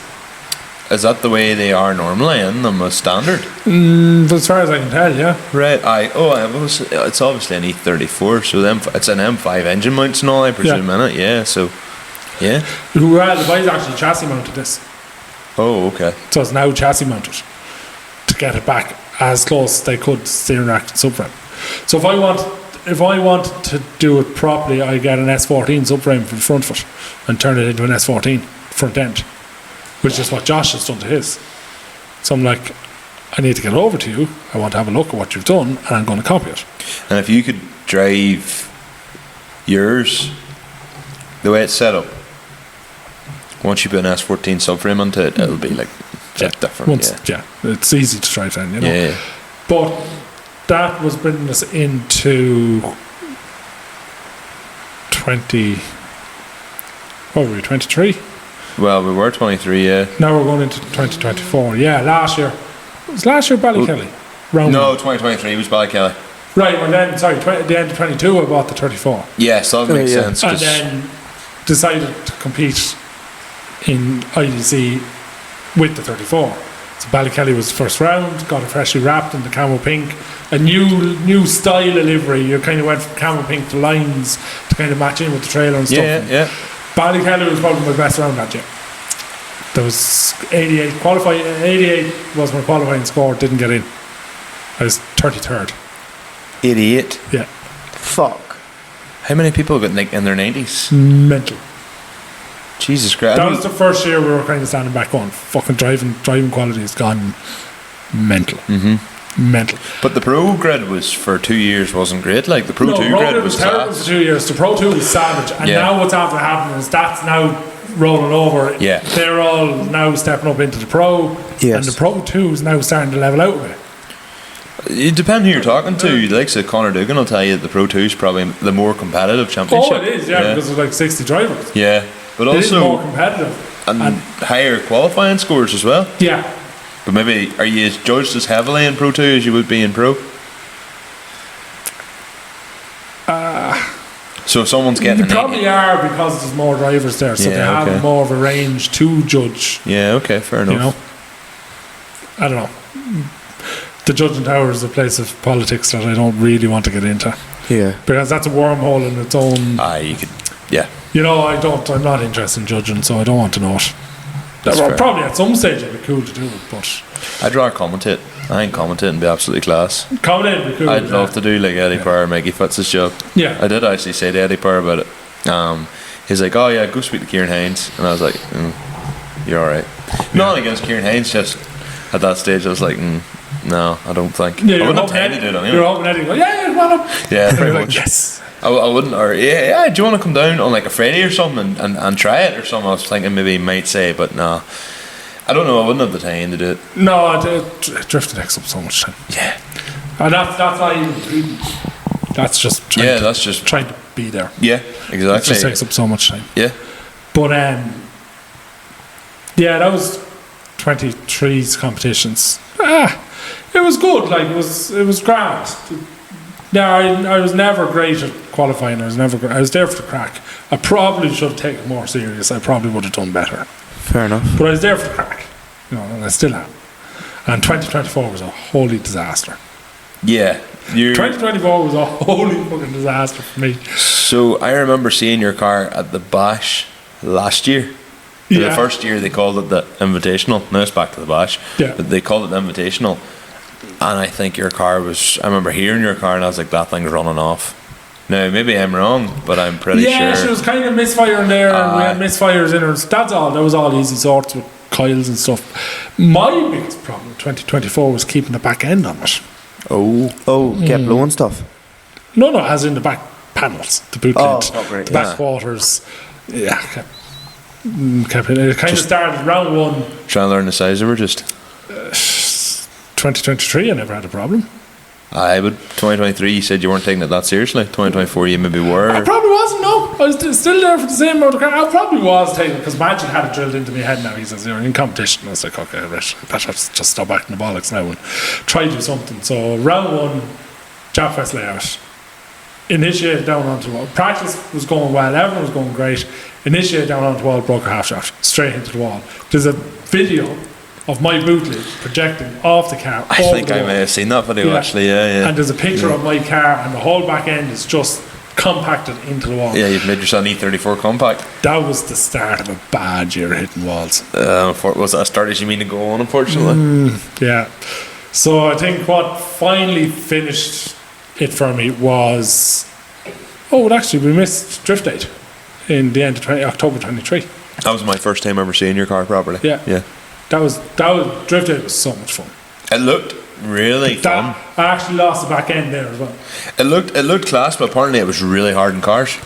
Is that the way they are normally in them as standard? But as far as I can tell, yeah. Right. It's obviously an E34, so it's an M5 engine mounts and all, I presume, Yeah. innit? Yeah. So, yeah. Well, the boys actually chassis mounted this. Oh, okay. So it's now chassis mounted to get it back as close as they could to the steering rack and subframe. So if I want to do it properly, I get an S14 subframe for the front foot and turn it into an S14 front end, which is what Josh has done to his. So I'm like, I need to get over to you. I want to have a look at what you've done, and I'm going to copy it. And if you could drive yours the way it's set up, once you put an S14 subframe onto it, it'll be like different. It's easy to drive then, you know. Yeah. But that was bringing us into 23. Well, we were 23, yeah. Now we're going into 2024. Yeah, last year. Was last year Ballykelly? Round No, one. 2023 was Ballykelly. Right, well then, sorry, at the end of 22 I bought the 34. Yes, that makes yeah. sense. And 'cause- then decided to compete in IDC with the 34. So Ballykelly was the first round, got it freshly wrapped in the camo pink, a new style of livery. You kind of went from camo pink to lines to kind of match in with the trailer and stuff. yeah. Ballykelly was probably my best round that year. There was 88 qualifying. 88 was my qualifying score. Didn't get in. I was 33rd. 88. Yeah, Fuck. How many people got in their 90s? mental. Jesus Christ. That was the first year we were kind of standing back on. Fucking driving quality has gone mental. Mental. But the Pro grid was for 2 years wasn't great. Like the Pro 2 Pro grid Grid was terrible class. for 2 years. The Pro 2 was savage. And Yeah. now what's after happening is that's now rolling over. Yeah. They're all now stepping up into the Pro. Yes. And the Pro 2 is now starting to level out a bit. It depends who you're talking to. The likes of Conor Dugan will tell you that the Pro 2 is probably the more competitive championship. Oh, it is, yeah, because there's like 60 drivers. Yeah, but It is more also competitive. and higher qualifying scores as well. Yeah. But maybe are you judged as heavily in Pro 2 as you would be in Pro? So if someone's getting You an probably 80. are because there's more drivers there, so Yeah, they have okay. more of a range to judge. Yeah, okay, fair enough. You know, I don't know. The judging tower is a place of politics that I don't really want to get into Yeah. because that's a wormhole in its own. You could, yeah. You know, I'm not interested in judging, so I don't want to know it. That's Well, fair. probably at some stage it'd be cool to do it, but I'd rather commentate. I think commentating would be absolutely class. coming in would be cool. I'd love to do like Eddie Power, Maggie Fitz's job. Yeah. I did actually say to Eddie Power about it. He's like, oh yeah, go speak to Kieran Hines. And I was like, you're alright. Not against Kieran Hines, just at that stage I was like, no, I don't think. Yeah, I you're wouldn't have hoping time to do it You're anyway. hoping Eddie go, yeah, come on up. Yeah, pretty Like, much. yes. I wouldn't, or yeah, do you want to come down on like a Friday or something and try it or something? I was thinking maybe he might say, but no. I don't know, I wouldn't have the time to do it. No, drifting takes up so much time. Yeah. And that's not even competing. That's just trying Yeah, to, that's just, trying to be there. yeah, It exactly. just takes up so much time. Yeah. But yeah, that was 23's competitions. It was good. Like it was grand. Now I was never great at qualifying. I was there for the crack. I probably should have taken it more serious. I probably would have done better. Fair enough. But I was there for the crack. You know, and I still am. And 2024 was a holy disaster. Yeah. 2024 was a holy fucking disaster for me. So I remember seeing your car at the Bash last year. Yeah. The first year they called it the Invitational. Now it's back to the Bash. Yeah. But they called it the Invitational. And I think your car was, I remember hearing your car and I was like, that thing's running off. No, maybe I'm wrong, but I'm pretty Yeah, sure. she was kind of misfiring there. And we had misfires in her. That's all. That was all easy sorts with coils and stuff. My biggest problem with 2024 was keeping the back end on it. Oh, kept blowing stuff. No, as in the back panels, the boot lid, great, the back quarters. Yeah, kept it. It kind of started round 1. Trying to learn the size of her, just. 2023, I never had a problem. But 2023, you said you weren't taking it that seriously. 2024, you maybe were. I probably wasn't, no. I was still there for the same amount of car. I probably was taking it because Magic had it drilled into my head now. He says, you're in competition. I was like, okay, right. I better just stop acting the bollocks now and try to do something. So, round 1, Japfest layout. Initiated down onto the wall. Practice was going well, everyone was going great. Initiated down onto the wall, broke a half shaft, straight into the wall. There's a video of my boot lid projecting off the car. I think I may have seen that video actually, yeah. And there's a picture of my car, and the whole back end is just compacted into the wall. Yeah, you've made yourself an E34 compact. That was the start of a bad year hitting walls. Was that a start as you mean to go on, unfortunately? Yeah. So I think what finally finished it for me was... actually, we missed drift date in the end of October 23. That was my first time ever seeing your car properly. Yeah. That was drift date was so much fun. It looked really fun. I actually lost the back end there as well. It looked class, but apparently it was really hard in cars.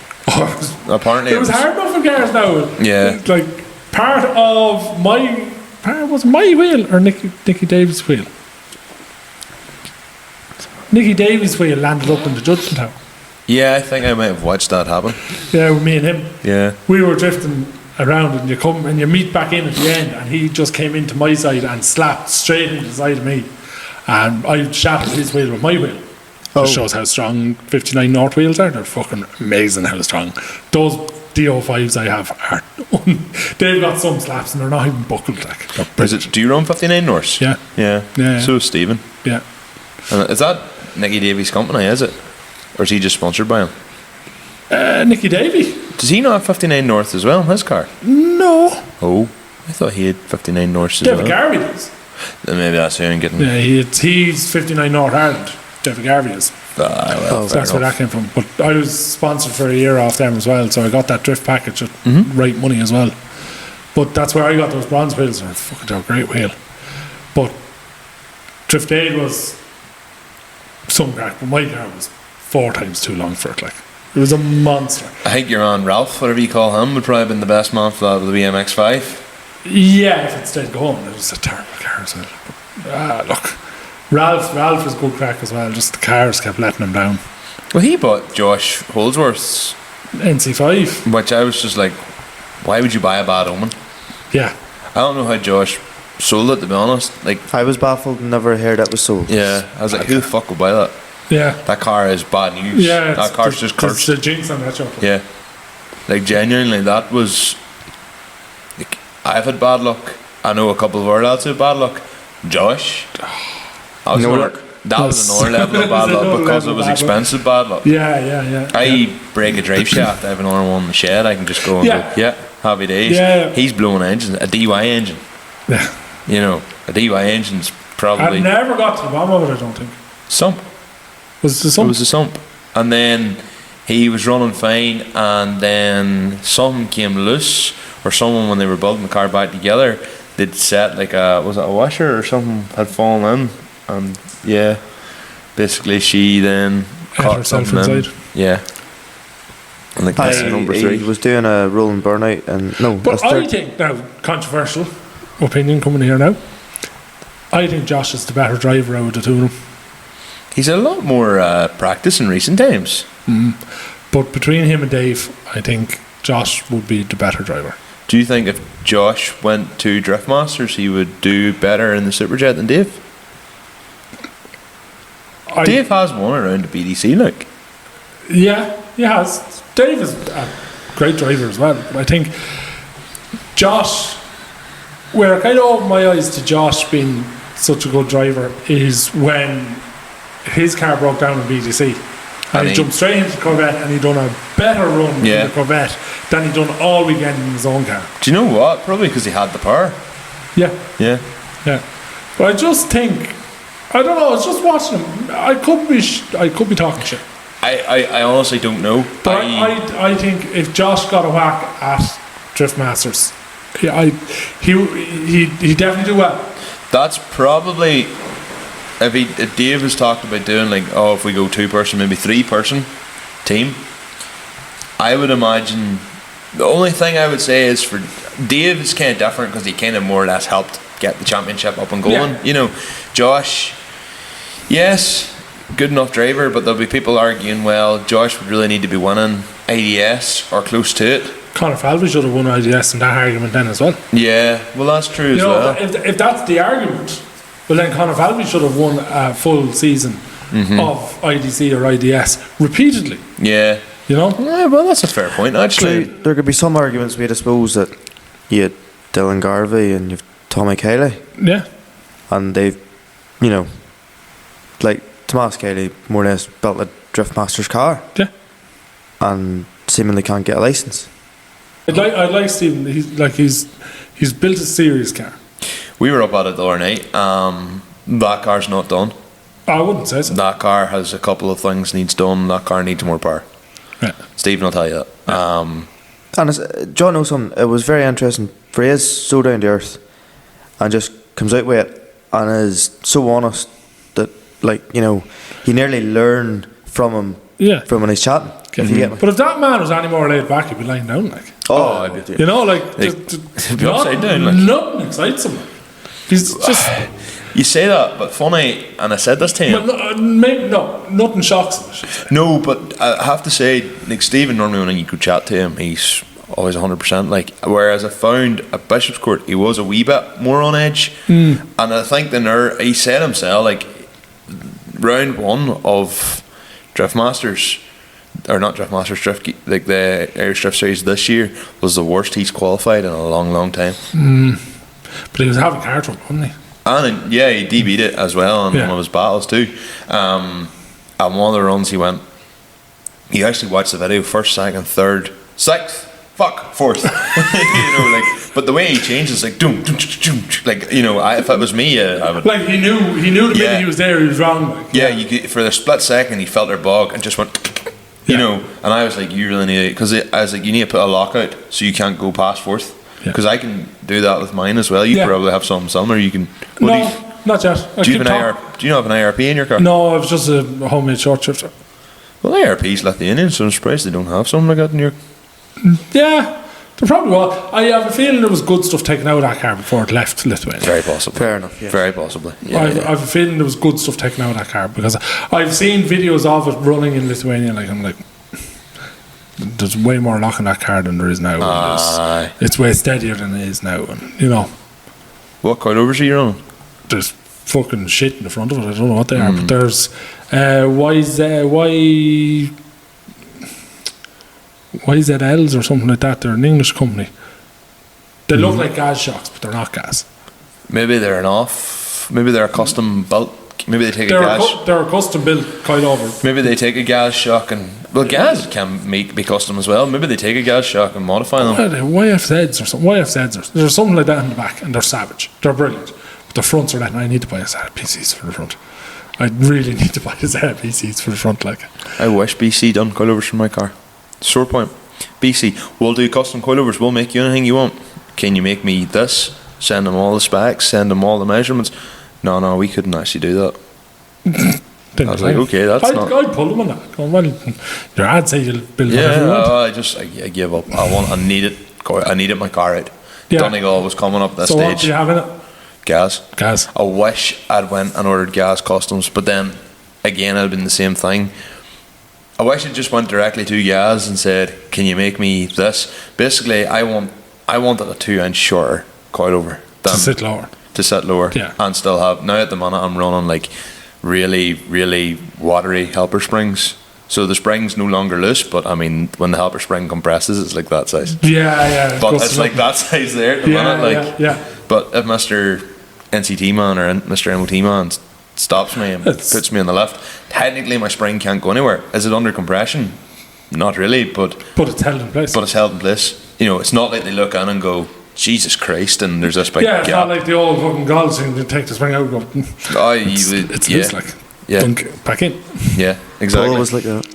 Apparently it was hard enough in cars now. Yeah. Like part of was my wheel or Nicky Davies' wheel. Nicky Davies' wheel landed up in the judgment tower. Yeah, I think I might have watched that happen. Yeah, with me and him. Yeah. We were drifting around and you come and you meet back in at the end and he just came into my side and slapped straight into the side of me and I shattered his wheel with my wheel. Just shows how strong 59 North wheels are. They're fucking amazing how strong. Those DO5s I have are they've got some slaps and they're not even buckled like. Do you run 59 Norths? Yeah. So is Stephen. Yeah. And is that Nicky Davies' company, is it? Or is he just sponsored by him? Nicky Davey. Does he not have 59 North as well in his car? No. Oh, I thought he had 59 North as David well. Garvey does. Then maybe that's who I'm getting. Yeah, he's 59 North Ireland. David Garvey is. Well, So that's where that came from. But I was sponsored for a year off them as well, so I got that drift package at right money as well. But that's where I got those bronze wheels. They're a great wheel. But Drift Aid was some crack, but my car was 4 times too long for it. Like it was a monster. I think your man Ralph, whatever you call him, would probably have been the best man for that of the BMX5. Yeah, if it stayed going, it was a terrible car as well. But, look, Ralph was good crack as well. Just the cars kept letting him down. Well, he bought Josh Holdsworth's NC5, which I was just like, why would you buy a bad Omen? Yeah. I don't know how Josh sold it, to be honest. Like, I was baffled and never heard it was sold. yeah, I was like, who the fuck would buy that? Yeah. That car is bad news. Yeah. That car's just cursed. There's a jinx on that job. Yeah. Like, genuinely, that was. Like, I've had bad luck. I know a couple of our lads had bad luck. Josh. That was another level of bad luck because it was expensive bad luck. Yeah. I break a drive shaft, I have another one in the shed, I can just go and go, happy days. Yeah. He's blowing engines, a DY engine. Yeah. You know, a DY engine's probably. I never got to the bottom of it, I don't think. Sump. Was it the sump? It was a sump. And then he was running fine, and then something came loose, or someone, when they were building the car back together, they'd set like was it a washer or something had fallen in, and yeah, basically she then caught herself something inside. in. Yeah. And like that's number 3. He was doing a rolling burnout, and no. But I think, now, controversial opinion coming here now, I think Josh is the better driver out of the two of them. He's a lot more practice in recent times. But between him and Dave, I think Josh would be the better driver. Do you think if Josh went to Drift Masters, he would do better in the Superjet than Dave? Dave has won around the BDC, like. Yeah, he has. Dave is a great driver as well. But I think Josh, where I kind of opened my eyes to Josh being such a good driver is when his car broke down in BDC. And he jumped straight into the Corvette and he done a better run in the Corvette than he done all weekend in his own car. Do you know what? Probably because he had the power. Yeah. Yeah. But I just think, I don't know, I was just watching him. I could be talking shit. I honestly don't know. But I think if Josh got a whack at Drift Masters, he definitely do well. That's probably if Dave has talked about doing like, if we go 2-person, maybe 3-person team. I would imagine the only thing I would say is for Dave is kind of different because he kind of more or less helped get the championship up and going. You know, Josh, yes, good enough driver, but there'll be people arguing, well, Josh would really need to be winning IDS or close to it. Conor Falvey should have won IDS in that argument then as well. Yeah, well, that's true as well. If that's the argument, well then Conor Falvey should have won a full season of IDC or IDS repeatedly. Yeah. You know? Yeah, well, that's a fair point, actually. There could be some arguments made, I suppose, that you had Dylan Garvey and you've Tommy Cayley. Yeah. And they've, you know, like Tomas Cayley more or less built a Drift Masters car. Yeah. And seemingly can't get a licence. I'd like Stephen. He's built a serious car. We were up at it the other night. That car's not done. I wouldn't say so. That car has a couple of things needs done. That car needs more power. Yeah. Stephen will tell you that. And John knows something. It was very interesting. For he is so down to earth and just comes out with it and is so honest that, like, you know, you nearly learn from him. Yeah. From when he's chatting. If you get me. But if that man was any more laid back, he'd be lying down like. You know, like he'd be upside down. Like. Nothing excites him. He's just. You say that, but funny, and I said this to him. Nothing shocks him. No, but I have to say, like Stephen, normally when you could chat to him, he's always 100%. Like, whereas I found at Bishop's Court, he was a wee bit more on edge, and I think he said himself, like, round 1 of Drift Masters, or not Drift Masters, like the Irish Drift Series this year was the worst he's qualified in a long, long time. But he was having car trouble, wasn't he? And he DB'd it as well in one of his battles too. And one of the runs he actually watched the video, 1st, 2nd, 3rd, 6th, 4th. You know, like, but the way he changes, like, doom, like, you know, if it was me, I would. Like he knew the minute he was there, he was wrong. Like, you could, for the split second, he felt their bog and just went. You know, and I was like, you really need it, because I was like, you need to put a lockout so you can't go past 4th. Because I can do that with mine as well. You probably have something similar. You can. Not yet. Do you not have an IRP in your car? No, it's just a homemade short shifter. Well, IRP's Lithuanian, so I'm surprised they don't have something like that in your. Yeah, they probably will. I have a feeling there was good stuff taken out of that car before it left Lithuania. Very possibly. Fair enough. Yeah. Very possibly. I have a feeling there was good stuff taken out of that car because I've seen videos of it running in Lithuania. Like I'm like. There's way more lock in that car than there is now. It's way steadier than it is now, and you know. What coilovers are you on? There's fucking shit in the front of it. I don't know what they are, but there's YZLs or something like that. They're an English company. They look like gas shocks, but they're not gas. Maybe they're an off. Maybe they're a custom built. Maybe they take a gas. They're a custom built coilover. Maybe they take a gas shock and gas can be custom as well. Maybe they take a gas shock and modify them. YFZs or something. YFZs. There's something like that in the back, and they're savage. They're brilliant. But the fronts are that. I need to buy a set of PCs for the front. I really need to buy a set of PCs for the front. Like I wish BC done coilovers for my car. Sore point. BC, we'll do custom coilovers. We'll make you anything you want. Can you make me this? Send them all the specs. Send them all the measurements. No, we couldn't actually do that. I was like, okay, that's not. I'd pull them on that. Well, your ad say you'll build whatever you want. I give up. I needed my car out. Yeah. Donegal was coming up this so stage. What do you have in it? Gas. I wish I'd went and ordered gas customs, but then again, it'd been the same thing. I wish I just went directly to gas and said, "Can you make me this?" Basically, I wanted a 2-inch shorter coilover to sit lower, and still have. Now at the minute, I'm running like really, really watery helper springs. So the spring's no longer loose, but I mean, when the helper spring compresses, it's like that size. Yeah. But it's like that size there at the minute. Like, but if Mr. NCT man or Mr. MOT man stops me and puts me on the lift, technically my spring can't go anywhere. Is it under compression? Not really, but it's held in place. You know, it's not like they look in and go, Jesus Christ, and there's this big it's gap. not like the old fucking golf thing. They take the spring out and go. It's loose, like. Yeah. Dunk back in. Yeah, exactly. Always like that.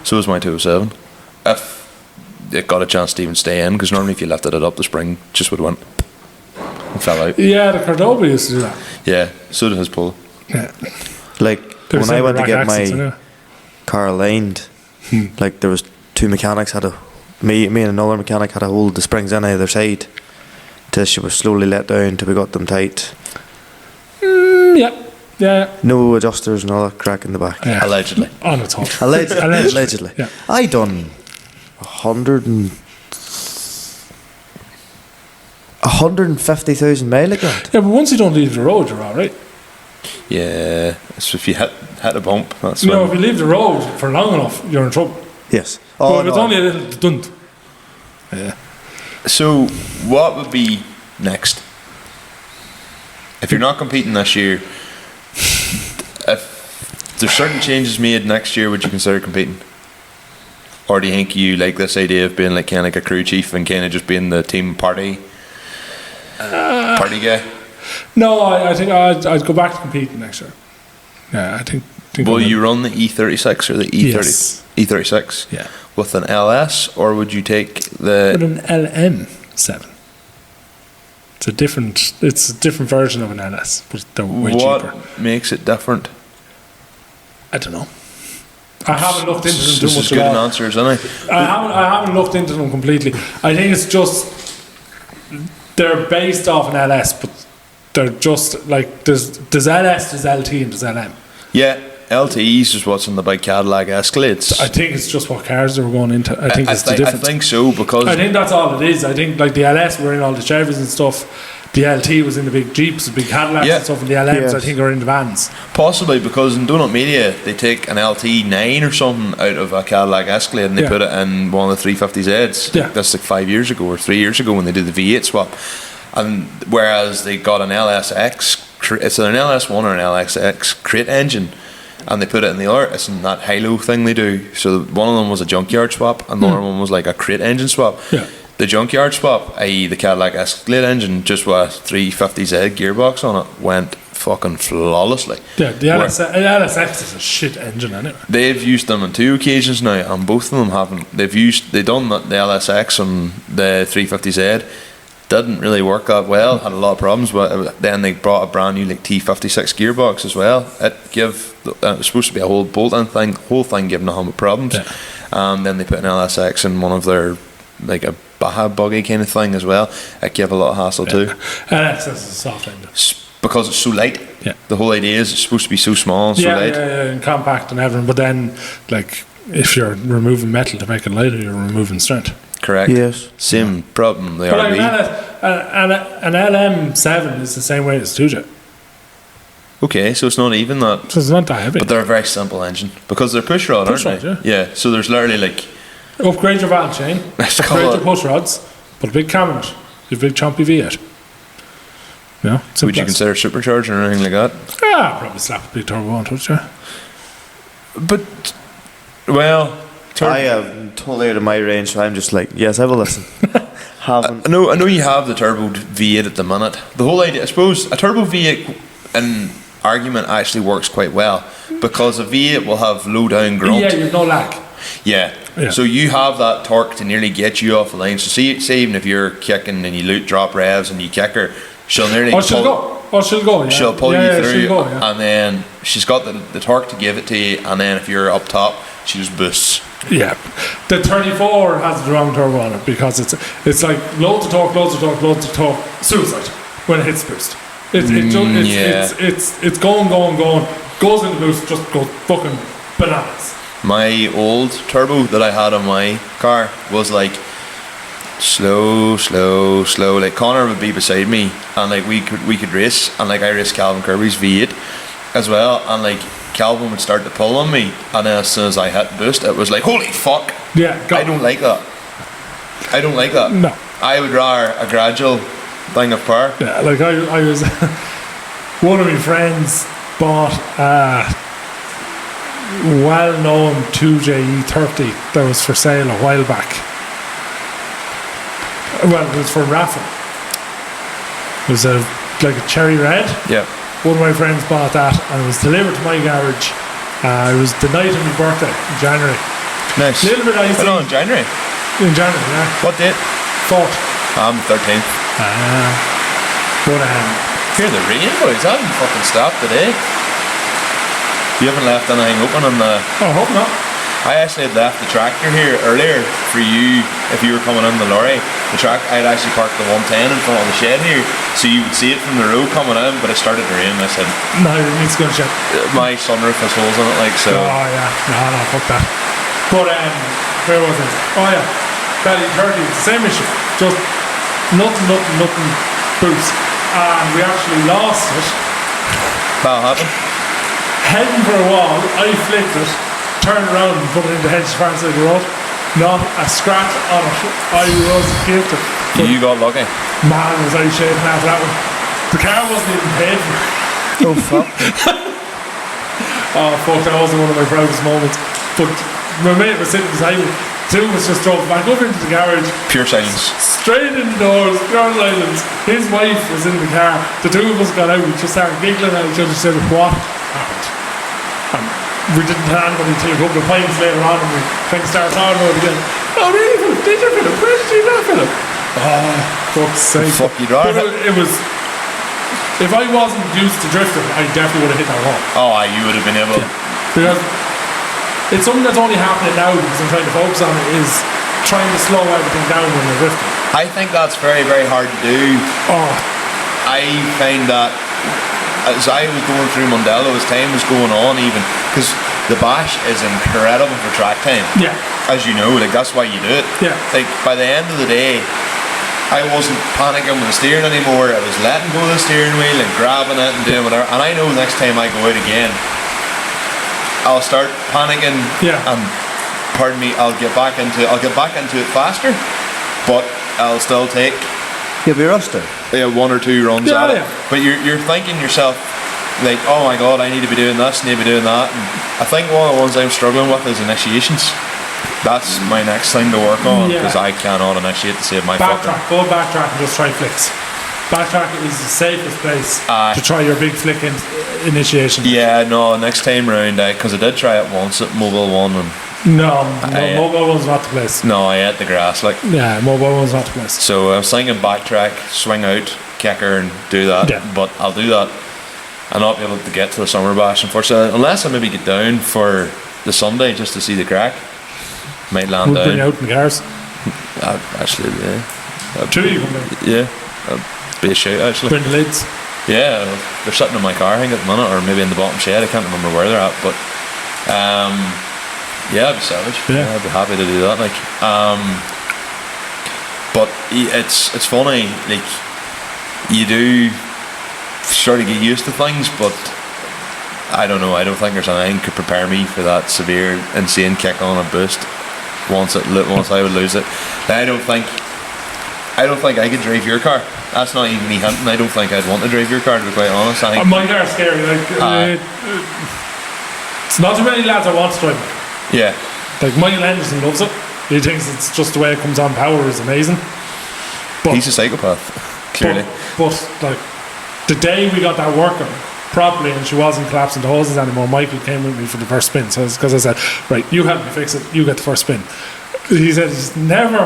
So was my 207. If it got a chance to even stay in, because normally if you lifted it up, the spring just would have went and fell out. Yeah, the Cordoba used to do that. Yeah, so did his pull. Yeah. Like, There's when I went to rack get accidents, my anyway. car aligned, like, there was two mechanics me and another mechanic had to hold the springs in either side till she was slowly let down till we got them tight. Yeah. No adjusters and all that crack in the back. Yeah. Allegedly. On its own. Allegedly. Yeah. I done 150,000 mile again. Yeah, but once you don't leave the road, you're all right. Yeah, so if you hit a bump, that's You know, when- if you leave the road for long enough, you're in trouble. Yes. But if it's no. only a little dunt. Yeah. So, what would be next? If you're not competing this year, if there's certain changes made next year, would you consider competing? Or do you think you like this idea of being like kind of like a crew chief and kind of just being the team party guy? No, I think I'd go back to competing next year. Yeah, I think Will you run the E36 or the E30? Yes. E36? Yeah. With an LS, or would you take With the... an LM7. It's a different version of an LS, but they're way cheaper. What makes it different? I don't know. I haven't looked into them too This is much good at an all. answer, isn't it? I haven't looked into them completely. I think it's just they're based off an LS, but they're just like there's LS, there's LT, and there's LM. Yeah, LTEs is what's in the big Cadillac Escalades. I think it's just what cars they were going into. I think it's the I difference. think so, because... I think that's all it is. I think like the LS were in all the Chevys and stuff. The LT was in the big Jeeps, the big Cadillacs Yeah. and stuff, and the LMs Yes. I think are in the vans. Possibly because in Donut Media they take an LT9 or something out of a Cadillac Escalade and they Yeah. put it in one of the 350Zs. Yeah. That's like 5 years ago or 3 years ago when they did the V8 swap. And whereas they got an LSX, it's an LS1 or an LSX crate engine, and they put it in the other. It's in that Hilo thing they do. So one of them was a junkyard swap, and the other one was like a crate engine swap. Yeah. The junkyard swap, i.e. the Cadillac Escalade engine, just with a 350Z gearbox on it, went fucking flawlessly. Yeah, the Where- LSX is a shit engine anyway. They've used them on 2 occasions now, and both of them haven't. They done the LSX on the 350Z. Didn't really work that well. Had a lot of problems, but then they brought a brand new like T56 gearbox as well. It was supposed to be a whole bolt-on thing, whole thing giving a hum of problems. Yeah. And then they put an LSX in one of their like a Baja buggy kind of thing as well. It gave a lot of hassle too. LSX is a soft engine. Because it's so light. Yeah. The whole idea is it's supposed to be so small and so Yeah, light. and compact and everything. But then, like, if you're removing metal to make it lighter, you're removing strength. Correct. Yes. Same problem. The But like RB. an LM7 is the same way as 2J. Okay, so it's not even that. So it's not that heavy. But they're a very simple engine because they're push rod, Push aren't rod, they? Yeah. So there's literally like Upgrade your valve chain, Let's upgrade call your it- push rods, put a big cam in it, you have a big chompy V8. Yeah, would you consider supercharging or anything like that? Probably slap a big turbo onto it, yeah. But well, I am totally out of my range, so I'm just like, yes, I will listen. Haven't. I know you have the turbo V8 at the minute. The whole idea, I suppose, a turbo V8 in argument actually works quite well because a V8 will have low down grunt. Yeah, you've no lag. Yeah. Yeah. So you have that torque to nearly get you off the line. So say even if you're kicking and you drop revs and you kick her, she'll nearly She'll go. She'll go, yeah. she'll pull Yeah, you through, she'll go, yeah. and then she's got the torque to give it to you, and then if you're up top, she just boosts. Yeah, the 34 has the wrong turbo on it because it's like loads of torque, suicide when it hits boost. It's going, goes into boost, just goes fucking bananas. My old turbo that I had on my car was like slow. Like Connor would be beside me, and like we could race, and like I raced Calvin Kirby's V8 as well, and like Calvin would start to pull on me, and then as soon as I hit boost, it was like holy fuck. Yeah, I don't like that. No. I would rather a gradual thing of power. Yeah, like I was one of my friends bought a well-known 2J E30 that was for sale a while back. Well, it was for raffle. It was like a cherry red. Yeah. One of my friends bought that and it was delivered to my garage. It was the night of my birthday in January. Nice. Little bit icy. Put on in January. In January, yeah. What date? 4th. I'm 13th. But Hear the rain, boys. I haven't fucking stopped today. You haven't left anything open on the... I hope not. I actually had left the tractor here earlier for you if you were coming in the lorry. I'd actually parked the 110 in front of the shed here, so you would see it from the road coming in, but it started to rain. I said, No, it needs to go to shed. my sunroof has holes in it, like, so. Oh, yeah. No, fuck that. But, where was it? Oh, yeah. Belly 30, it's the same issue. Just nothing boost. And we actually lost it. That'll happen. Heading for a wall, I flicked it, turned around and put it in the hedge far side of the road. Not a scratch on it. I was gifted. You got lucky. Man, was I shaking after that one. The car wasn't even paid for. Oh fuck. Oh fuck, that wasn't one of my proudest moments. But my mate was sitting beside me. Two of us just drove back up into the garage. Pure silence. Straight in the doors, Charles Islands. His wife was in the car. The two of us got out. We just started giggling at each other. Said, what happened? And we didn't tell anybody until a couple of pints later on, and we kind of started talking about it again. Oh really, Philip? Did you, Philip? Where did you go, Philip? Oh, fuck's sake. Fuck you, right? But it was... If I wasn't used to drifting, I definitely would have hit that wall. Oh, you would have been able. Because it's something that's only happening now because I'm trying to focus on it, is trying to slow everything down when you're drifting. I think that's very, very hard to do. Oh, I find that as I was going through Mondello, as time was going on, even because the bash is incredible for track time. yeah. As you know, like that's why you do it. Yeah. Like by the end of the day, I wasn't panicking with the steering anymore. I was letting go of the steering wheel and grabbing it and doing whatever. And I know next time I go out again, I'll start panicking. Yeah. And pardon me, I'll get back into it faster, but I'll still take You'll be rusted. one or two runs Yeah, at it. yeah. But you're thinking yourself, like, oh my god, I need to be doing this, need to be doing that. And I think one of the ones I'm struggling with is initiations. That's my next thing to work on, Yeah. because I cannot initiate to save my fucking. Backtrack, go backtrack and just try flicks. Backtrack is the safest place to try your big flick initiation. Yeah, no, next time round, because I did try it once at Mobile One, and No, mobile one's not the place. no, I ate the grass, like. Yeah, mobile one's not the place. So I was thinking backtrack, swing out, kicker, and do that. Yeah. But I'll do that. I'll not be able to get to the summer bash, unfortunately, unless I maybe get down for the Sunday just to see the crack. Might land We'll bring you down. out in the cars. Actually, yeah. Two you come down. Yeah, that'd be a shout actually. Bring the lids. Yeah, they're sitting in my car, I think, at the minute, or maybe in the bottom shed. I can't remember where they're at, but yeah, I'd be savage. Yeah. I'd be happy to do that. Like, but it's funny. Like, you do sort of get used to things, but I don't know. I don't think there's anything could prepare me for that severe, insane kick on a boost. Once I would lose it, I don't think I could drive your car. That's not even me hinting. I don't think I'd want to drive your car, to be quite honest. I think, My car's scary. Like, it's not too many lads I want to drive. yeah, Like Michael Henderson loves it. He thinks it's just the way it comes on. Power is amazing. But, he's a psychopath, clearly. but like the day we got that working properly and she wasn't collapsing the hoses anymore, Michael came with me for the first spin. So because I said, right, you help me fix it, you get the first spin. He said he's never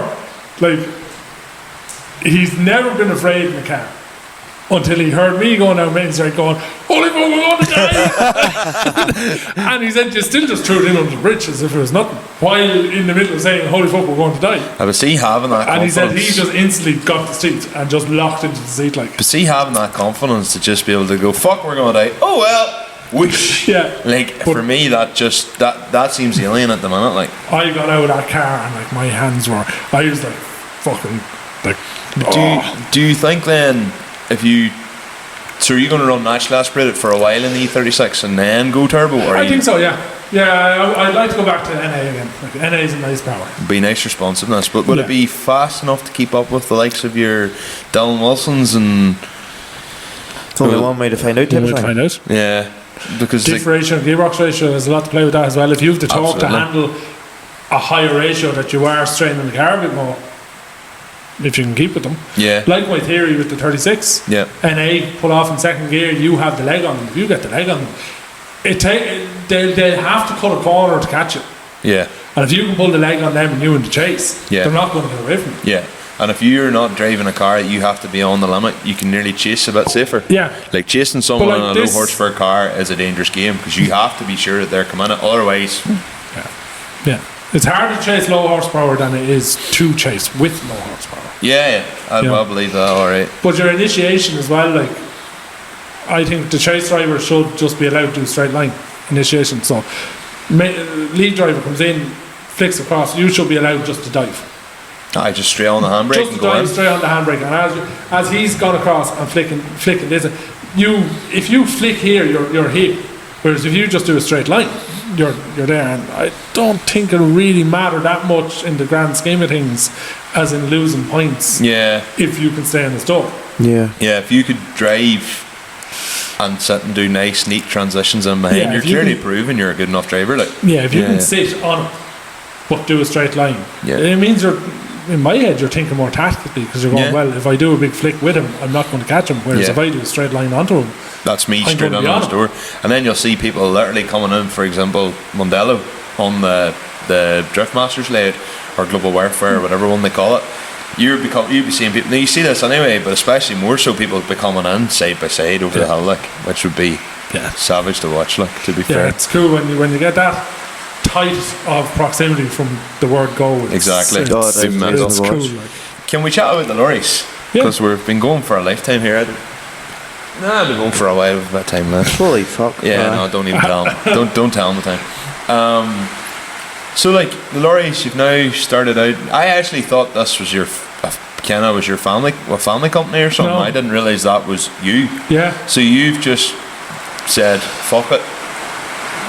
been afraid in the car until he heard me going down Main Street going, holy fuck, we're going to die. And he said you still just threw it in under the bridge as if it was nothing, while in the middle of saying holy fuck, we're going to die. I would see having that And he confidence. said he just instantly got the seat and just locked into the seat like. But see, having that confidence to just be able to go, fuck, we're going to die. Oh well, whoosh. Yeah. Like, But- for me, that just that seems alien at the minute. Like, I got out of that car and like my hands were, I was like fucking like. do you think then, if you, so are you going to run naturally aspirated for a while in the E36 and then go turbo, or I think so, yeah. Yeah, I'd like to go back to NA again. Like, NA is a nice power. be nice responsiveness, but would Yeah. it be fast enough to keep up with the likes of your Dylan Wilsons and It's only one way to find out, type of We'll thing. find out. yeah, because Diff ratio, gearbox ratio, there's a lot to play with that as well. If you have the torque to Absolutely. handle a higher ratio that you are straining the car a bit more, if you can keep with them. yeah, Like my theory with the 36, yeah, NA pull off in second gear, you have the leg on them. If you get the leg on them, they'll have to cut a corner to catch it. yeah, And if you can pull the leg on them and you in the chase, Yeah. they're not going to get away from you. Yeah. And if you're not driving a car, you have to be on the limit. You can nearly chase a bit safer. Yeah. Like chasing someone But like on a low this- horsepower car is a dangerous game because you have to be sure that they're coming at. Otherwise, Yeah. It's harder to chase low horsepower than it is to chase with low horsepower. yeah, I'd Yeah. well believe that. All right. But your initiation as well, like, I think the chase driver should just be allowed to do straight line initiation. So, lead driver comes in, flicks across, you should be allowed just to dive. I just straight on the handbrake Just and to go dive in. straight on the handbrake. And as he's gone across and flicking this, if you flick here, you're hit. Whereas if you just do a straight line, you're there. And I don't think it'll really matter that much in the grand scheme of things, as in losing points, Yeah, if you can stay in the stop. Yeah. yeah. If you could drive and sit and do nice, neat transitions in behind, Yeah, you're if you clearly can- proving you're a good enough driver. Like, Yeah, if you can sit on it, but do a straight line, Yeah. it means in my head, you're thinking more tactically because you're going, Yeah. well, if I do a big flick with him, I'm not going to catch him. Whereas Yeah. if I do a straight line onto him, that's me I'm straight gonna on be the on it. door. And then you'll see people literally coming in, for example, Mondello on the Driftmasters layout or Global Warfare or whatever one they call it. You'd be seeing people. Now you see this anyway, but especially more so people be coming in side by side over the hill, like, which would be savage to watch. Like, to be yeah, fair, it's cool when you get that tight of proximity from the word go. Exactly. It's, Oh, it's, it's mental. it's cool. Like. can we chat about the lorries? Yeah. Because we've been going for a lifetime here. I've been going for a while with that time now. Holy fuck. Yeah, no, don't even tell him. Don't tell him the time. So like the lorries, you've now started out. I actually thought this was your Kenna was your family company or something. No. I didn't realise that was you. Yeah. So you've just said fuck it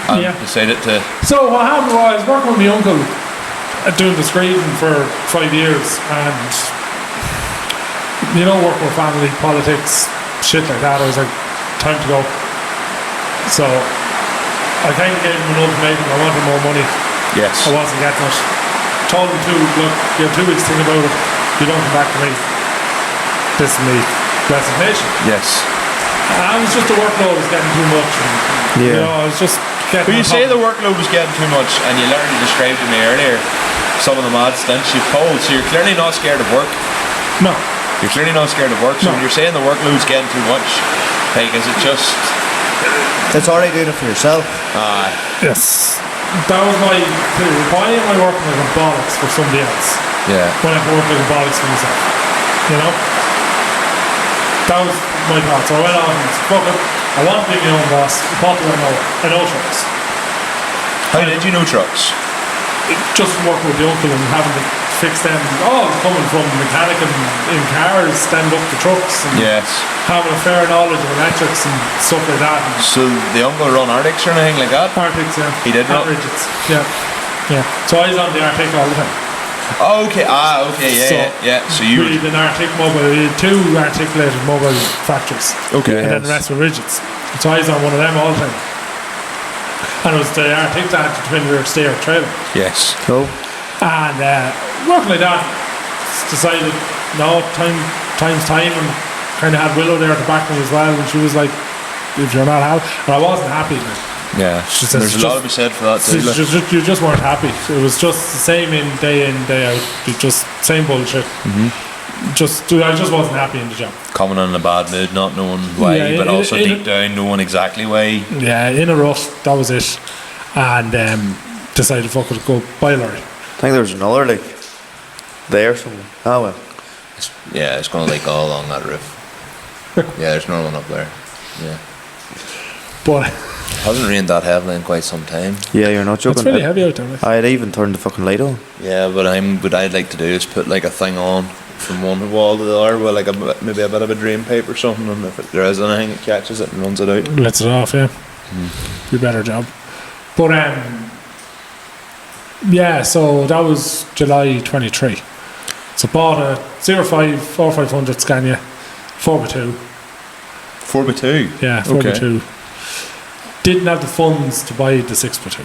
and Yeah. decided to. So what happened was I was working with my uncle doing the screening for 5 years, and working with family, politics, shit like that. I was like, time to go. So I kind of gave him an ultimatum. I wanted more money. Yes. I wasn't getting it. Told him to look. You have 2 weeks to think about it. You don't come back to me. This is me. Resignation. Yes. I was just the workload was getting too much. And, Yeah. I was just getting. But you on say top the workload was getting too much, and you literally described to me earlier some of the mad stints you've pulled. So you're clearly not scared of work. No. You're clearly not scared of work. So No. when you're saying the workload's getting too much, like, is it just? It's already doing it for yourself. Yes. That was my theory. Why am I working like a bollocks for somebody else Yeah. when I can work like a bollocks for myself? That was my thought. So I went on and said, fuck it. I want to be my own boss. What do I know? I know trucks. How did you know trucks? Just working with the uncle and having to fix them. Coming from mechanic and in cars, stand up the trucks and Yes. having a fair knowledge of electrics and stuff like that. And So the uncle run Arctics or anything like that? Arctics, yeah. He did not? Rigids, yeah. Yeah. So I was on the Arctic all the time. Oh, okay. Okay. Yeah. So, yeah. So you. We had an Arctic mobile, we had 2 articulated mobile factories. Okay. And then the rest were rigids. So I was on one of them all the time. And it was the Arctic that had the twin rear steer trailer. Yes. Cool. And working like that, decided, no, time's time, and kind of had Willow there to back me as well. And she was like, if you're not happy, and I wasn't happy. Yeah. She says, There's a lot to be said for that too. like. You just weren't happy. It was just the same day in, day out. You just same bullshit. I just wasn't happy in the job. Coming in a bad mood, not knowing why, Yeah, but also in deep down knowing exactly why. Yeah, in a rut, that was it. And decided, fuck it, go buy a lorry. I think there was another like there somewhere. Oh well. Yeah, it's going to like all along that roof. Yeah, there's another one up there. Yeah. But Hasn't rained that heavily in quite some time. Yeah, you're not joking. it's really heavy out there. Like. I'd even turned the fucking light on. Yeah, but what I'd like to do is put like a thing on from one wall to the other with like maybe a bit of a drain pipe or something, and if there is anything, it catches it and runs it out. Lets it off, yeah. Do a better job. But yeah, so that was July 23. So bought a 05 4500 Scania 4x2. 4x2. Yeah, 4x2. Didn't have the funds to buy the 6x2,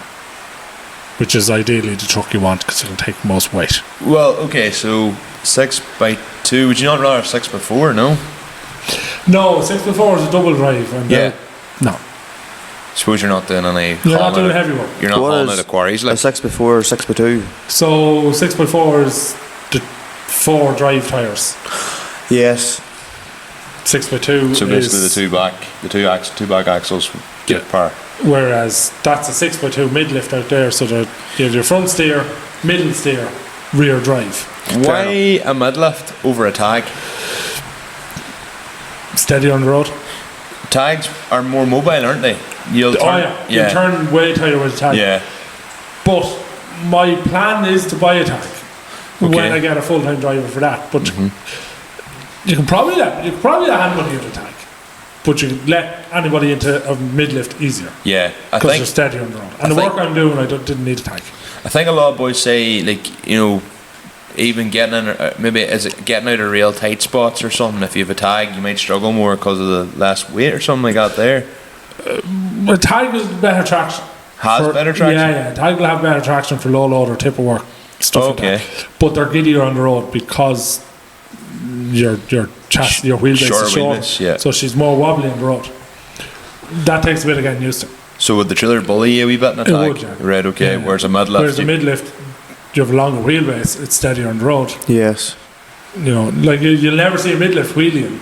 which is ideally the truck you want because it can take most weight. Well, okay, so 6x2. Would you not rather 6x4? No. No, 6x4 is a double drive. And Yeah. no. Suppose you're not doing any. You're not doing heavy work. You're not What hauling is out of quarries, a like. 6x4 or 6x2? So 6x4 is the 4 drive tyres. Yes. 6x2 So basically, is, two back axles get Yeah. power. whereas that's a 6x2 mid-lift out there, so that you have your front steer, middle steer, rear drive. Why a mid-lift over a tag? Steady on the road. Tags are more mobile, aren't they? You'll turn, Oh yeah, you turn way tighter with a tag. Yeah. But my plan is to buy a tag when Okay. I get a full-time driver for that. But you can probably let anybody into a tag, but you can let anybody into a mid-lift easier Yeah. I because think you're steady on the road. And the think- work I'm doing, didn't need a tag. a lot of boys say, like, you know, even getting in, maybe is it getting out of real tight spots or something. If you have a tag, you might struggle more because of the less weight or something like that. There A tag is better traction. has better traction. Yeah, tag will have better traction for low load or tipper work stuff Okay. like that. But they're giddier on the road because your chassis, your wheelbase Shorter is short, wheelbase, yeah. so she's more wobbly on the road. That takes a bit of getting used to. So would the trailer bully you a wee bit in a It tag? would, yeah. Right. Okay. Yeah. Whereas a mid lift, Whereas the mid lift, you have a longer wheelbase, it's steadier on the road. Yes. You know, like you'll never see a mid lift wheeling,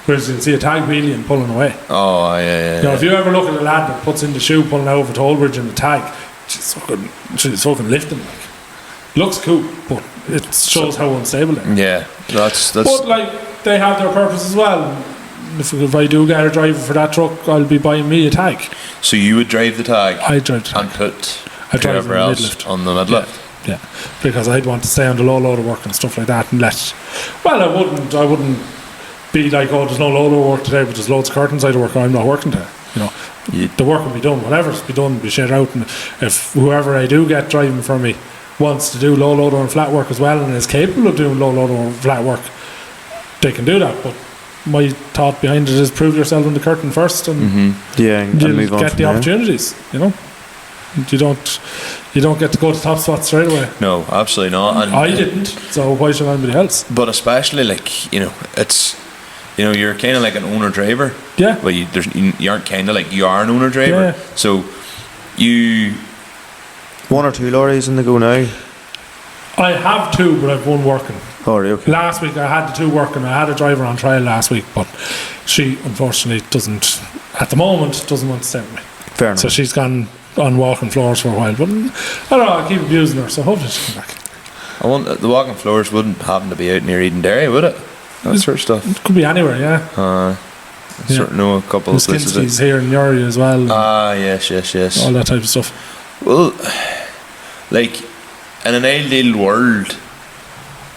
whereas you'll see a tag wheeling pulling away. Oh yeah. You know, if you ever look at a lad that puts in the shoe pulling over to Oldbridge in the tag, she's fucking lifting. Like, looks cool, but it shows how unstable they are. Yeah. That's. But like they have their purpose as well. If I do get a driver for that truck, I'll be buying me a tag. So you would drive the tag I drive the tag. and put I drive whoever the else mid-lift. on the mid lift. Yeah, because I'd want to stay on the low loader work and stuff like that, and let. Well, I wouldn't be like, oh, there's no low loader work today, but there's loads of curtains I'd work on. I'm not working today. You know, the work will be done. Whatever's be done, be shared out. And if whoever I do get driving for me wants to do low loader and flat work as well, and is capable of doing low loader and flat work, they can do that. But my thought behind it is prove yourself in the curtain first, and Yeah, and you'll move on get from the there. opportunities. You know. You don't get to go to top spots straight away. No, absolutely not. And I didn't, so why should anybody else? But especially, like, you know, it's, you know, you're kind of like an owner driver. Yeah. Well, you aren't kind of like, you are an owner driver. Yeah. So you. 1 or 2 lorries in the go now. I have 2, but I've 1 working. Oh, right, okay. Last week I had the 2 working. I had a driver on trial last week, but she unfortunately doesn't want to stay with me. Fair enough. So she's gone on walking floors for a while. But I don't know, I keep abusing her, so hopefully she'll come back. I want the walking floors wouldn't happen to be out near Eden Dairy, would it? That sort of stuff. It could be anywhere, yeah. I sort of know a couple of places. Skinski's here in your area as well. And Yes. all that type of stuff. Well, like, in an ideal world,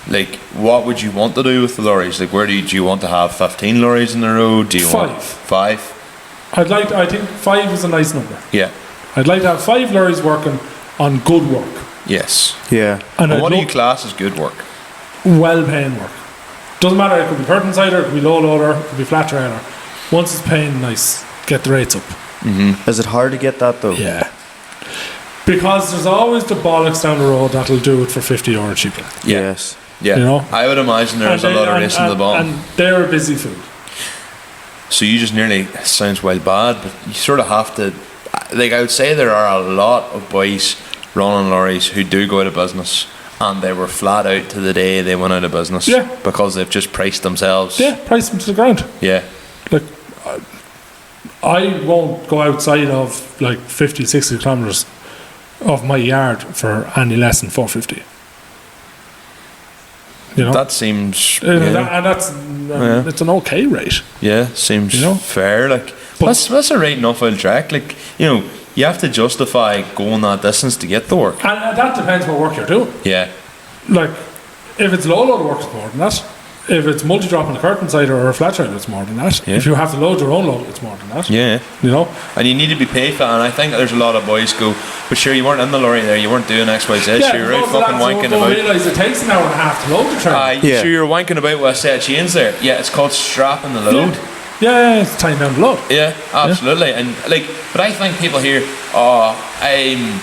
like, what would you want to do with the lorries? Like, do you want to have 15 lorries in the road? Do you want 5? I think 5 is a nice number. Yeah. I'd like to have 5 lorries working on good work. Yes. Yeah. And And I'd what do you look class as good work? well-paying work. Doesn't matter, it could be curtain sider, it could be low loader, it could be flat trailer. Once it's paying nice, get the rates up. Is it hard to get that though? Yeah. Because there's always the bollocks down the road that'll do it for €50 cheaper. Yeah. Yes. Yeah. You know? I would imagine there's a lot of racing to the bottom. And they're a busy food. So you just nearly, sounds well bad, but you sort of have to, like, I would say there are a lot of boys running lorries who do go out of business, and they were flat out to the day they went out of business. Yeah. Because they've just priced themselves. Yeah, price them to the ground. Yeah. Like, I won't go outside of like 50, 60 kilometres of my yard for any less than 450. You know? That seems, And that's it's an okay rate. seems You know? fair. Like, But- that's a right enough old track. Like, you know, you have to justify going that distance to get the work. And that depends what work you're doing. Yeah. Like, if it's low load work, it's more than that. If it's multi-drop on the curtain side or a flat trailer, it's more than that. Yeah. If you have to load your own load, it's more than that. Yeah. You know? And you need to be paid for that. And I think there's a lot of boys go, but sure, you weren't in the lorry there, you weren't doing X, Y, Z, sure, you're out fucking wanking don't about. realise it takes an hour and a half to load the trailer. Yeah. Sure, you're wanking about with a set of chains there. Yeah, it's called strapping the load. Yeah, it's tying down the load. Yeah, absolutely. And like, but I think people here, I'm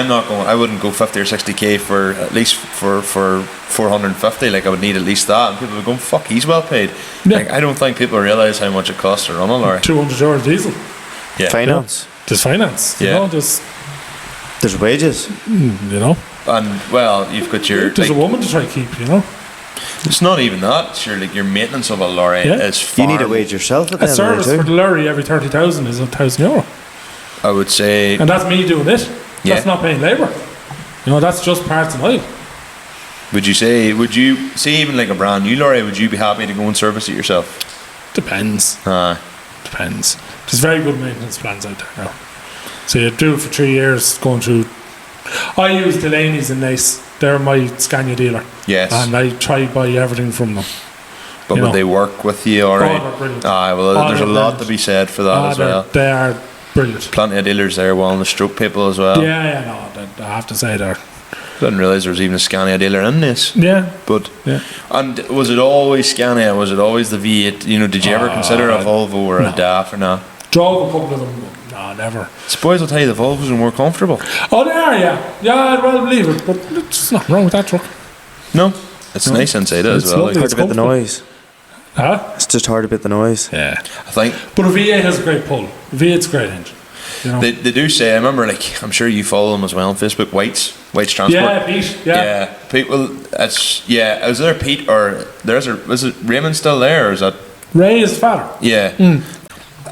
not going. I wouldn't go 50 or 60k for at least for 450. Like, I would need at least that. And people would go, fuck, he's well paid. Yeah. Like, I don't think people realise how much it costs to run a lorry. €200 diesel. Yeah. Finance. There's finance. You Yeah. know, There's wages. you know, And well, you've got your. there's like, a woman to try to keep. You know, it's not even that. Sure, like your maintenance of a lorry Yeah. is far. You need a wage yourself at the a end service of for the the day lorry every 30,000 is €1,000, I would say. and that's me doing it. Yeah. That's not paying labour. You know, that's just parts and oil. Would you say even like a brand new lorry? Would you be happy to go and service it yourself? Depends. Depends. There's very good maintenance plans out there now. So you do it for 3 years, going through. I use Delaney's in Nace. They're my Scania dealer. Yes. And I try to buy everything from them. But you would know. they work with you alright? they're brilliant. Well, Oh, there's a they're lot brilliant. to be said for that as well. They are brilliant. Plenty of dealers there willing to stroke people as well. Yeah, no, I have to say they're. Didn't realise there was even a Scania dealer in this. Yeah. But Yeah. and was it always Scania? Was it always the V8? You know, did you ever consider a Volvo or a DAF or not? Drove a couple of them. No, never. Suppose I'll tell you the Volvos are more comfortable. Oh, they are, yeah. Yeah, I'd well believe it, but there's nothing wrong with that truck. No, it's nice inside it as It's well. lovely. Hard to beat the noise. Huh? It's just hard to beat the noise. Yeah. I think But a V8 has a great pull. A V8's a great engine. You know? they do say. I remember, like, I'm sure you follow them as well on Facebook. White's Transport. Yeah, Pete. Yeah. Pete. Well, it's Is there Pete or was it Raymond still there or is that? Ray is father. Yeah.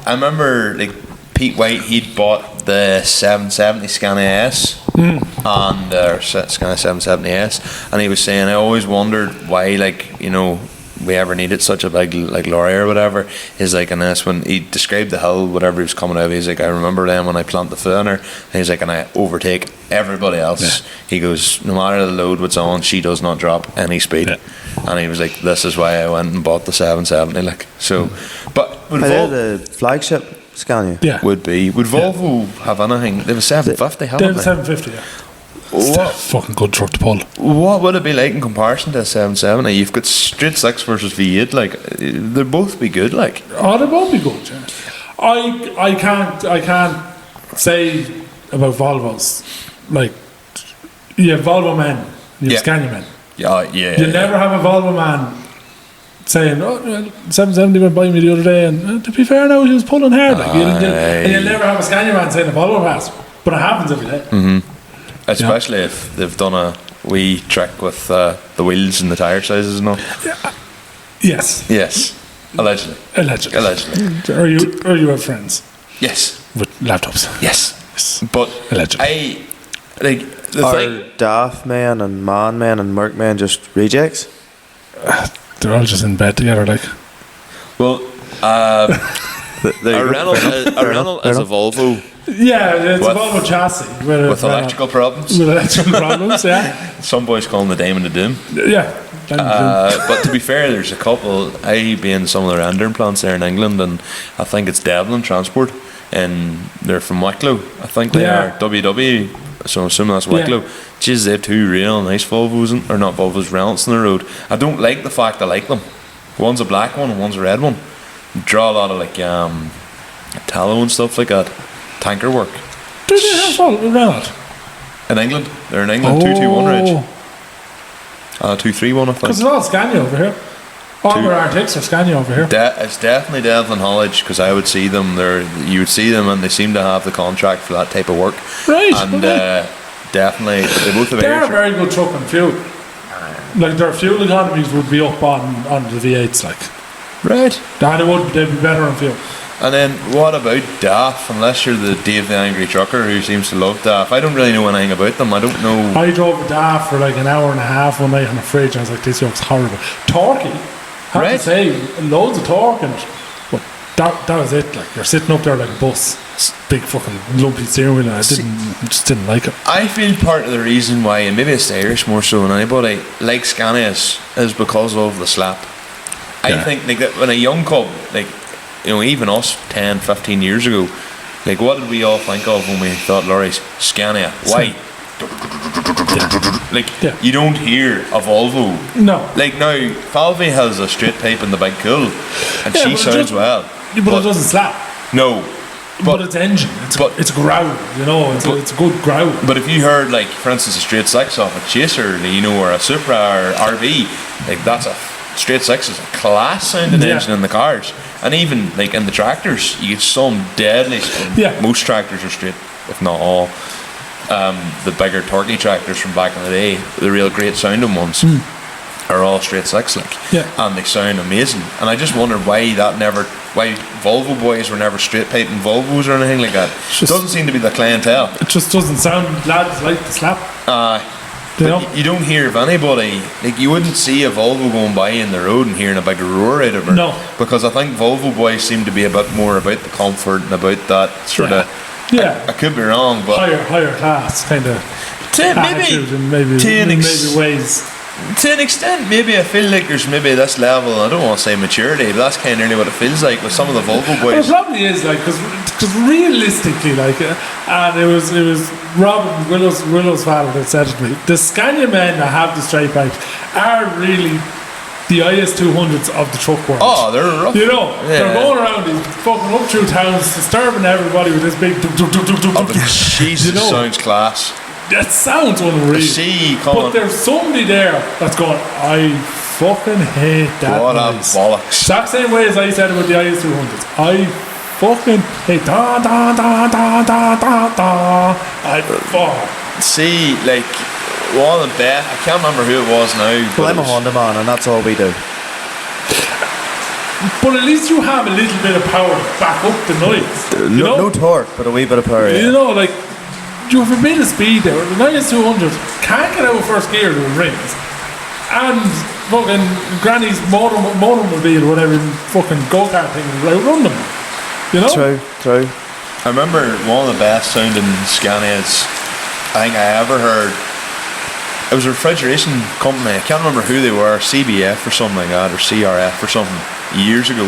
I remember like Pete White. He'd bought the 770 Scania S and Scania 770S, and he was saying, I always wondered why, like, you know, we ever needed such a big like lorry or whatever. He's like, and that's when he described the hill, whatever he was coming out of, he's like, I remember then when I plant the foot on her, and he's like, and I overtake everybody else. Yeah. He goes, no matter the load what's on, she does not drop any speed. Yeah. And he was like, this is why I went and bought the 770. Like, so, but would They're the flagship Scania. Yeah. would Volvo have anything? They have a 750, They haven't have they? a 750, yeah. It's a fucking good truck to pull. What would it be like in comparison to a 770? You've got straight 6 versus V8. Like, they'd both be good. Like, Oh, they won't be good, yeah. I can't say about Volvos. Like, you have Volvo men, you have Scania men. Yeah. You never have a Volvo man saying, oh, 770 went by me the other day, and to be fair now, he was pulling hard. Like, and you'll never have a Scania man saying a Volvo pass. But it happens every day. Mm-hmm. Especially if they've done a wee trick with the wheels and the tyre sizes and all. Yes. Yes. Allegedly. Or you have friends. Yes. With laptops. Yes. But allegedly. Are DAF men and MAN men and Merc men just rejects? They're all just in bed together, like. Well, a Renault is a Volvo. Yeah, it's a Volvo chassis with electrical problems. With electrical problems, yeah. Some boys call them the Diamond of Doom. Yeah. But to be fair, there's a couple. I be in some of the rendering plants there in England, and I think it's Devlin Transport, and they're from Wicklow. I think they are WW. So I'm assuming that's Wicklow. Jeez, they have 2 real nice Volvos, or not Volvos, Renaults on the road. I don't like the fact I like them. One's a black one and one's a red one. Draw a lot of like tallow and stuff like that. Tanker work. Do they have Renault? In England. They're in England. 221 reg. 231 I think. Because it's all Scania over here. All their Arctics are Scania over here. It's definitely Devlin haulage, because I would see them there. You would see them, and they seem to have the contract for that type of work. Right. And definitely, they both have. They're a very good truck and fuel. Like their fuel economies would be up on the V8s, like. Right. They'd be better on fuel. And then what about DAF? Unless you're the Dave the Angry Trucker who seems to love DAF. I don't really know anything about them. I don't know. I drove a DAF for like an hour and a half one night on the fridge, and I was like, this yoke's horrible. Torquey, have to say, loads of torque in it. But that was it. Like, you're sitting up there like a bus, big fucking lumpy steering wheel, and I just didn't like it. I feel part of the reason why, and maybe it's the Irish more so than anybody, like Scanias, is because of the slap. I think like that when a young cub, like, you know, even us 10, 15 years ago, like, what did we all think of when we thought lorries? Scania. Why? You don't hear a Volvo. No. Like now, Falvey has a straight pipe in the big cool, and she sounds well. But it doesn't slap. No. But it's engine. It's a growl, you know. It's a good growl. But if you heard, like, for instance, a straight 6 off a Chaser, you know, or a Supra or RV, like, that's a straight 6 is a class sounding engine in the cars. And even like in the tractors, you get some deadly. Yeah. Most tractors are straight, if not all. The bigger torquey tractors from back in the day, the real great sounding ones, are all straight six, like, and they sound amazing. And I just wonder why Volvo boys were never straight piping Volvos or anything like that. It doesn't seem to be the clientele. It just doesn't sound lads like the slap. You don't hear of anybody, like you wouldn't see a Volvo going by in the road and hearing a big roar out of it. No. Because I think Volvo boys seem to be a bit more about the comfort and about that sort of. Yeah. I could be wrong, but higher class kind of attitude in maybe ways. To an extent, maybe I feel like there's maybe this level. I don't want to say maturity, but that's kind of nearly what it feels like with some of the Volvo boys. Well, it probably is, like, because realistically, like, and it was Robert Willow's father that said it to me. The Scania men that have the straight pipes are really the IS200s of the truck world. Oh, they're rough. You know, they're going around these fucking up through towns, disturbing everybody with this big. Jesus, sounds class. That sounds unreal. But there's somebody there that's going, I fucking hate that what noise. Bollocks. Exact same way as I said about the IS200s. I fucking hate da da da da da da da. See, like, one of the best, I can't remember who it was now. Well, I'm a Honda man, and that's all we do. But at least you have a little bit of power to back up the noise. No torque, but a wee bit of power. You know, like, you have a bit of speed there. The IS200 can't get out of first gear to the rings. And fucking Granny's motormobile, whatever fucking go-kart thing, will outrun them. You know? True. I remember one of the best sounding Scanias I think I ever heard. It was a refrigeration company. I can't remember who they were, CBF or something like that, or CRF or something, years ago.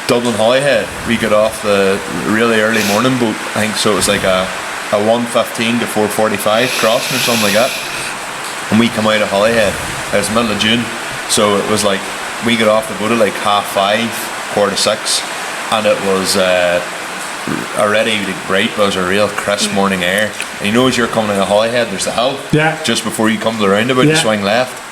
Dublin Holyhead. We got off the really early morning boat. I think so. It was like a 1:15 to 4:45 crossing or something like that. And we come out of Holyhead. It was the middle of June, so it was like we got off the boat at like 5:30, 5:45, and it was already like bright, but it was a real crisp morning air. And you know, as you're coming out of Holyhead, there's the hill. Yeah. Just before you come to the roundabout, you swing left.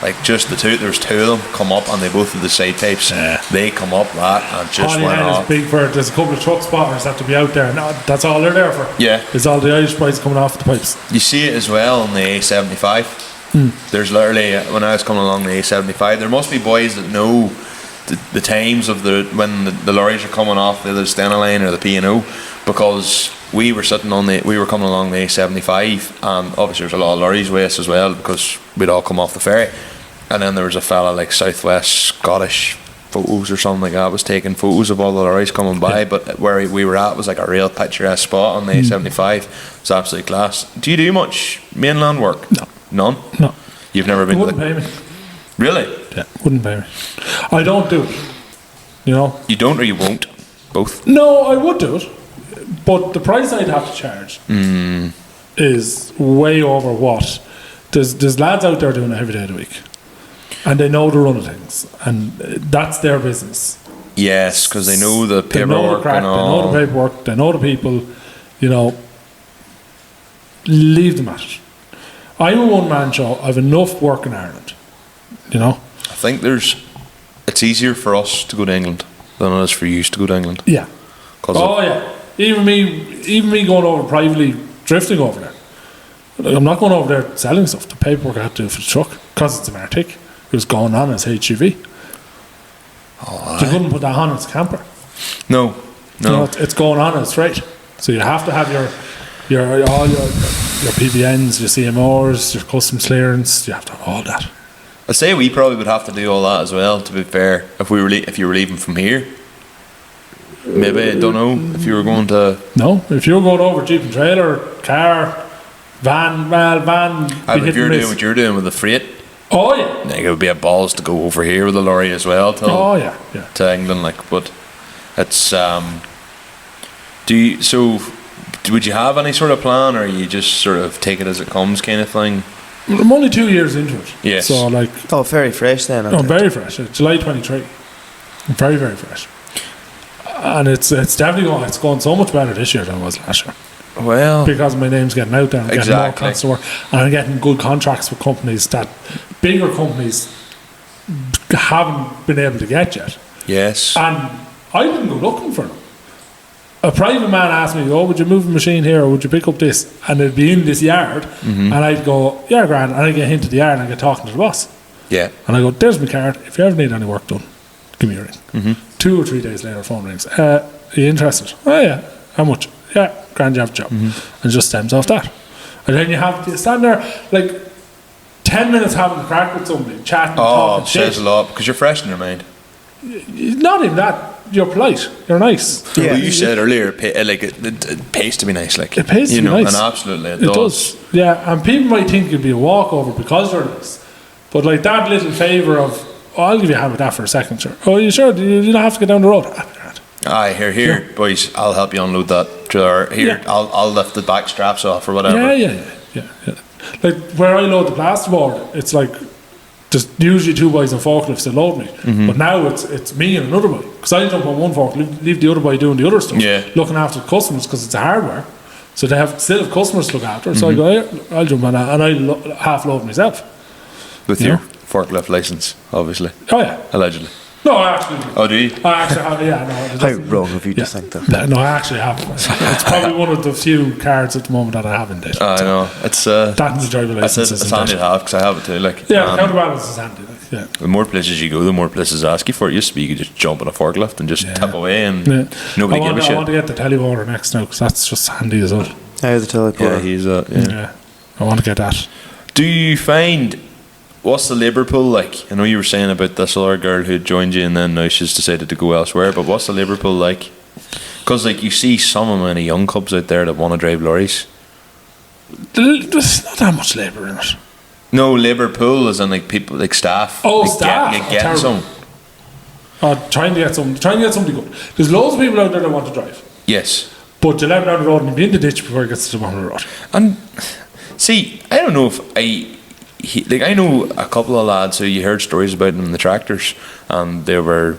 Like just the two, there's two of them come up, and they both have the side pipes. Yeah. They come up that and just went off. Is big for it. There's a couple of truck spotters that have to be out there. No, that's all they're there for. Yeah. It's all the Irish boys coming off the pipes. You see it as well on the A75. There's literally, when I was coming along the A75, there must be boys that know the times of when the lorries are coming off the Stena line or the P&O, because we were coming along the A75, and obviously there's a lot of lorries with us as well, because we'd all come off the ferry. And then there was a fella like Southwest Scottish Photos or something like that was taking photos of all the lorries coming by, but where we were at was like a real picturesque spot on the A75. It's absolutely class. Do you do much mainland work? No. None? No. You've never been wouldn't pay me. Really? Yeah, wouldn't pay me. I don't do it. You know? You don't or you won't? Both? No, I would do it, but the price I'd have to charge is way over what. There's lads out there doing it every day of the week, and they know the run of things, and that's their business. Yes, because they know the paperwork. They know the crack, they know the paperwork, they know the people. You know, leave them at it. I'm a one-man show. I've enough work in Ireland. You know, I think it's easier for us to go to England than it is for you to go to England. Yeah. Yeah. Even me going over privately, drifting over there. Like, I'm not going over there selling stuff. The paperwork I had to do for the truck, because it's an Arctic. It was going on as HGV. Oh, you couldn't put that on as a camper. No. You know, it's going on as freight. So you have to have your PBNs, your CMRs, your customs clearance. You have to have all that. I'd say we probably would have to do all that as well, to be fair, if you were leaving from here. Maybe, I don't know, if you were going to... No, if you were going over Jeep and trailer, car, van... if you're doing what you're doing with the freight... Oh, yeah. I think it would be a balls to go over here with the lorry as well to England, like, but it's... would you have any sort of plan, or you just sort of take it as it comes kind of thing? I'm only 2 years into it. Yes. So, like... Oh, very fresh then. Very fresh. July 23. Very, very fresh. And it's definitely going so much better this year than it was last year. Well... Because my name's getting out there. I'm getting more constant work. And I'm getting good contracts with companies that bigger companies haven't been able to get yet. Yes. And I didn't go looking for them. A private man asked me, "Oh, would you move a machine here, or would you pick up this?" And it'd be in this yard, and I'd go, "Yeah, grand." And I'd get into the yard and I'd get talking to the boss. Yeah. And I go, "There's my card. If you ever need any work done, give me a ring." 2 or 3 days later, phone rings. Are you interested? Oh yeah. How much? Yeah, grand, you have a job. And it just stems off that. And then you stand there like 10 minutes having a crack with somebody, chatting, talking shit. Says a lot because you're fresh in your mind. Not even that. You're polite. You're nice. Yeah. Well, you said earlier, it pays to be nice. Like it pays to be nice. And absolutely, it does. Yeah, and people might think it'd be a walkover because they're nice, but like that little favour of, "Oh, I'll give you a hand with that for a second, sir." "Oh, you sure? You don't have to get down the road." Aye, here, boys. I'll help you unload that trailer. Here, I'll lift the back straps off or whatever. Yeah. Like where I load the plasterboard, it's like there's usually 2 boys on forklifts that load me, but now it's me and another boy, because I jump on one forklift, leave the other boy doing the other stuff, looking after the customers, because it's a hardware, so they still have customers to look after. So I go, "Yeah, I'll jump on that," and I half load myself With your forklift license, obviously. Oh yeah, Allegedly. no, I actually. Oh, do you? I actually have. Yeah, no. How wrong of you to think that? No, I actually have. It's probably one of the few cards at the moment that I have in date. I know. It's that's the driver license. It's handy to have because I have it too. Like counterbalance is handy. Like, yeah. The more places you go, the more places ask you for it. Used to be you could just jump on a forklift and just tip away and nobody gave a shit. I want to get the teleporter next now because that's just handy as well. How the teleporter? Yeah, he's yeah. I want to get that. Do you find? What's the labour pool like? I know you were saying about this other girl who joined you and then now she's decided to go elsewhere, but what's the labour pool like? Because like you see some of the young cubs out there that want to drive lorries. There's not that much labour in it. No, labour pool as in like people, like staff. Oh, like staff. Getting some. Trying to get somebody good. There's loads of people out there that want to drive. Yes. But they let them down the road and be in the ditch before it gets to the bottom of the road. And see, I don't know if I know a couple of lads who you heard stories about them in the tractors and they were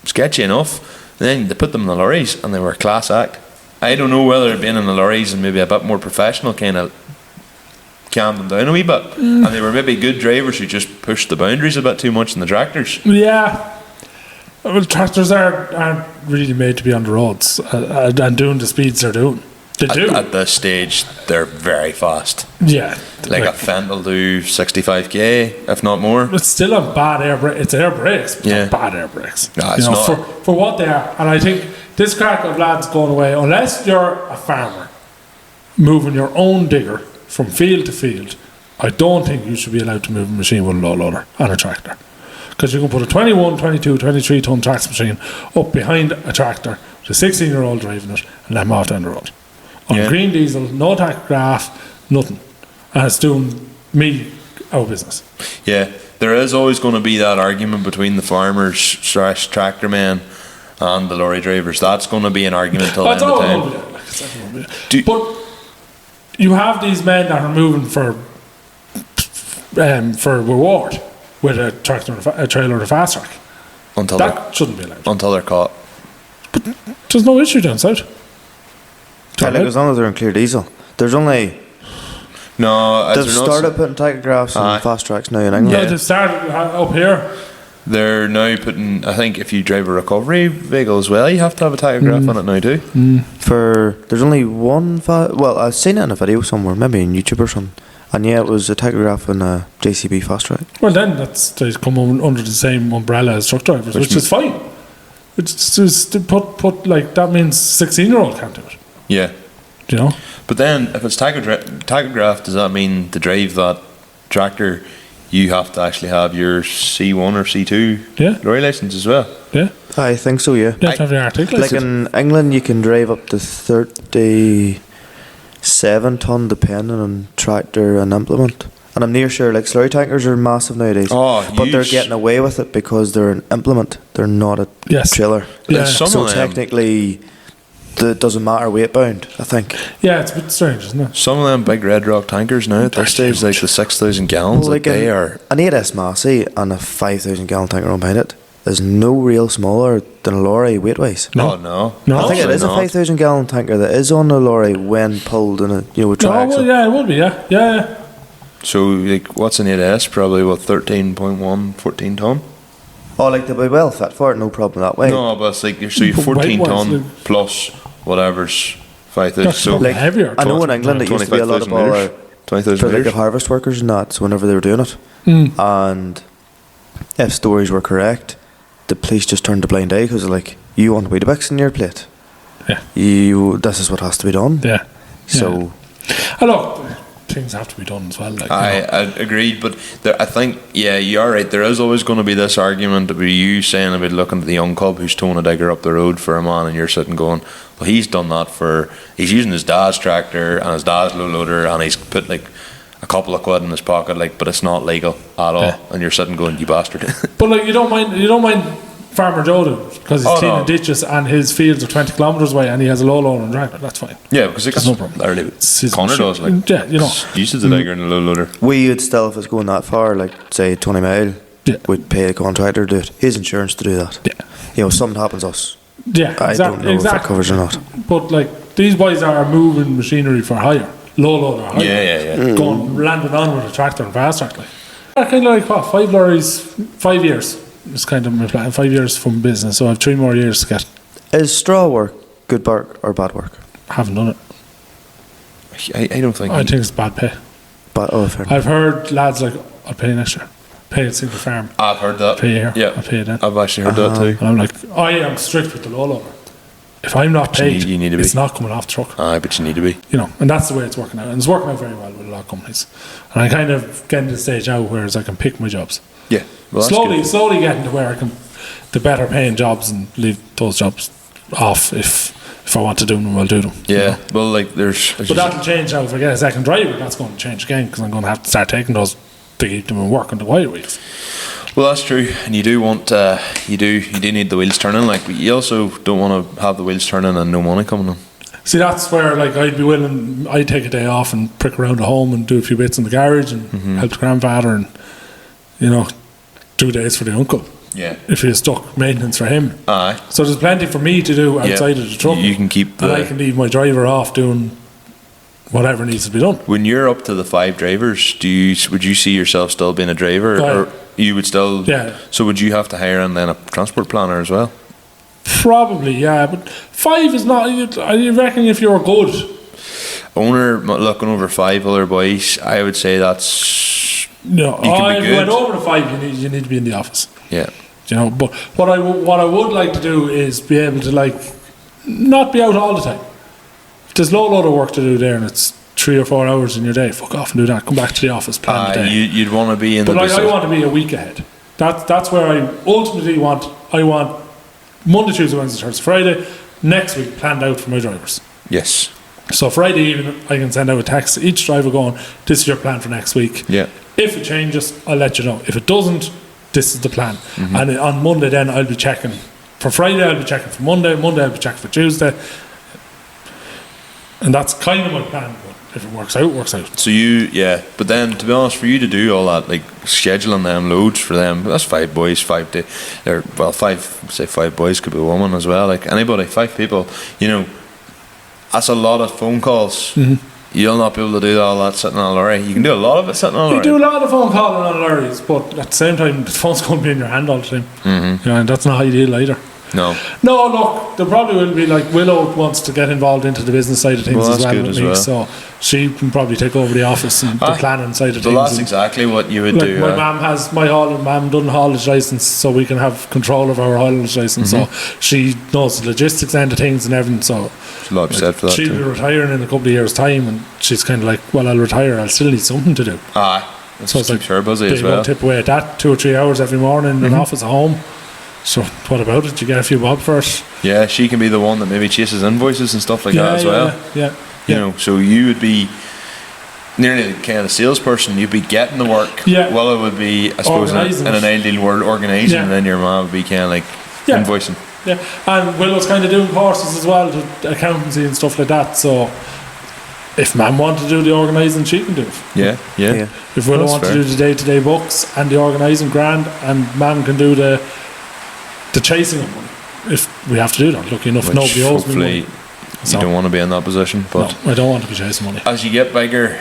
sketchy enough, and then they put them in the lorries and they were a class act. I don't know whether being in the lorries and maybe a bit more professional kind of calmed them down a wee bit, and they were maybe good drivers who just pushed the boundaries a bit too much in the tractors. Yeah. Well, tractors aren't really made to be on the roads and doing the speeds they're doing. They do. At this stage, they're very fast. Yeah. Like a Fendt will do 65k, if not more. It's still a bad air brake. It's air brakes, but not bad air brakes. No, it's not. For what they are. And I think this crack of lads going away, unless you're a farmer moving your own digger from field to field, I don't think you should be allowed to move a machine with a low loader on a tractor. Because you can put a 21, 22, 23 ton trax machine up behind a tractor with a 16-year-old driving it and let him off down the road. On green diesel, no tachograph, nothing. And it's doing me out of business. Yeah, there is always going to be that argument between the farmers / tractor men and the lorry drivers. That's going to be an argument till the end of time. But you have these men that are moving for reward with a tractor, a trailer, or a fast track. That shouldn't be allowed. Until they're caught. But there's no issue down south. Yeah, like as long as they're in clear diesel. There's only... No, they've started putting tachographs on fast tracks now in England. Yeah, they've started up here. They're now putting, I think if you drive a recovery vehicle as well, you have to have a tachograph on it now too. There's only one, well, I've seen it in a video somewhere, maybe on YouTube or something. And yeah, it was a tachograph and a JCB fast track. Well then, they come under the same umbrella as truck drivers, which is fine. It's just put like, that means 16-year-old can't do it. Yeah. Do you know? But then, if it's tachograph, does that mean to drive that tractor, you have to actually have your C1 or C2 lorry license as well? Yeah. I think so, yeah. You have to have your article. Like in England, you can drive up to 37 ton depending on tractor and implement. And I'm near sure, like, slurry tankers are massive nowadays. But they're getting away with it because they're an implement. They're not a trailer. Yeah. So technically... It doesn't matter weight bound, I think. Yeah, it's a bit strange, isn't it? Some of them big Red Rock tankers now at this stage, like the 6,000 gallons, well, like they are. An 8S Massey and a 5,000 gallon tanker on behind it is no real smaller than a lorry weight wise. No. I think it is a 5,000 gallon tanker that is on a lorry when pulled in a with tracks. Yeah, it would be. Yeah. So like, what's an 8S? Probably 13.1, 14 ton. Oh, like they'll be well fit for it, no problem that way. No, but it's like so you're 14 Weight-wise, ton like- plus whatever's 5,000. That's So not Like, heavier. I know in England it used to be a lot of 20,000 for like the litres. harvest workers and that, so whenever they were doing it. And if stories were correct, the police just turned a blind eye because like, you want Weetabix in your plate. Yeah. This is what has to be done. Yeah. So, And look, things have to be done as well. Like, I agreed, but I think, yeah, you are right. There is always going to be this argument about you saying about looking at the young cub who's towing a digger up the road for a man, and you're sitting going, well, he's done that he's using his dad's tractor and his dad's low loader, and he's put like a couple of quid in his pocket, like, but it's not legal at all. Yeah. And you're sitting going, you bastard. But like, you don't mind Farmer Joe doing it because he's cleaning ditches and his fields are 20 kilometres away and he has a low loader and tractor. That's fine. Yeah, because There's no problem. literally It's Connor does, like, yeah, you know. uses the digger and the low loader. we would still, if it's going that far, like say 20 mile, Yeah. we'd pay a contractor to do it. His insurance to do that. Yeah. You know, something happens to us. Yeah, I don't know if that covers or not. But like, these boys are moving machinery for hire, low loader hire. Yeah. Going landing on with a tractor and fast track. Like, I kind of like what 5 lorries, 5 years. It's kind of my plan. 5 years from business, so I have 3 more years to get. Is straw work good work or bad work? Haven't done it. I don't think. I think it's bad pay. But fair enough. I've heard lads like, I'll pay an extra. Pay at single farm. I've heard that. Pay here. Yeah, I'll pay it then. I've actually heard that too. And I'm like, I am strict with the low loader. If I'm not paid, you need to be. it's not coming off the truck. Aye, but you need to be. You know, and that's the way it's working out. And it's working out very well with a lot of companies. And I'm kind of getting to the stage now where I can pick my jobs. Yeah. Well, that's good. slowly getting to where I can, the better paying jobs and leave those jobs off if I want to do them, I'll do them. Yeah. You know? Well, like there's. But that'll change now if I get a second driver. That's going to change again because I'm going to have to start taking those to keep them in work on the wire weeks. Well, that's true, and you do want you do need the wheels turning. Like, but you also don't want to have the wheels turning and no money coming in. See, that's where like I'd be willing. I'd take a day off and prick around at home and do a few bits in the garage and help the grandfather and 2 days for the uncle. Yeah. If he's stuck, maintenance for him. Aye. So there's plenty for me to do outside of the truck. You can keep and I can leave my driver off doing whatever needs to be done. When you're up to the 5 drivers, would you see yourself still being a driver, Aye. or you would still? Yeah. So would you have to hire and then a transport planner as well? Probably, yeah. But 5 is not. I reckon if you're good. Owner looking over 5 other boys, I would say that's. No, You can be if you good. went over to 5, you need to be in the office. Yeah. But what I would like to do is be able to like not be out all the time. If there's low load of work to do there and it's 3 or 4 hours in your day, fuck off and do that. Come back to the office, plan the day. You'd want to be in But the. like, I want to be a week ahead. That's where I ultimately want. I want Monday, Tuesday, Wednesday, Thursday, Friday next week planned out for my drivers. Yes. So Friday evening I can send out a text to each driver going, "This is your plan for next week." Yeah. If it changes, I'll let you know. If it doesn't, this is the plan. And on Monday then I'll be checking for Friday, I'll be checking for Monday I'll be checking for Tuesday. And that's kind of my plan. But if it works out, it works out. So but then to be honest, for you to do all that, like scheduling them loads for them, that's 5 boys, 5 days. Well, 5 boys could be a woman as well. Like anybody, 5 people. That's a lot of phone calls. You'll not be able to do all that sitting on a lorry. You can do a lot of it sitting on a lorry. You do a lot of phone calling on lorries, but at the same time, the phone's going to be in your hand all the time. And that's not ideal either. No. No, look, there probably will be like Willow wants to get involved into the business side of things Well, as that's well good with as me, well. so she can probably take over the office and the planning side of So things. that's and exactly what you would like do. my mum has my mum done haulage license, so we can have control of our haulage license. So she knows the logistics end of things and everything. So There's a lot to be said for that she'll be too. retiring in a couple of years' time, and she's kind of like, well, I'll retire. I'll still need something to do. Aye. So it's like keeps her busy there as you go, well. tip away at that 2 or 3 hours every morning in an office at home. So what about it? You get a few bob first. Yeah, she can be the one that maybe chases invoices and stuff like that as well. Yeah. So you would be nearly kind of the salesperson. You'd be getting the work. Yeah. Well, it would be, I suppose, in Organising an it. ideal world, organising, Yeah. and then your mom would be kind of like Yeah. invoicing. Yeah, and Willow's kind of doing courses as well, to accountancy and stuff like that. So if Mam wants to do the organising, she can do it. Yeah. If Willow That's wants fair. to do the day-to-day books and the organising, grand, and Mam can do the chasing of money. If we have to do that, lucky enough, Which nobody owes me hopefully money. you don't want to be in that position. But No, I don't want to be chasing money. as you get bigger,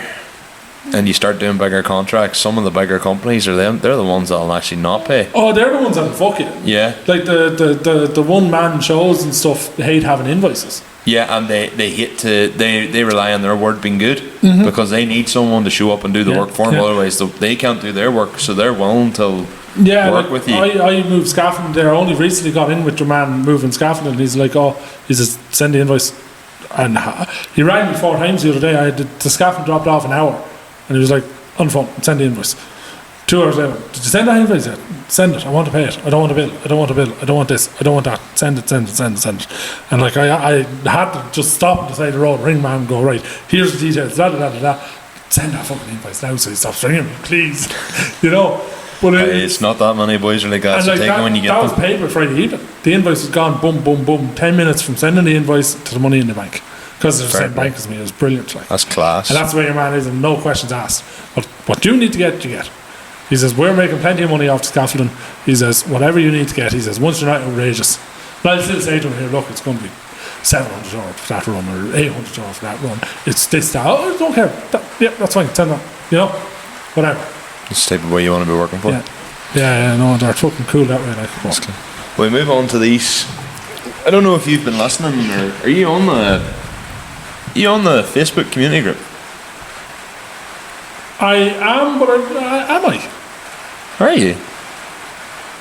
and you start doing bigger contracts, some of the bigger companies they're the ones that'll actually not pay. Oh, they're the ones that fuck it. Yeah. Like the one man shows and stuff, they hate having invoices. Yeah, and they hate they rely on their word being good because they need someone to show up and do the work for them. Otherwise, they can't do their work, so they're willing to work with you. I moved scaffolding there. I only recently got in with your man moving scaffolding. He's like, he says, send the invoice. And he rang me 4 times the other day. I had the scaffold dropped off an hour, and he was like, on the phone, send the invoice. 2 hours later, did you send that invoice yet? Send it. I want to pay it. I don't want a bill. I don't want a bill. I don't want this. I don't want that. Send it. And like I had to just stop on the side of the road, ring man, and go, right, here's the details. Send that fucking invoice now so he stops ringing me, please. You know. But it's not that many boys really got to take when you get them. That was paid by Friday evening. The invoice was gone, boom, boom, boom, 10 minutes from sending the invoice to the money in the bank. Because it's the same bank as me. It was brilliant. Like. That's class. And that's the way your man is, and no questions asked. But what you need to get, you get. He says, we're making plenty of money off the scaffolding. He says, whatever you need to get. He says, once you're not outrageous. And I'll still say to him here, look, it's going to be €700 for that run or €800 for that run. It's this, that. Oh, I don't care. That's fine. Send that. You know? Whatever. It's the type of way you want to be working for. Yeah, no, they're fucking cool that way. Like, we move on to these. I don't know if you've been listening, or are you on the Facebook community group? I am, but am I? Are you?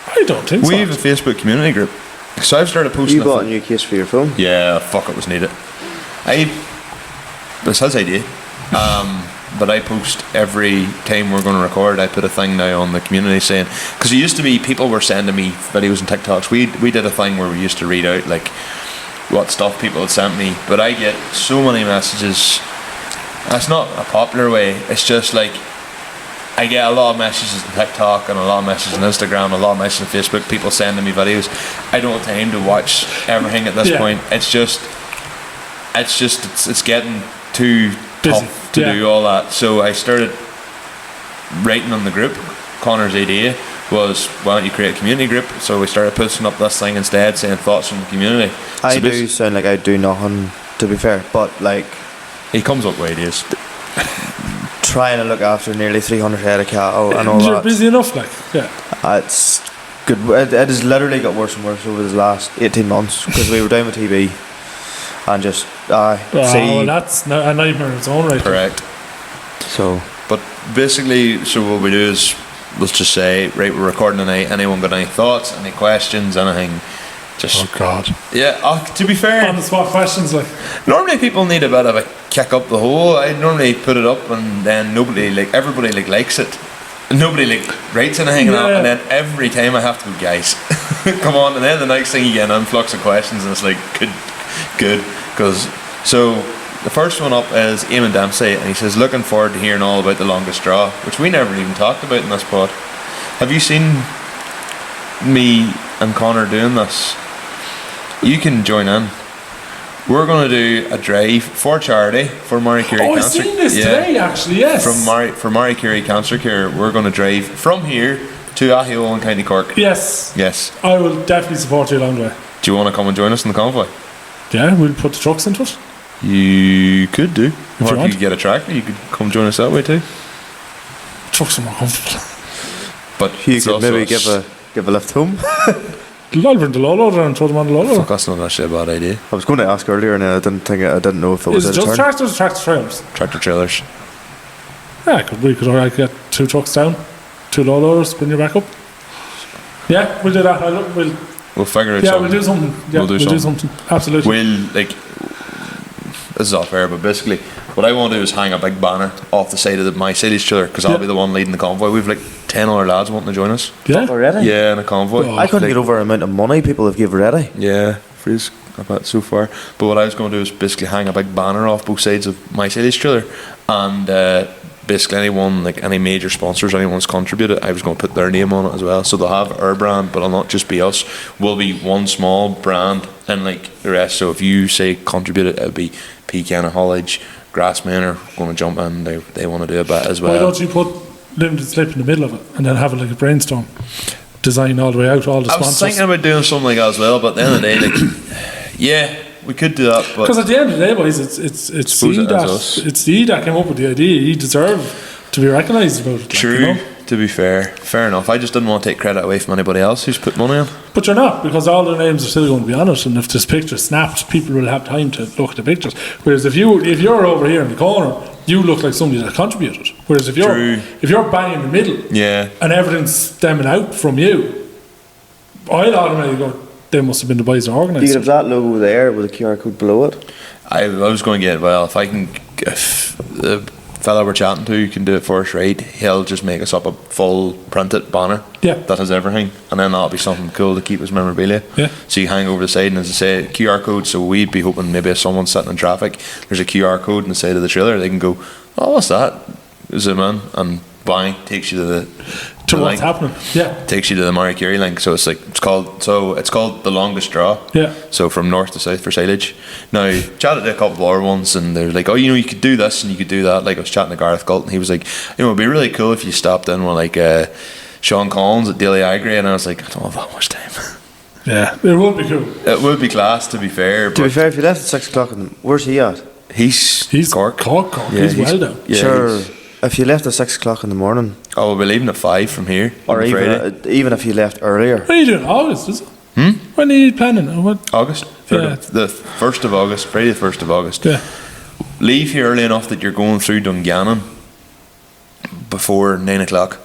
I don't think so. We have a Facebook community group. So I've started posting. You bought a new case for your phone? Yeah, fuck, it was needed. It's his idea. But I post every time we're going to record. I put a thing now on the community saying, because it used to be people were sending me videos and TikToks. We did a thing where we used to read out like what stuff people had sent me, but I get so many messages. That's not a popular way. It's just like I get a lot of messages on TikTok and a lot of messages on Instagram, a lot of messages on Facebook. People sending me videos. I don't have time to watch everything at this point. It's getting too busy. Tough to do all that. So I started writing on the group. Connor's idea was, why don't you create a community group? So we started posting up this thing instead, saying thoughts from the community. I do sound like I do nothing, to be fair, but like he comes up with ideas. Trying to look after nearly 300 head of cattle and all You're that. busy enough, like, It's good. It has literally got worse and worse over the last 18 months because we were down with TB and just well, that's a nightmare in its own right. Correct. So, but basically, so what we do is, let's just say, right, we're recording tonight. Anyone got any thoughts, any questions, anything? Just oh God. Yeah. To be fair, on the spot questions, like normally people need a bit of a kick up the hole. I normally put it up and then everybody likes it. Nobody writes anything and then every time I have to go, guys, come on, and then the next thing you get an influx of questions and it's like good because so the first one up is Eamon Dempsey and he says, looking forward to hearing all about the longest straw, which we never even talked about in this pod. Have you seen me and Connor doing this? You can join in. We're going to do a drive for charity for Marie Curie Cancer. I've seen this today, actually. Yes. For Marie Curie Cancer Care, we're going to drive from here to Ahio in County Cork. Yes. I will definitely support you along the way. Do you want to come and join us in the convoy? Yeah, we'll put the trucks into it. You could do. If or you if you could get a tractor, you could come join us that way too. Trucks are more comfortable. But you could maybe give a lift home. I'll bring the low loader and throw them on the low loader. Fuck, that's not actually a bad idea. I was going to ask earlier and I didn't know if it was Is it just tractors or tractor trailers? Tractor trailers. Yeah, I could get 2 trucks down, 2 low loaders, bring you back up. Yeah, we'll do that. We'll figure it out. Yeah, we'll do something. Yeah, we'll do something. Absolutely. This is off air, but basically what I want to do is hang a big banner off the side of my silage trailer because I'll be the one leading the convoy. We've 10 other lads wanting to join us. Yeah. Already? Yeah, in a convoy. I couldn't get over the amount of money people have given already. Yeah, freeze about so far. But what I was going to do is basically hang a big banner off both sides of my silage trailer and basically anyone, any major sponsors, anyone's contributed, I was going to put their name on it as well. So they'll have our brand, but it'll not just be us. We'll be one small brand and the rest. So if you say contributed, it'll be P. Kenna, haulage, Grassmen are going to jump in. They want to do a bit as well. Why don't you put limited slip in the middle of it and then have it like a brainstorm? Design all the way out, all the sponsors. I was thinking about doing something like that as well, but at the end of the day, yeah, we could do that. Because at the end of the day, boys, it's Steve that came up with the idea. He deserves to be recognised about it. True. Like, you know? To be fair enough. I just didn't want to take credit away from anybody else who's put money on. But you're not, because all their names are still going to be on it, and if this picture snapped, people will have time to look at the pictures. Whereas if you're over here in the corner, you look like somebody that contributed. Whereas if you're bang in the middle, and everything's stemming out from you, I'd automatically go, they must have been the boys that organised. You could have that logo there with a QR code below it. I was going to get, well, if I can, if the fella we're chatting to can do it for us right, he'll just make us up a full printed banner that has everything, and then that'll be something cool to keep as memorabilia. So you hang over the side, and as I say, QR code, so we'd be hoping maybe if someone's sitting in traffic, there's a QR code on the side of the trailer, they can go, oh, what's that? Zoom in, and bang, takes you to the what's happening. Takes you to the Mary Curie link. So it's called the longest draw. So from north to south for silage. Now chatted to a couple of other ones, and they're like, oh, you know, you could do this and you could do that. Like I was chatting to Gareth Galt, and he was like, you know, it'd be really cool if you stopped in with like Sean Collins at Daily Agri, and I was like, I don't have that much time. It would be cool. It would be class, to be fair. To be fair, if you left at 6 o'clock, where's he at? He's Cork. Cork. He's well down. Sure. If you left at 6 o'clock in the morning, we'll be leaving at 5 from here. Or even if you left earlier. What are you doing? August, is it? When are you planning? August. The 1st of August. Friday the 1st of August. Leave here early enough that you're going through Dungannon before 9 o'clock.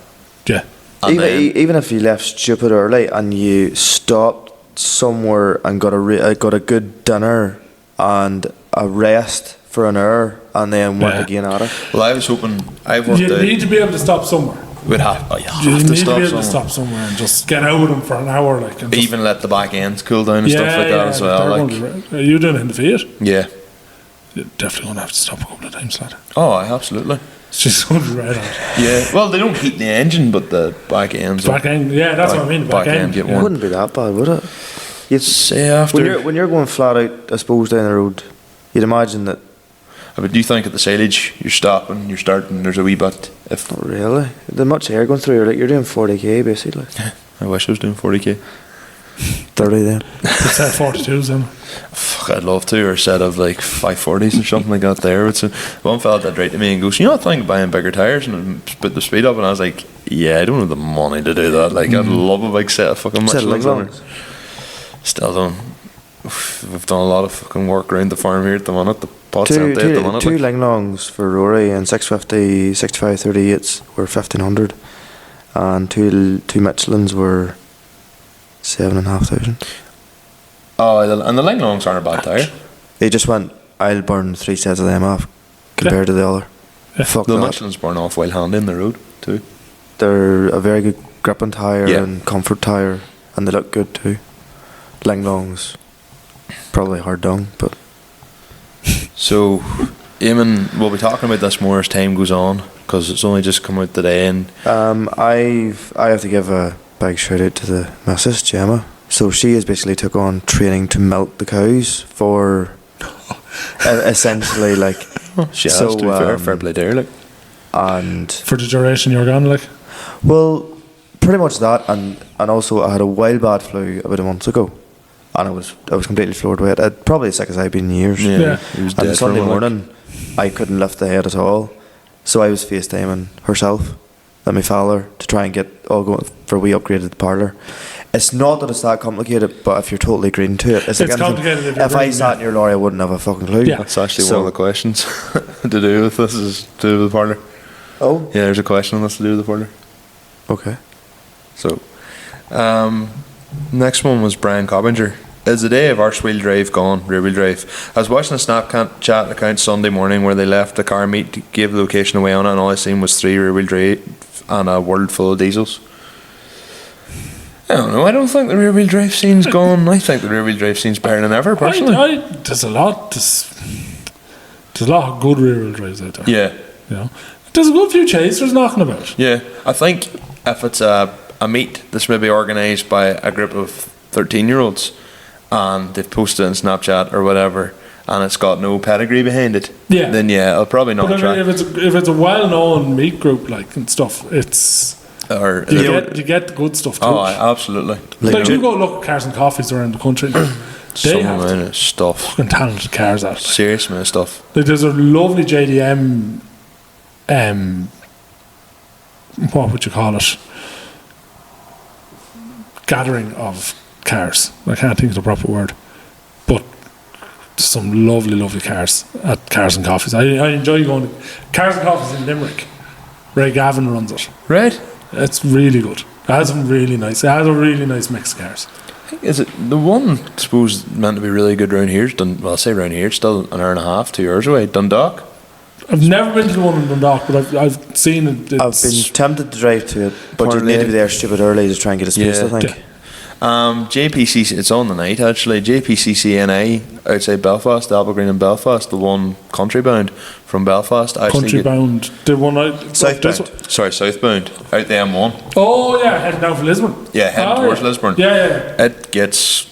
Even if you left stupid early and you stopped somewhere and got a good dinner and a rest for an hour and then went again at it. Well, I was hoping you need to be able to stop somewhere. We'd have you need to be able to stop somewhere and just get out of them for an hour, like, and even let the back ends cool down and stuff like that as well. Like, are you doing it in the V8? Yeah, you're definitely going to have to stop a couple of times, lad. Oh, absolutely. It's just going to be red hot. Yeah, well, they don't heat the engine, but the back ends. That's what I mean. The back end it wouldn't be that bad, would it? You'd say after when you're going flat out, I suppose, down the road, you'd imagine that. But do you think at the silage you're stopping, you're starting, there's a wee bit? Not really. There's much air going through. You're doing 40k basically. I wish I was doing 40k. 30 then. It's at 42s then. Fuck, I'd love to, or a set of like 540s or something like that there. But one fella did right to me and goes, you know, I think buying bigger tyres and put the speed up, and I was like, yeah, I don't have the money to do that. Like, I'd love a big set of fucking Michelins. Still don't. We've done a lot of fucking work around the farm here at the minute. The pot's empty at the minute. Two Linglongs for Rory and 650 65 38s were 1500, and two Michelins were 7,500. Oh, and the Linglongs aren't a bad tyre. They just went, I'll burn 3 sets of them off compared to the other. Fuck the that. Michelin's burn off while handling the road too. They're a very good gripping tyre and comfort tyre, and they look good too. Linglongs probably hard done, but so Eamon, we'll be talking about this more as time goes on, because it's only just come out today, and I have to give a big shout out to the missus Gemma. So she has basically took on training to milk the cows for essentially like she has to be fair play there, like, and for the duration you're gone, like, well, pretty much that, and also I had a wild bad flu about a month ago. And I was completely floored with it. I'd probably as sick as I've been in years. Yeah. And Sunday morning, I couldn't lift the head at all. So I was FaceTiming herself and my father to try and get all going for we upgraded the parlour. It's not that it's that complicated, but if you're totally green to it, it's like complicated. If I sat in your lorry, I wouldn't have a fucking clue. Yeah, that's actually one of the questions to do with this is to do with the parlour. Oh, yeah, there's a question on this to do with the parlour. Okay. So, next one was Brian Cobbinger. Is the day of arse-wheel drive gone? Rear-wheel drive. I was watching a Snapchat account Sunday morning where they left the car meet to give the location away on it, and all I seen was 3 rear-wheel drive and a world full of diesels. I don't know. I don't think the rear-wheel drive scene's gone. I think the rear-wheel drive scene's better than ever, personally. There's a lot of good rear-wheel drives out there. Yeah. You know, there's a good few chasers knocking about. Yeah. I think if it's a meet that's maybe organised by a group of 13-year-olds and they've posted it on Snapchat or whatever, and it's got no pedigree behind it, then it'll probably not attract. If it's a well-known meet group like and stuff, it's you get the good stuff too. Oh, absolutely. Like you go look at cars and coffees around the country. They have stuff. Fucking talented cars out. Serious amount of stuff. Like there's a lovely JDM what would you call it, gathering of cars. I can't think of the proper word, but some lovely cars at Cars and Coffees. I enjoy going to Cars and Coffees in Limerick. Ray Gavin runs it. Right. It's really good. It has some really nice. It has a really nice mix of cars. Is it the one? I suppose meant to be really good round here. Well, I say round here. It's still an hour and a half, 2 hours away. Dundalk. I've never been to the one in Dundalk, but I've seen it. I've been tempted to drive to it, but you need to be there stupid early to try and get a space, I think. JPCC, it's on the night actually. JPCCNA outside Belfast, Applegreen in Belfast, the one country bound from Belfast. Country bound, the one out southbound. Sorry, southbound out the M1. Oh yeah, heading down for Lisburn. Yeah, heading towards Lisburn. Yeah. It gets.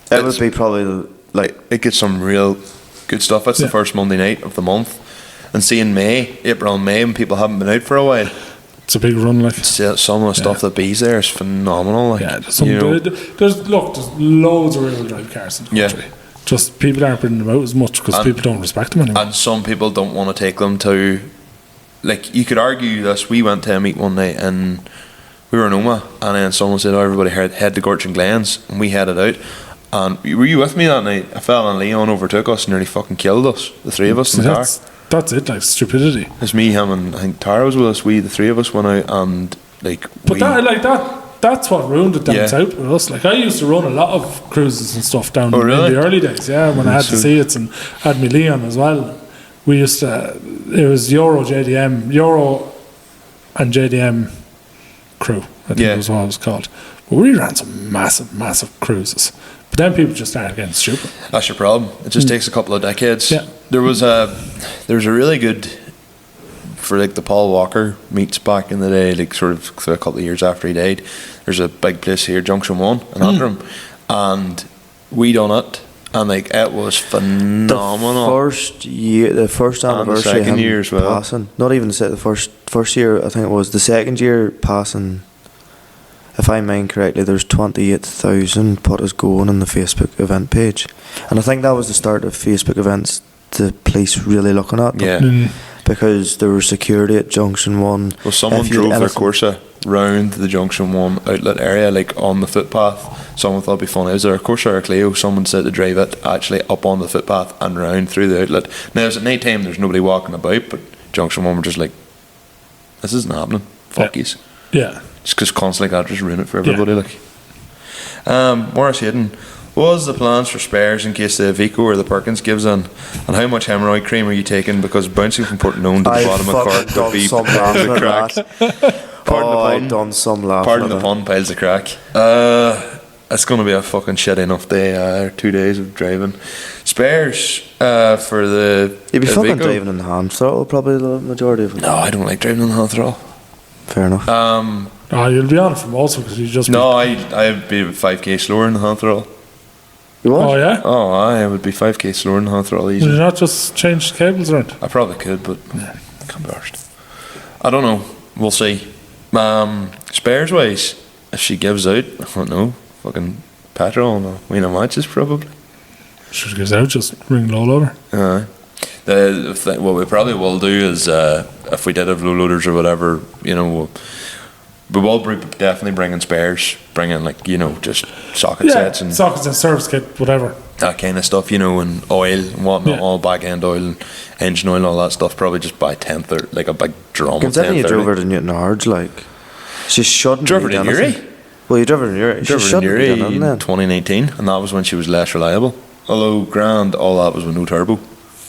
It would be probably like it gets some real good stuff. It's the first Monday night of the month, and seeing April and May when people haven't been out for a while. It's a big run, like some of the stuff that bees there is phenomenal. Like, there's loads of real drive cars in the country. Just people aren't bringing them out as much because people don't respect them anymore. And some people don't want to take them to, like, you could argue this. We went to a meet one night and we were in Oma, and then someone said, "Oh, everybody head to Gorch and Glens," and we headed out. And were you with me that night? A fella and Leon overtook us and nearly fucking killed us. The three of us in the car. That's it, like stupidity. It's me, him, and I think Tara was with us. The three of us went out and like. But that's what ruined it down south with us. Like I used to run a lot of cruises and stuff down in the early days. Yeah, when I had to see it and had me Leon as well. We used to. It was Euro and JDM crew. I think it was what it was called. But we ran some massive cruises. But then people just started getting stupid. That's your problem. It just takes a couple of decades. Yeah. There was a really good, for like the Paul Walker meets back in the day, like sort of a couple of years after he died. There's a big place here, Junction 1 in Antrim, and we done it, and like it was phenomenal. The first anniversary, the second year as well. Passing, not even the first year. I think it was the second year passing. If I mind correctly, there's 28,000 putters going on the Facebook event page, and I think that was the start of Facebook events. The police really looking at them, because there was security at Junction 1. Well, someone drove their Corsa round the Junction 1 outlet area, like on the footpath. Someone thought it'd be funny. Is there a Corsa or a Clio? Someone said to drive it actually up on the footpath and round through the outlet. Now, it's at night time, there's nobody walking about, but Junction 1 were just like, this isn't happening. Fuck yous. Yeah. Just because constantly like that just ruin it for everybody. Like, Morris Hayden, what was the plans for spares in case the Vico or the Perkins gives in, and how much hemorrhoid cream are you taking? Because bouncing from Portnown to the bottom of Cork would be piles of crack. I've done some laughing. Pardon the pun, piles of crack. It's going to be a fucking shit enough day. 2 days of driving. Spares for the. You'd be fucking Vico. driving in the hand throttle, probably the majority of it. No, I don't like driving in the hand throttle. Fair enough. You'll be on it from also because you just. No, I'd be 5k slower in the hand throttle. You what? Oh yeah. Oh, I would be 5k slower in the hand throttle easy. Did you not just change the cables around? I probably could, but can't be arsed. I don't know. We'll see. Spares wise, if she gives out, I don't know, fucking petrol and a win of matches probably. She gives out, just ring low loader. What we probably will do is if we did have low loaders or whatever, we will definitely bring in spares, bring in just socket sets and sockets and service kit, whatever. That kind of stuff, and oil and whatnot, all back end oil and engine oil and all that stuff. Probably just buy 10th or like a big drum. Considering you drove her to Newton Ards, she shouldn't drove her be to done. Newry. Well, you drove her to Newry. She shouldn't be done in then. 2019, and that was when she was less reliable. Although grand, all that was with no turbo.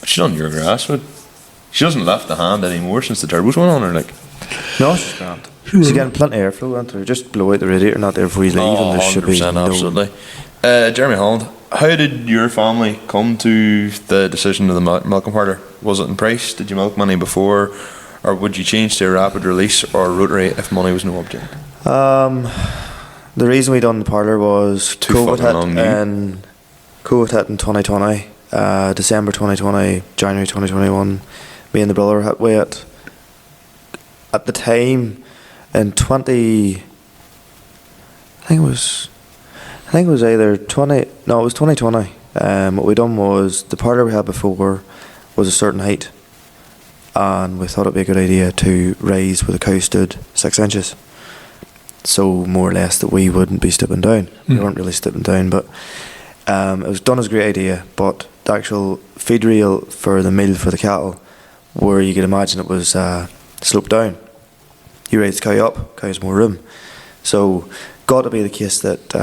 She's on your grass, but she doesn't lift the hand anymore since the turbos went on her. No, she's grand. She's getting plenty of airflow into her. Just blow out the radiator, not there before you leave, and there should be absolutely. Jeremy Holland, how did your family come to the decision of the milk converter? Was it in price? Did you milk money before, or would you change to a rapid release or a rotary if money was no object? The reason we done the parlour was COVID hit in 2020, December 2020, January 2021. Me and the brother had wait. At the time, in 20, I think it was either 20. No, it was 2020. What we done was the parlour we had before was a certain height, and we thought it'd be a good idea to raise where the cow stood 6 inches. So more or less that we wouldn't be stepping down. We weren't really stepping down, but it was done as a great idea. But the actual feed reel for the meal for the cattle, where you could imagine it was sloped down. You raise the cow up, cow has more room. So got to be the case that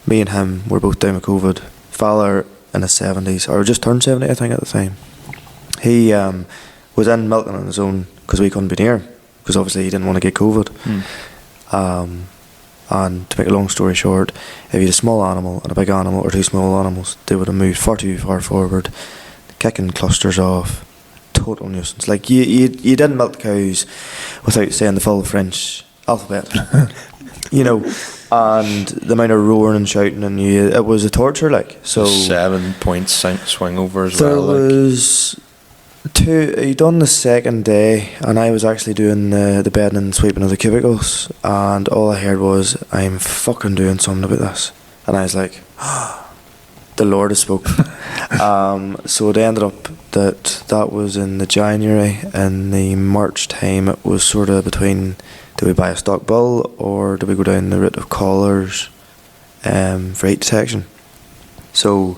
me and him were both down with COVID. Fowler in his 70s, or just turned 70 I think at the time. He was in milking on his own because we couldn't be near him, because obviously he didn't want to get COVID. And to make a long story short, if you had a small animal and a big animal, or 2 small animals, they would have moved far too far forward, kicking clusters off. Total nuisance. Like you didn't milk the cows without saying the full French alphabet, you know, and the amount of roaring and shouting, and it was a torture. Like, so 7 points swing over as there well. was 2. He done the second day, and I was actually doing the bedding and sweeping of the cubicles, and all I heard was, "I'm fucking doing something about this," and I was like, the Lord has spoken. So it ended up that was in the January. In the March time, it was sort of between, do we buy a stock bull or do we go down the route of collars for heat detection? So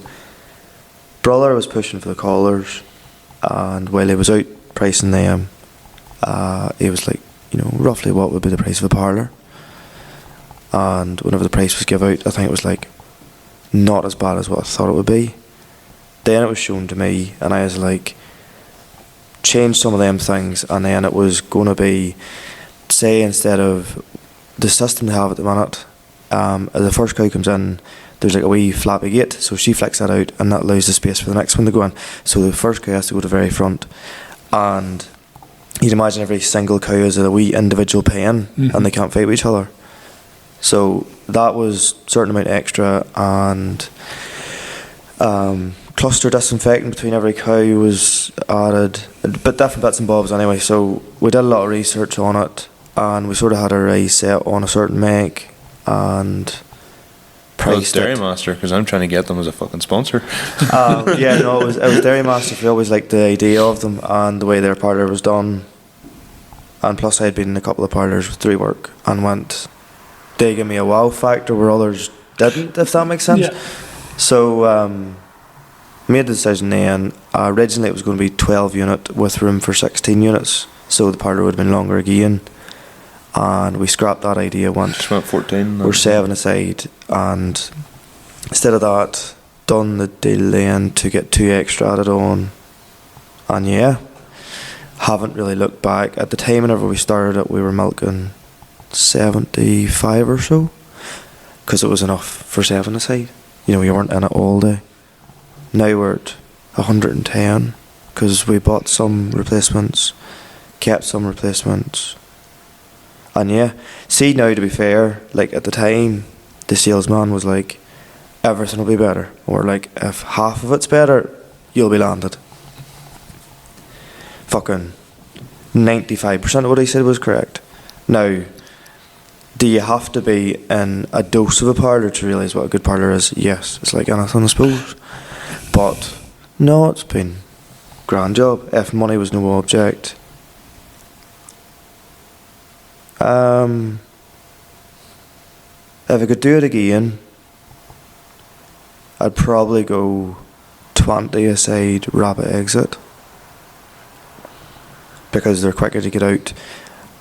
brother was pushing for the collars, and while he was out pricing them, he was like, you know, roughly what would be the price of a parlour. And whenever the price was given out, I think it was like not as bad as what I thought it would be. Then it was shown to me, and I was like, change some of them things, and then it was going to be, say, instead of the system they have at the minute, as the first cow comes in, there's like a wee flappy gate, so she flicks that out, and that allows the space for the next one to go in. So the first cow has to go to the very front, and you'd imagine every single cow is a wee individual pen, and they can't fight with each other. So that was a certain amount extra, and cluster disinfectant between every cow was added, but different bits and bobs anyway. So we did a lot of research on it, and we sort of had our eyes set on a certain make and priced Dairy it. Master, because I'm trying to get them as a fucking sponsor. Yeah, no, it was Dairy Master. We always liked the idea of them and the way their parlour was done, and plus I'd been in a couple of parlours with rework and went, they gave me a wow factor where others didn't, if that makes sense. Yeah. So made the decision then. Originally it was going to be 12 unit with room for 16 units, so the parlour would have been longer again, and we scrapped that idea. Just went 14. We're 7 aside, and instead of that, done the deal then to get 2 extra added on, and yeah, haven't really looked back. At the time whenever we started it, we were milking 75 or so, because it was enough for 7 aside. You know, we weren't in it all day. Now we're at 110, because we bought some replacements, kept some replacements, and yeah. See, now to be fair, like at the time, the salesman was like, everything will be better, or like, if half of it's better, you'll be landed. Fucking 95% of what he said was correct. Now, do you have to be in a dose of a parlour to realise what a good parlour is? Yes, it's like anything, I suppose. But no, it's been a grand job. If money was no object, if I could do it again, I'd probably go 20 aside rapid exit, because they're quicker to get out.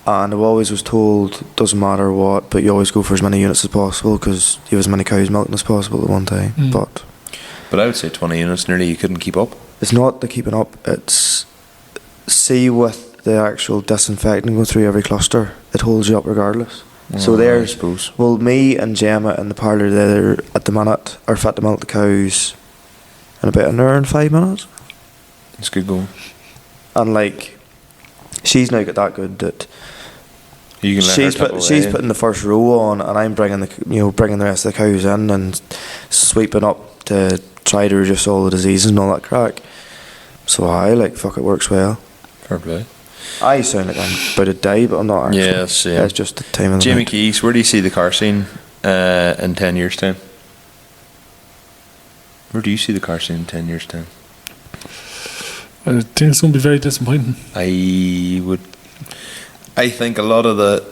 And I always was told, doesn't matter what, but you always go for as many units as possible, because you have as many cows milking as possible at one time. But I would say 20 units nearly you couldn't keep up. it's not the keeping up, it's, see, with the actual disinfecting going through every cluster, it holds you up regardless. So I suppose. well, me and Gemma in the parlour there at the minute are fit to milk the cows in about an hour and 5 minutes. It's good going. And like, she's now got that good that You can let her tip she's away. putting the first row on, and I'm bringing the rest of the cows in and sweeping up to try to reduce all the diseases and all that crack. So fuck, it works well. Fair play. I sound like I'm about to die, but I'm not actually. Yes, yeah. It's just the time of the Jamie night. Keys, where do you see the car scene in 10 years' time? Where do you see the car scene in 10 years' time? I think it's going to be very disappointing. I think a lot of the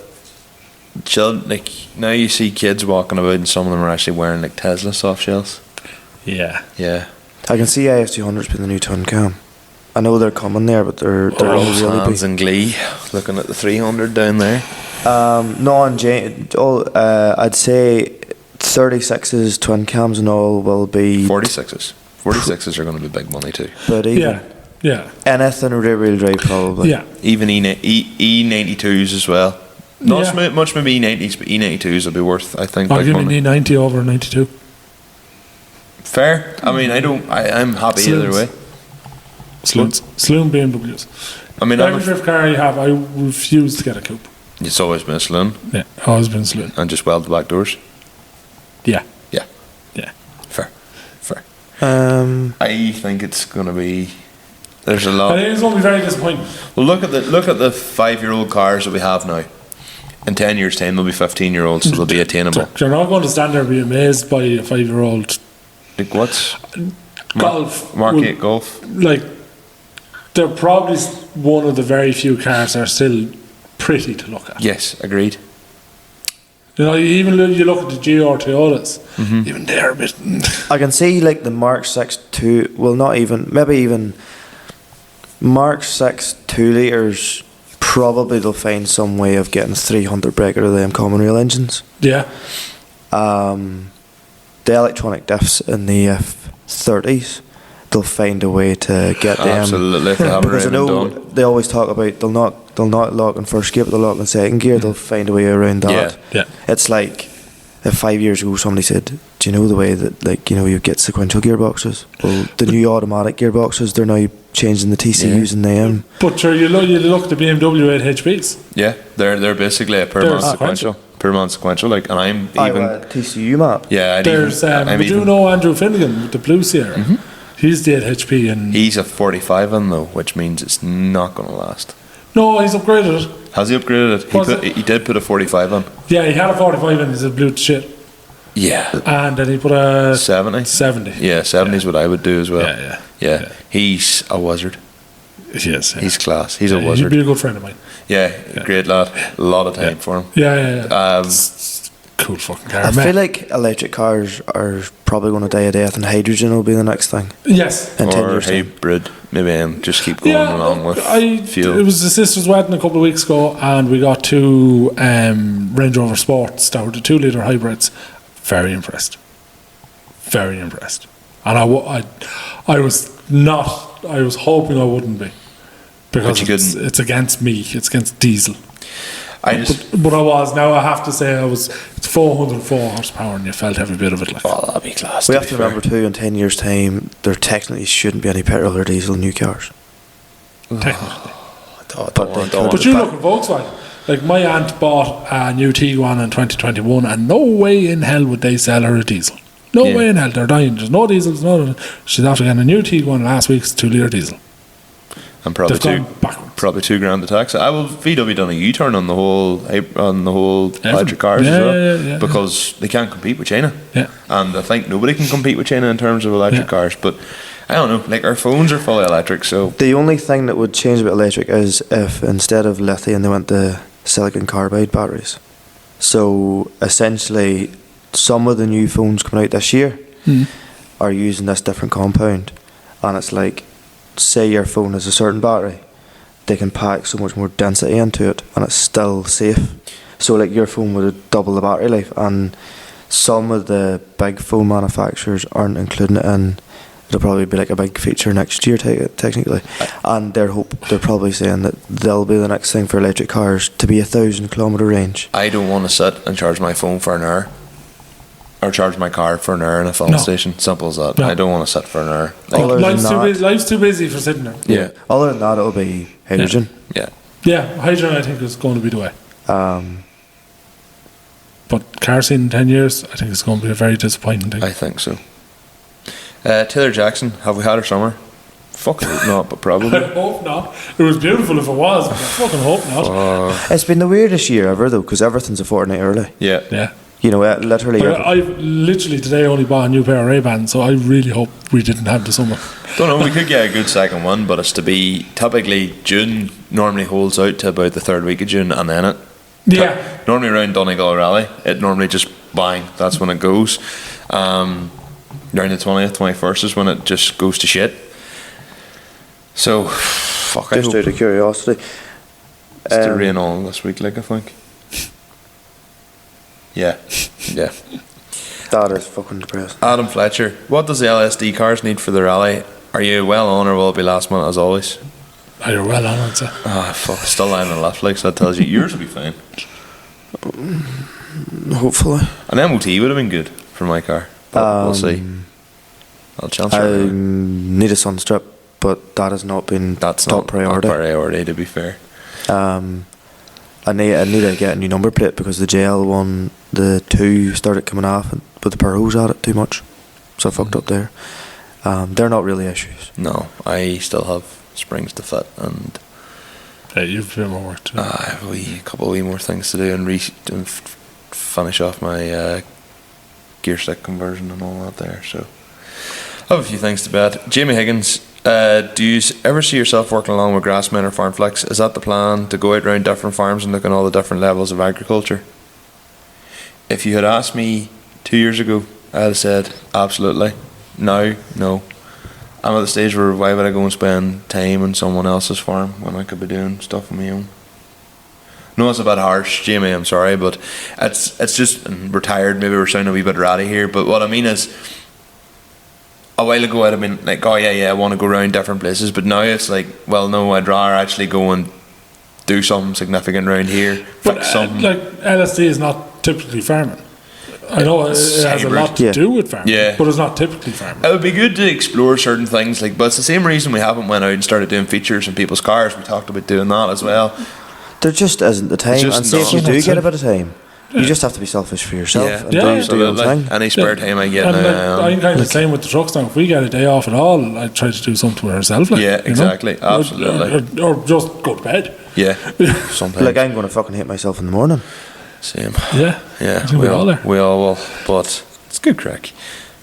children, like now you see kids walking about and some of them are actually wearing like Tesla soft shells. Yeah. Yeah. I can see IS200s being the new twin cam. I know they're coming there, but they're Rolls really hands big. in glee, looking at the 300 down there. I'd say 36s, twin cams and all will be 46s. 46s are going to be big money too. But even Yeah. anything rear wheel drive probably. Yeah. Even E92s as well. Not so much maybe E90s, but E92s will be worth, I think. I'll big give money. me 90 over 92. Fair. I mean, I'm happy either way. Saloon BMWs. I mean, Every drift car you have, I refuse to get a coupe. it's always been a saloon Yeah, always been saloon. and just weld the back doors. Yeah. Yeah. Yeah. Fair. I I think it's going to be. There's a lot. I think it's going to be very disappointing. Well, look at the 5-year-old cars that we have now. In 10 years' time, they'll be 15-year-olds, so they'll be attainable. You're not going to stand there and be amazed by a 5-year-old Like what's Golf. Mark will- 8 Golf? Like, they're probably one of the very few cars that are still pretty to look at. Yes, agreed. You know, you look at the GR Toyotas, even they're a bit. I can see like the Mark 6 2, well not even, maybe even Mark 6 2 litres, probably they'll find some way of getting 300 brake out of them common rail engines. Yeah. The electronic diffs in the F30s, they'll find a way to get them. Absolutely, if they haven't Because I already know done. they always talk about they'll not lock in first gear, but they'll lock in second gear. They'll find a way around that. Yeah. It's like if 5 years ago somebody said, "Do you know the way that you get sequential gearboxes?" Well, the new automatic gearboxes, they're now changing the TCUs in them. But sure, you look at the BMW 8 HBs. Yeah, they're basically a per They're month sequential. Per month sequential, like, and I'm even. TCU map. Yeah, There's, I'm would you even. know Andrew Finnegan with the Blue Sierra? He's the 8 HP and. He's a 45 in though, which means it's not going to last. No, he's upgraded it. Has he upgraded it? Was it? He did put a 45 on. Yeah, he had a 45 and he's a blue shit. Yeah. And then he put a 70. 70. Yeah, 70 is what I would do as well. Yeah. He's a wizard. Yes. He's class. He's a He'd wizard. be a good friend of mine. Yeah, great lad. A lot of time for him. Yeah. Cool fucking car, I man. feel like electric cars are probably going to die a death, and hydrogen will be the next thing. Yes. In 10 Or years' time. hybrid. Maybe just keep going along with fuel. It was the sister's wedding a couple of weeks ago, and we got two Range Rover Sports that were the 2-litre hybrids. Very impressed. And I was not. I was hoping I wouldn't be, because But you couldn't. it's against me. It's against diesel. But I was. Now I have to say I was. It's 404 horsepower, and you felt every bit of it. Like, Oh, that'd be class. We have to remember too, in 10 years' time, there technically shouldn't be any petrol or diesel new cars. technically. But You look at Volkswagen. Like, my aunt bought a new Tiguan in 2021, and no way in hell would they sell her a diesel. No way in hell. They're dying. There's no diesel. She's after getting a new Tiguan last week. It's 2-litre diesel. And probably They've gone backwards. probably $2,000 to tax. I will. VW done a U-turn on the whole electric cars as well, Yeah. because they can't compete with China. Yeah. And I think nobody can compete with China in terms of electric cars. But I don't know. Like, our phones are fully electric, so The only thing that would change about electric is if instead of lithium they went to silicon carbide batteries. So essentially, some of the new phones coming out this year are using this different compound, and it's like, say your phone has a certain battery, they can pack so much more density into it, and it's still safe. So like your phone would have double the battery life, and some of the big phone manufacturers aren't including it in. It'll probably be like a big feature next year, technically. And they're probably saying that they'll be the next thing for electric cars to be 1,000-kilometre range. I don't want to sit and charge my phone for an hour. Or charge my car for an hour in a filling station. Simple as that. No. I don't want to sit for an hour. Other than that- Life's too busy for sitting there. Yeah. Other than that, it'll be hydrogen. Yeah. Yeah, hydrogen I think is going to be the way. Um, But car scene in 10 years, I think it's going to be a very disappointing thing. I think so. Taylor Jackson, have we had her summer? Fucking hope not, but I probably. hope not. It was beautiful if it was, but I fucking hope not. it's been the weirdest year ever, though, because everything's a fortnight early. Yeah. Yeah. You know, literally. But I've literally today only bought a new pair of Ray-Bans, so I really hope we didn't have the summer. Don't know, we could get a good second one, but it's to be typically June normally holds out to about the third week of June, and then it normally around Donegal Rally it normally just bang, that's when it goes. Around the 20th 21st is when it just goes to shit. So fuck, just out of curiosity, it's to rain on this week, like, I think. Yeah. That is fucking depressing. Adam Fletcher, what does the LSD cars need for the rally? Are you well on, or will it be last minute as always? Oh, you're well on, I'd say. Fuck, still lying on the left, like, so that tells you yours will be fine. Hopefully. An MOT would have been good for my car, but we'll see. I'll chance I it. need a sun strip, but that has not been That's top not priority. priority, to be fair. I need to get a new number plate because the JL one, the 2 started coming off, but the Perros at it too much, so I fucked up there. They're not really issues. No, I still have springs to fit, and You've a bit more work to do. I have a couple of wee more things to do and finish off my gear stick conversion and all that there. So I have a few things to bed. Jamie Higgins, do you ever see yourself working along with Grassmen or Farm Flex? Is that the plan, to go out around different farms and look at all the different levels of agriculture? If you had asked me 2 years ago, I'd have said absolutely. Now, no. I'm at the stage where why would I go and spend time on someone else's farm when I could be doing stuff on my own? No, it's a bit harsh, Jamie, I'm sorry, but it's just, and we're tired, maybe we're sounding a wee bit ratty here, but what I mean is, a while ago I'd have been like, oh yeah, I want to go around different places, but now it's like, well no, I'd rather actually go and do something significant around here, But fix something. like LSD is not typically farming. I know it has a hybrid. lot to do with farming, Yeah. but it's not typically farming. It would be good to explore certain things, like, but it's the same reason we haven't went out and started doing features in people's cars. We talked about doing that as well. There just isn't the time, just and see if not. you do That's get it. a bit of time, you just have to be selfish for yourself and do your absolutely. own thing. Any spare time I get And now, I'm kind of the same with the trucks now. If we get a day off at all, I try to do something with ourselves. Like, Yeah, you know? exactly, absolutely. Or just go to bed. yeah, sometimes. Like, I'm going to fucking hate myself in the morning. Same. Yeah, Yeah, I think we all are. We all will, but it's good crack.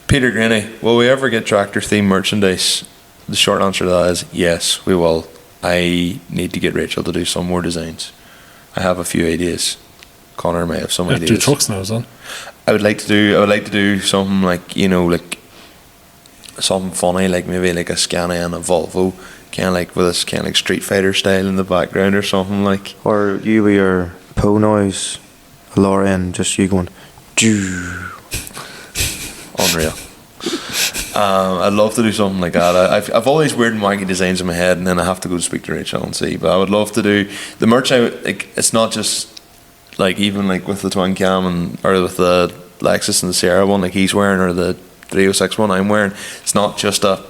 Peter Graney, will we ever get tractor themed merchandise? The short answer to that is yes, we will. I need to get Rachel to do some more designs. I have a few ideas. Connor may have some We have to ideas. do trucks now, son. I would like to do something like, you know, like something funny, like maybe like a Scania and a Volvo, kind of like with this kind of like Street Fighter style in the background or something like. Or you with your Poe noise, Laura, and just you going, Joo. Unreal. I'd love to do something like that. I've always weird and wacky designs in my head, and then I have to go speak to Rachel and see. But I would love to do the merch. It's not just like, even like with the twin cam or with the Lexus and the Sierra one like he's wearing, or the 306 one I'm wearing. It's not just a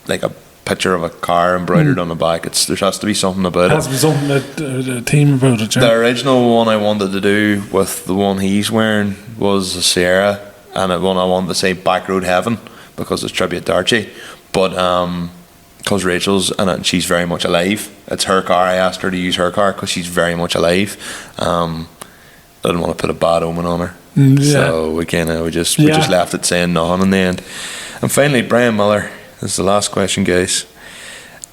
like a picture of a car embroidered on the back. There has to be something about It has to be something a theme about it. Yeah. The original one I wanted to do with the one he's wearing was a Sierra, and one I wanted to say Back Road Heaven because it's tribute to Archie, but because Rachel's in it and she's very much alive. It's her car. I asked her to use her car because she's very much alive. I didn't want to put a bad omen on her, so we just left it saying nothing in the end. And finally, Brian Miller. This is the last question, guys.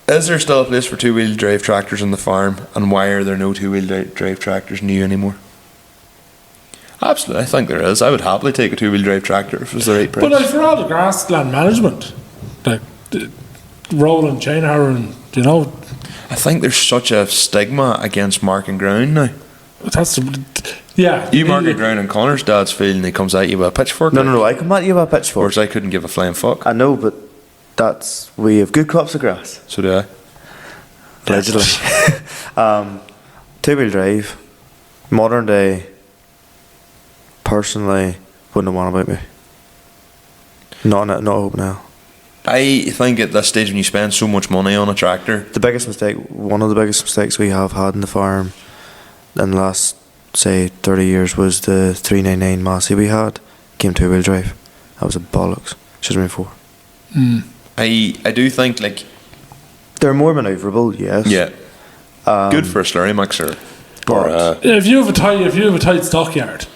Is there still a place for two-wheel drive tractors on the farm, and why are there no two-wheel drive tractors new anymore? Absolutely, I think there is. I would happily take a two-wheel drive tractor if it was the right price. But like for all the grassland management, like rolling chain harrowing, you know, I think there's such a stigma against marking ground now. that's yeah. You mark a ground in Connor's dad's field and he comes at you with a pitchfork. No, I come at you with a pitchfork. Whereas I couldn't give a flying fuck. I know, but we have good crops of grass. So do I. Allegedly. Two-wheel drive, modern day, personally, wouldn't have won about me. Not hope now. I think at this stage when you spend so much money on a tractor, One of the biggest mistakes we have had in the farm in the last, say, 30 years was the 399 Massey we had. Came two-wheel drive. That was a bollocks. Should have been 4. I do think, like, They're more manoeuvrable, yes. yeah, good for a slurry mixer. But If you have a tight stockyard,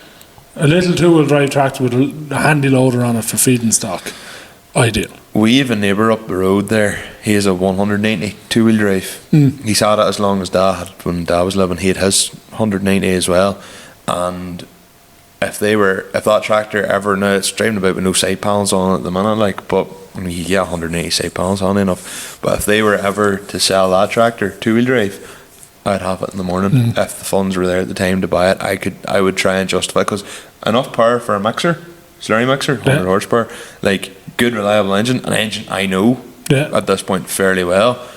a little two-wheel drive tractor with a handy loader on it for feeding stock, ideal. We have a neighbour up the road there. He has a 190 two-wheel drive. He's had it as long as Dad had. When Dad was living, he had his 190 as well. And if that tractor ever, now it's driving about with no side panels on it at the minute, like, but I mean, you get 180 side panels on enough. But if they were ever to sell that tractor, two-wheel drive, I'd have it in the morning. If the funds were there at the time to buy it, I would try and justify, because enough power for a mixer, slurry mixer, 100 horsepower, like good reliable engine, an engine I know at this point fairly well.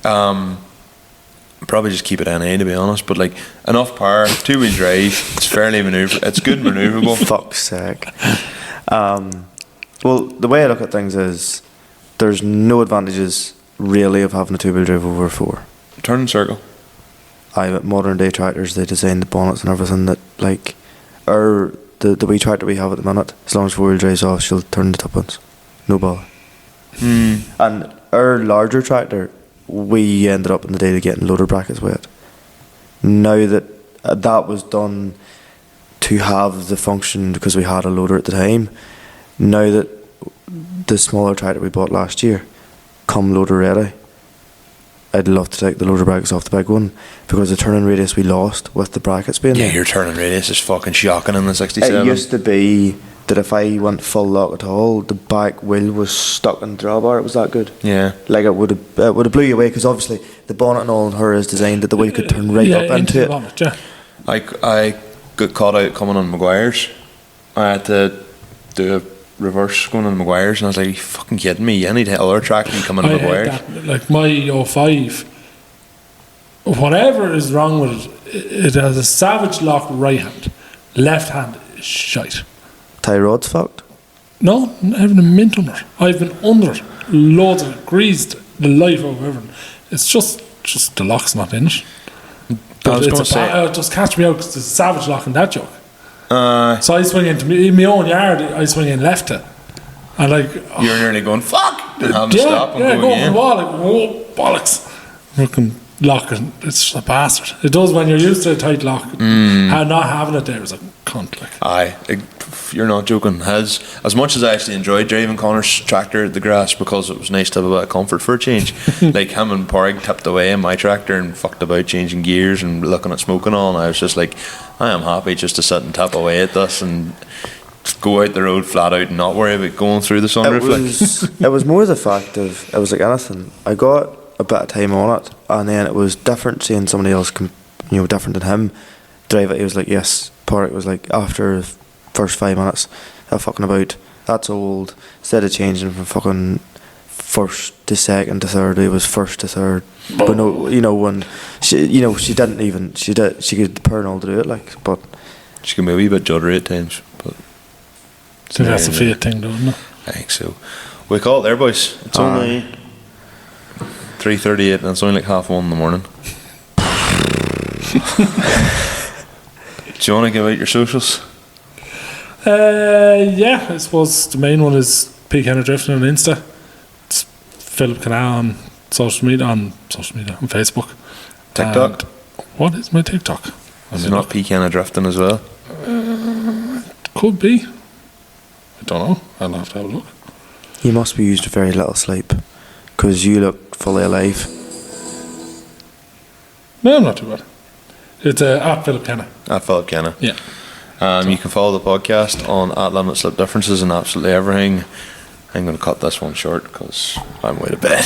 Probably just keep it NA, to be honest, but like enough power, two-wheel drive, it's fairly it's good manoeuvrable. Fuck's sake. Well, the way I look at things is there's no advantages really of having a two-wheel drive over a 4. Turn and circle. Modern day tractors, they design the bonnets and everything that, like, the wee tractor we have at the minute, as long as 4-wheel drive's off, she'll turn the top ones. No bother. And our larger tractor, we ended up in the day getting loader brackets with it. Now that that was done to have the function because we had a loader at the time, now that the smaller tractor we bought last year come loader ready, I'd love to take the loader brackets off the big one, because the turning radius we lost with the brackets being there. Your turning radius is fucking shocking in the 67. It used to be that if I went full lock at all, the back wheel was stuck in the drawbar. It was that good. Yeah. Like it would have blew you away, because obviously the bonnet and all in her is designed that the wheel could turn right up into it. Bonnet, yeah. I got caught out coming on Maguire's. I had to do a reverse going on Maguire's, and I was like, "Are you fucking kidding me? You need to other track and come on Maguire's." Like my 05, whatever is wrong with it, it has a savage lock right hand, left hand is shite. Tie rod's fucked. No, I'm having a mint under it. I've been under it, loads of it, greased the life out of everything. It's just the lock's not in it. I was going to say, just catch me out, because there's a savage lock in that joke. So I swing into my own yard, I swing in left it, and like you're nearly going fuck, and having to stop and go go again. for the wall, like, whoa, bollocks. Fucking lock it, it's just a bastard. It does when you're used to a tight lock. Not having it there is a cunt. Like, you're not joking. As much as I actually enjoyed driving Connor's tractor at the grass, because it was nice to have a bit of comfort for a change. Like him and Porrig tipped away in my tractor and fucked about changing gears and looking at smoke and all, and I was just like, I am happy just to sit and tap away at this and go out the road flat out and not worry about going through the sunroof. It was more the fact of, it was like anything. I got a bit of time on it, and then it was different seeing somebody else, different than him, drive it. He was like, yes. Porrig was like, after the first 5 minutes, fucking about, that's old. Instead of changing from fucking first to second to third, it was first to third. But no, when she didn't even, she could purr and all to do it, like, but She can be a wee bit juddery at times, but so that's a Fiat thing, though, isn't it? I think so. We call it there, boys. It's only 3:38 and it's only like 1:30 in the morning. Do you want to give out your socials? Yeah, I suppose the main one is P. Kenna Drifting on Insta. It's Phil Kenna on social media, on Facebook. TikTok? And what is my TikTok? Is it not P. Kenna Drifting as well? Could be. I don't know. I'll have to have a look. you must be used to very little sleep, because you look fully alive. No, not too bad. It's at Philip Kenna. At Philip Kenna. Yeah. You can follow the podcast on @Limit Slip Differences and absolutely everything. I'm going to cut this one short because I'm way to bed.